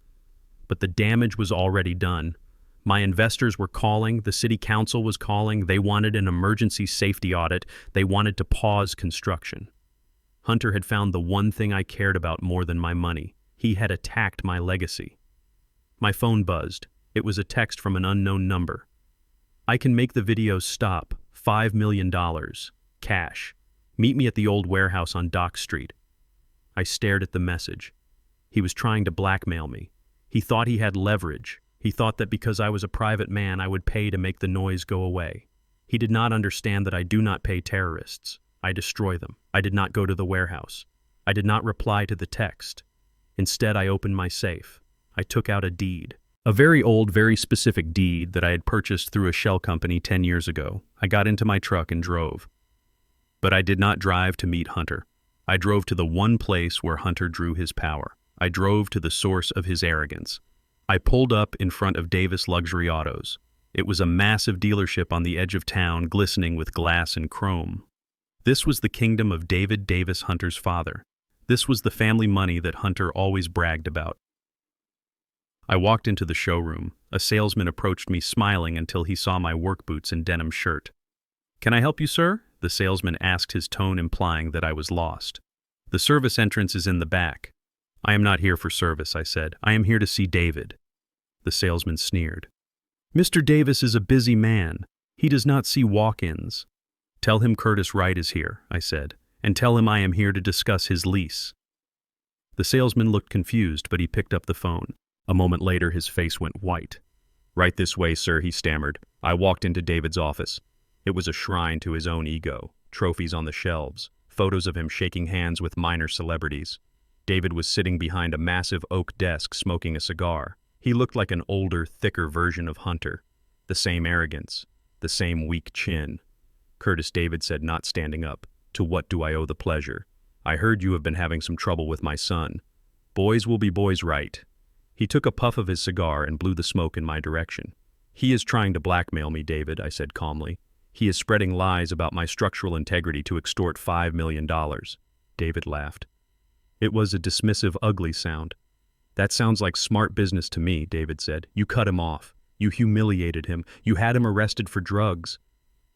S1: But the damage was already done. My investors were calling, the city council was calling, they wanted an emergency safety audit, they wanted to pause construction. Hunter had found the one thing I cared about more than my money. He had attacked my legacy." My phone buzzed. It was a text from an unknown number. "I can make the videos stop. $5 million. Cash. Meet me at the old warehouse on Dock Street. I stared at the message. He was trying to blackmail me. He thought he had leverage. He thought that because I was a private man, I would pay to make the noise go away. He did not understand that I do not pay terrorists. I destroy them. I did not go to the warehouse. I did not reply to the text. Instead, I opened my safe. I took out a deed. A very old, very specific deed that I had purchased through a shell company 10 years ago. I got into my truck and drove. But I did not drive to meet Hunter. I drove to the one place where Hunter drew his power. I drove to the source of his arrogance. I pulled up in front of Davis Luxury Autos. It was a massive dealership on the edge of town, glistening with glass and chrome. This was the kingdom of David Davis, Hunter's father. This was the family money that Hunter always bragged about. I walked into the showroom. A salesman approached me smiling until he saw my work boots and denim shirt. "Can I help you, sir?" The salesman asked, his tone implying that I was lost. "The service entrance is in the back." "I am not here for service," I said. "I am here to see David." The salesman sneered. "Mr. Davis is a busy man. He does not see walk-ins." "Tell him Curtis Wright is here," I said, "and tell him I am here to discuss his lease." The salesman looked confused, but he picked up the phone. A moment later, his face went white. "Right this way, sir," he stammered. I walked into David's office. It was a shrine to his own ego. Trophies on the shelves, photos of him shaking hands with minor celebrities. David was sitting behind a massive oak desk smoking a cigar. He looked like an older, thicker version of Hunter. The same arrogance, the same weak chin. "Curtis," David said, not standing up. "To what do I owe the pleasure? I heard you have been having some trouble with my son. Boys will be boys, right?" He took a puff of his cigar and blew the smoke in my direction. "He is trying to blackmail me, David," I said calmly. "He is spreading lies about my structural integrity to extort $5 million. David laughed. It was a dismissive, ugly sound. "That sounds like smart business to me," David said. "You cut him off. You humiliated him. You had him arrested for drugs.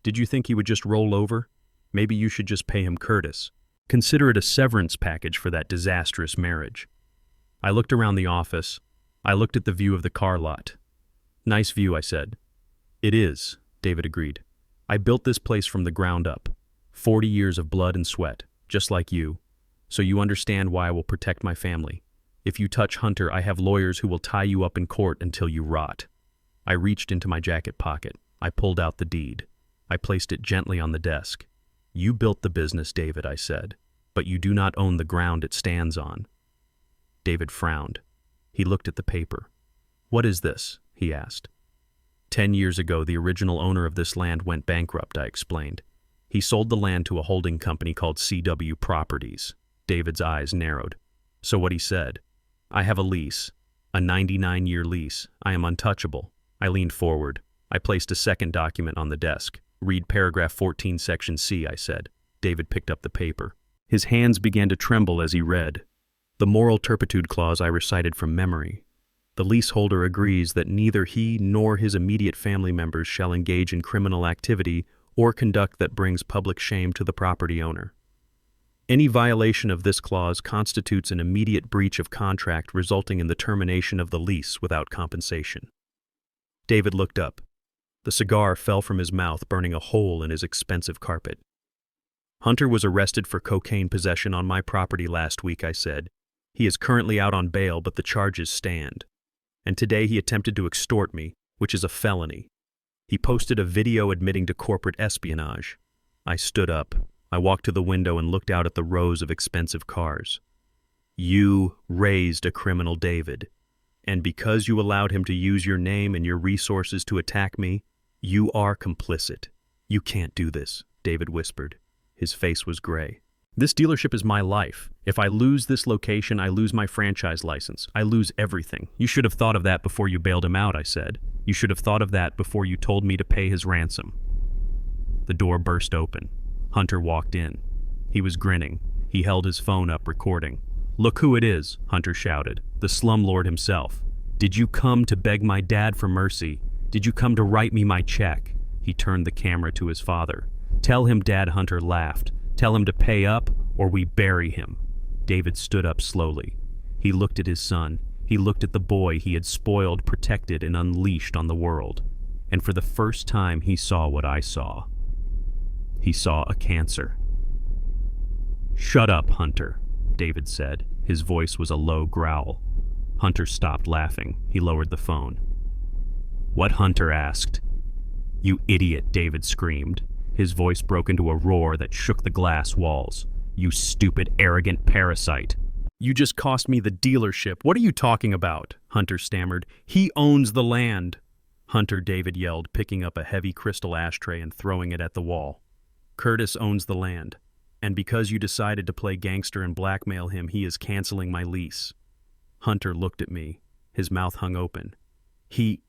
S1: Did you think he would just roll over? Maybe you should just pay him Curtis. Consider it a severance package for that disastrous marriage." I looked around the office. I looked at the view of the car lot. "Nice view," I said. "It is," David agreed. "I built this place from the ground up. 40 years of blood and sweat, just like you. So you understand why I will protect my family. If you touch Hunter, I have lawyers who will tie you up in court until you rot." I reached into my jacket pocket. I pulled out the deed. I placed it gently on the desk. "You built the business, David," I said, "but you do not own the ground it stands on." David frowned. He looked at the paper. "What is this?" he asked. 10 years ago, the original owner of this land went bankrupt," I explained. "He sold the land to a holding company called CW Properties." David's eyes narrowed. "So what he said? I have a lease, a 99-year lease. I am untouchable." I leaned forward. I placed a second document on the desk. "Read paragraph 14, section C," I said. David picked up the paper. His hands began to tremble as he read. The moral turpitude clause I recited from memory. The leaseholder agrees that neither he nor his immediate family members shall engage in criminal activity or conduct that brings public shame to the property owner. Any violation of this clause constitutes an immediate breach of contract resulting in the termination of the lease without compensation. David looked up. The cigar fell from his mouth, burning a hole in his expensive carpet. "Hunter was arrested for cocaine possession on my property last week," I said. "He is currently out on bail, but the charges stand. And today he attempted to extort me, which is a felony. He posted a video admitting to corporate espionage." I stood up. I walked to the window and looked out at the rows of expensive cars. "You raised a criminal, David. And because you allowed him to use your name and your resources to attack me, you are complicit. You can't do this," David whispered. His face was gray. "This dealership is my life. If I lose this location, I lose my franchise license. I lose everything. You should have thought of that before you bailed him out," I said. "You should have thought of that before you told me to pay his ransom." The door burst open. Hunter walked in. He was grinning. He held his phone up, recording. "Look who it is," Hunter shouted. "The slumlord himself. Did you come to beg my dad for mercy? Did you come to write me my check?" He turned the camera to his father. "Tell him Dad," Hunter laughed. "Tell him to pay up or we bury him." David stood up slowly. He looked at his son. He looked at the boy he had spoiled, protected, and unleashed on the world. And for the first time he saw what I saw. He saw a cancer. "Shut up, Hunter," David said. His voice was a low growl. Hunter stopped laughing. He lowered the phone. "What?" Hunter asked. "You idiot," David screamed. His voice broke into a roar that shook the glass walls. "You stupid, arrogant parasite. You just cost me the dealership. What are you talking about?" Hunter stammered. "He owns the land." "Hunter," David yelled, picking up a heavy crystal ashtray and throwing it at the wall. "Curtis owns the land. And because you decided to play gangster and blackmail him, he is canceling my lease." Hunter looked at me. His mouth hung open. He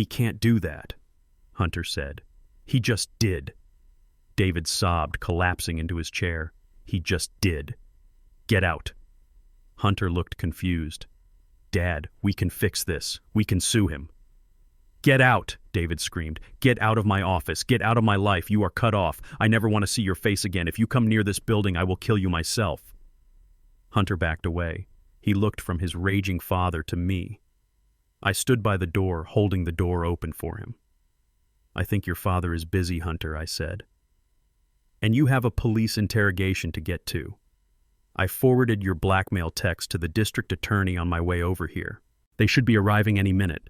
S1: can't do that," Hunter said. "He just did." David sobbed, collapsing into his chair. "He just did. Get out." Hunter looked confused. "Dad, we can fix this. We can sue him." "Get out," David screamed. "Get out of my office. Get out of my life. You are cut off. I never want to see your face again. If you come near this building, I will kill you myself." Hunter backed away. He looked from his raging father to me. I stood by the door, holding the door open for him. "I think your father is busy, Hunter," I said. "And you have a police interrogation to get to. I forwarded your blackmail text to the district attorney on my way over here. They should be arriving any minute."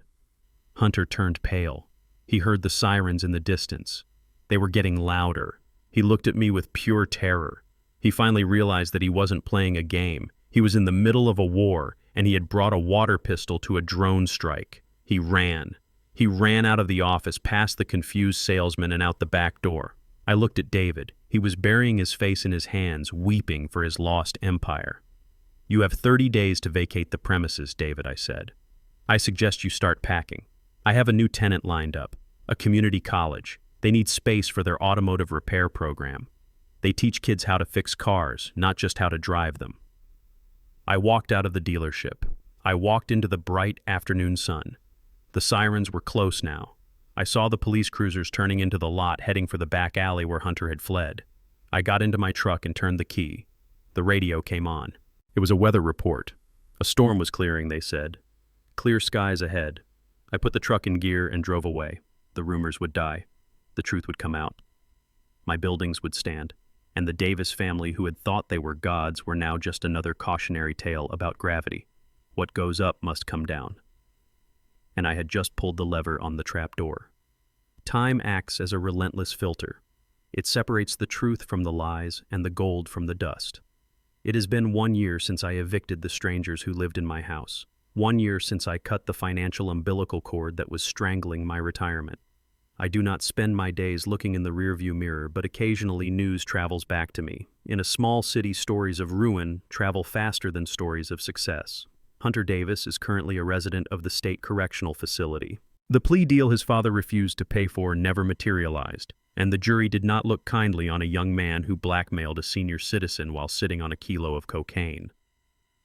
S1: Hunter turned pale. He heard the sirens in the distance. They were getting louder. He looked at me with pure terror. He finally realized that he wasn't playing a game. He was in the middle of a war, and he had brought a water pistol to a drone strike. He ran. He ran out of the office, past the confused salesman, and out the back door. I looked at David. He was burying his face in his hands, weeping for his lost empire. "You have 30 days to vacate the premises, David," I said. "I suggest you start packing. I have a new tenant lined up, a community college. They need space for their automotive repair program. They teach kids how to fix cars, not just how to drive them." I walked out of the dealership. I walked into the bright afternoon sun. The sirens were close now. I saw the police cruisers turning into the lot, heading for the back alley where Hunter had fled. I got into my truck and turned the key. The radio came on. It was a weather report. A storm was clearing, they said. Clear skies ahead. I put the truck in gear and drove away. The rumors would die. The truth would come out. My buildings would stand. And the Davis family, who had thought they were gods, were now just another cautionary tale about gravity. What goes up must come down. And I had just pulled the lever on the trap door. Time acts as a relentless filter. It separates the truth from the lies and the gold from the dust. It has been 1 year since I evicted the strangers who lived in my house. 1 year since I cut the financial umbilical cord that was strangling my retirement. I do not spend my days looking in the rearview mirror, but occasionally news travels back to me. In a small city, stories of ruin travel faster than stories of success. Hunter Davis is currently a resident of the state correctional facility. The plea deal his father refused to pay for never materialized, and the jury did not look kindly on a young man who blackmailed a senior citizen while sitting on a kilo of cocaine.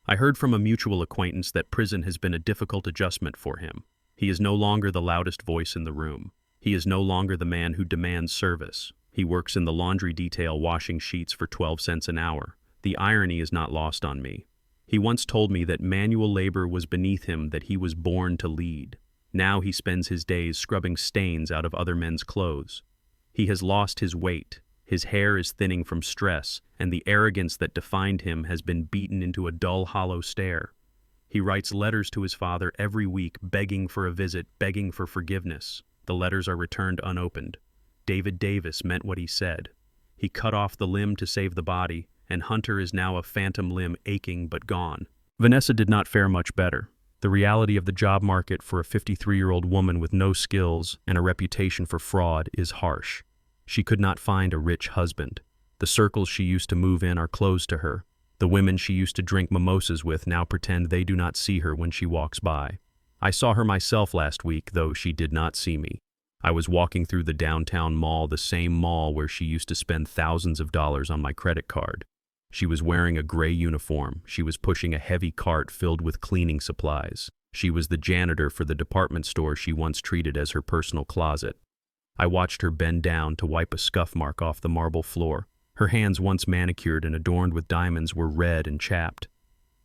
S1: I heard from a mutual acquaintance that prison has been a difficult adjustment for him. He is no longer the loudest voice in the room. He is no longer the man who demands service. He works in the laundry detail, washing sheets for 12 cents an hour. The irony is not lost on me. He once told me that manual labor was beneath him, that he was born to lead. Now he spends his days scrubbing stains out of other men's clothes. He has lost his weight. His hair is thinning from stress, and the arrogance that defined him has been beaten into a dull, hollow stare. He writes letters to his father every week, begging for a visit, begging for forgiveness. The letters are returned unopened. David Davis meant what he said. He cut off the limb to save the body, and Hunter is now a phantom limb, aching but gone. Vanessa did not fare much better. The reality of the job market for a 53-year-old woman with no skills and a reputation for fraud is harsh. She could not find a rich husband. The circles she used to move in are closed to her. The women she used to drink mimosas with now pretend they do not see her when she walks by. I saw her myself last week, though she did not see me. I was walking through the downtown mall, the same mall where she used to spend thousands of dollars on my credit card. She was wearing a gray uniform. She was pushing a heavy cart filled with cleaning supplies. She was the janitor for the department store she once treated as her personal closet. I watched her bend down to wipe a scuff mark off the marble floor. Her hands, once manicured and adorned with diamonds, were red and chapped.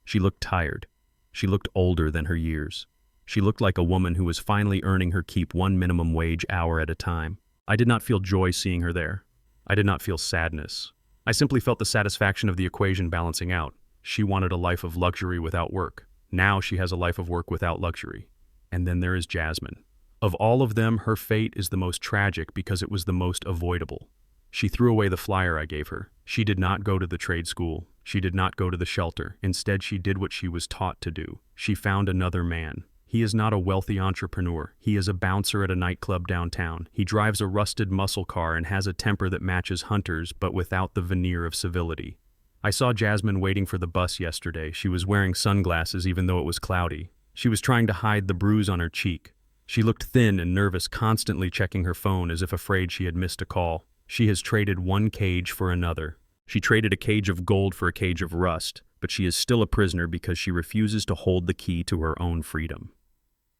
S1: She looked tired. She looked older than her years. She looked like a woman who was finally earning her keep 1 minimum wage hour at a time. I did not feel joy seeing her there. I did not feel sadness. I simply felt the satisfaction of the equation balancing out. She wanted a life of luxury without work. Now she has a life of work without luxury. And then there is Jasmine. Of all of them, her fate is the most tragic because it was the most avoidable. She threw away the flyer I gave her. She did not go to the trade school. She did not go to the shelter. Instead, she did what she was taught to do. She found another man. He is not a wealthy entrepreneur. He is a bouncer at a nightclub downtown. He drives a rusted muscle car and has a temper that matches Hunter's, but without the veneer of civility. I saw Jasmine waiting for the bus yesterday. She was wearing sunglasses even though it was cloudy. She was trying to hide the bruise on her cheek. She looked thin and nervous, constantly checking her phone as if afraid she had missed a call. She has traded one cage for another. She traded a cage of gold for a cage of rust, but she is still a prisoner because she refuses to hold the key to her own freedom.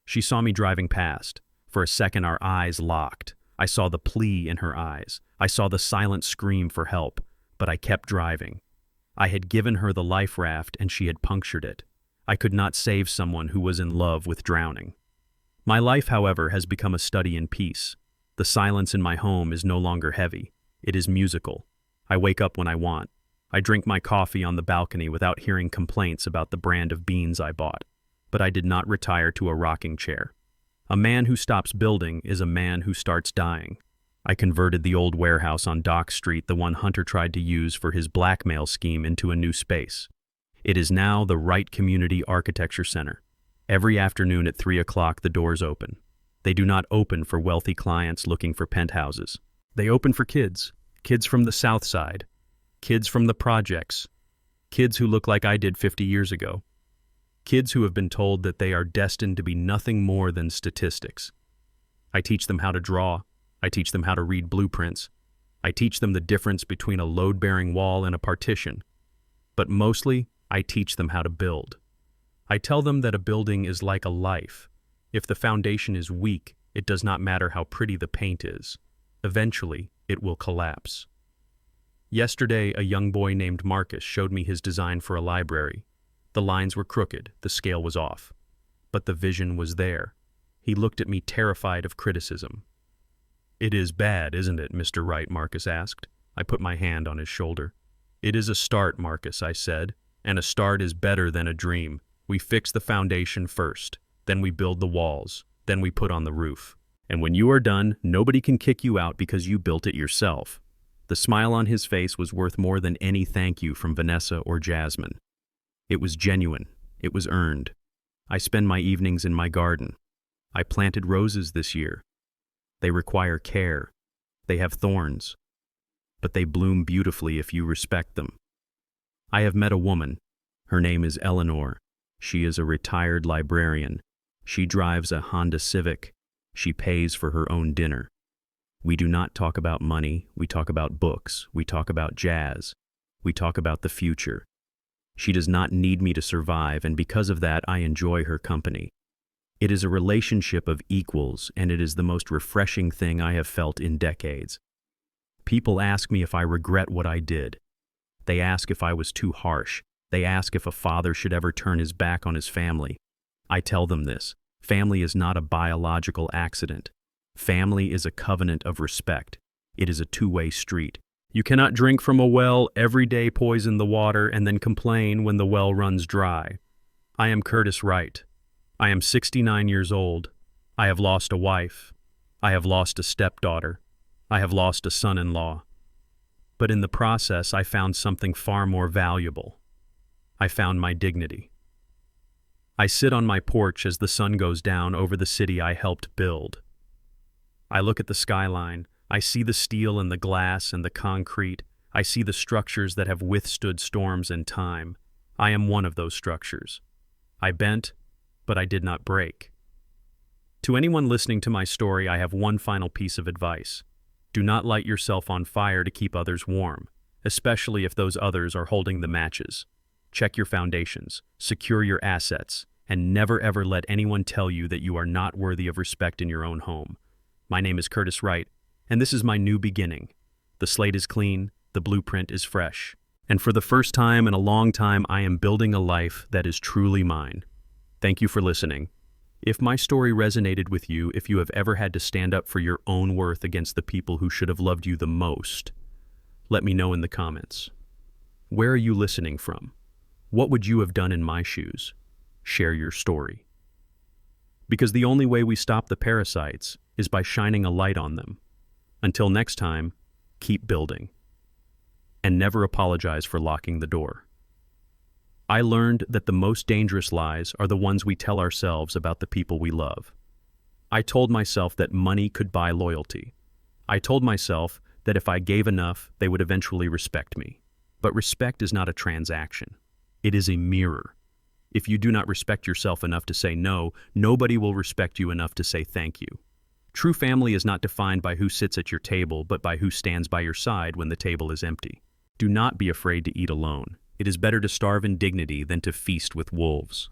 S1: She saw me driving past. For a second, our eyes locked. I saw the plea in her eyes. I saw the silent scream for help, but I kept driving. I had given her the life raft and she had punctured it. I could not save someone who was in love with drowning. My life, however, has become a study in peace. The silence in my home is no longer heavy. It is musical. I wake up when I want. I drink my coffee on the balcony without hearing complaints about the brand of beans I bought. But I did not retire to a rocking chair. A man who stops building is a man who starts dying. I converted the old warehouse on Dock Street, the one Hunter tried to use for his blackmail scheme, into a new space. It is now the Wright Community Architecture Center. Every afternoon at 3 o'clock, the doors open. They do not open for wealthy clients looking for penthouses. They open for kids. Kids from the South Side. Kids from the projects. Kids who look like I did 50 years ago. Kids who have been told that they are destined to be nothing more than statistics. I teach them how to draw. I teach them how to read blueprints. I teach them the difference between a load-bearing wall and a partition. But mostly, I teach them how to build. I tell them that a building is like a life. If the foundation is weak, it does not matter how pretty the paint is. Eventually, it will collapse. Yesterday, a young boy named Marcus showed me his design for a library. The lines were crooked, the scale was off. But the vision was there. He looked at me terrified of criticism. "It is bad, isn't it, Mr. Wright?" Marcus asked. I put my hand on his shoulder. "It is a start, Marcus," I said, "and a start is better than a dream. We fix the foundation first, then we build the walls, then we put on the roof. And when you are done, nobody can kick you out because you built it yourself." The smile on his face was worth more than any thank you from Vanessa or Jasmine. It was genuine. It was earned. I spend my evenings in my garden. I planted roses this year. They require care. They have thorns. But they bloom beautifully if you respect them. I have met a woman. Her name is Eleanor. She is a retired librarian. She drives a Honda Civic. She pays for her own dinner. We do not talk about money. We talk about books. We talk about jazz. We talk about the future. She does not need me to survive, and because of that, I enjoy her company. It is a relationship of equals, and it is the most refreshing thing I have felt in decades. People ask me if I regret what I did. They ask if I was too harsh. They ask if a father should ever turn his back on his family. I tell them this: family is not a biological accident. Family is a covenant of respect. It is a two-way street. You cannot drink from a well, every day poison the water, and then complain when the well runs dry. I am Curtis Wright. I am 69 years old. I have lost a wife. I have lost a stepdaughter. I have lost a son-in-law. But in the process, I found something far more valuable. I found my dignity. I sit on my porch as the sun goes down over the city I helped build. I look at the skyline. I see the steel and the glass and the concrete. I see the structures that have withstood storms and time. I am one of those structures. I bent, but I did not break. To anyone listening to my story, I have one final piece of advice. Do not light yourself on fire to keep others warm, especially if those others are holding the matches. Check your foundations, secure your assets, and never ever let anyone tell you that you are not worthy of respect in your own home. My name is Curtis Wright, and this is my new beginning. The slate is clean, the blueprint is fresh. And for the first time in a long time, I am building a life that is truly mine. Thank you for listening. If my story resonated with you, if you have ever had to stand up for your own worth against the people who should have loved you the most, Let me know in the comments. Where are you listening from? What would you have done in my shoes? Share your story. Because the only way we stop the parasites is by shining a light on them. Until next time, keep building. And never apologize for locking the door. I learned that the most dangerous lies are the ones we tell ourselves about the people we love. I told myself that money could buy loyalty. I told myself that if I gave enough, they would eventually respect me. But respect is not a transaction. It is a mirror. If you do not respect yourself enough to say no, nobody will respect you enough to say thank you. True family is not defined by who sits at your table, but by who stands by your side when the table is empty. Do not be afraid to eat alone. It is better to starve in dignity than to feast with wolves.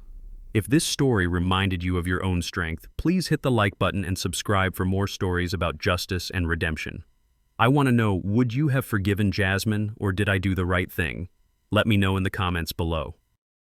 S1: If this story reminded you of your own strength, please hit the like button and subscribe for more stories about justice and redemption. I want to know, would you have forgiven Jasmine, or did I do the right thing? Let me know in the comments below.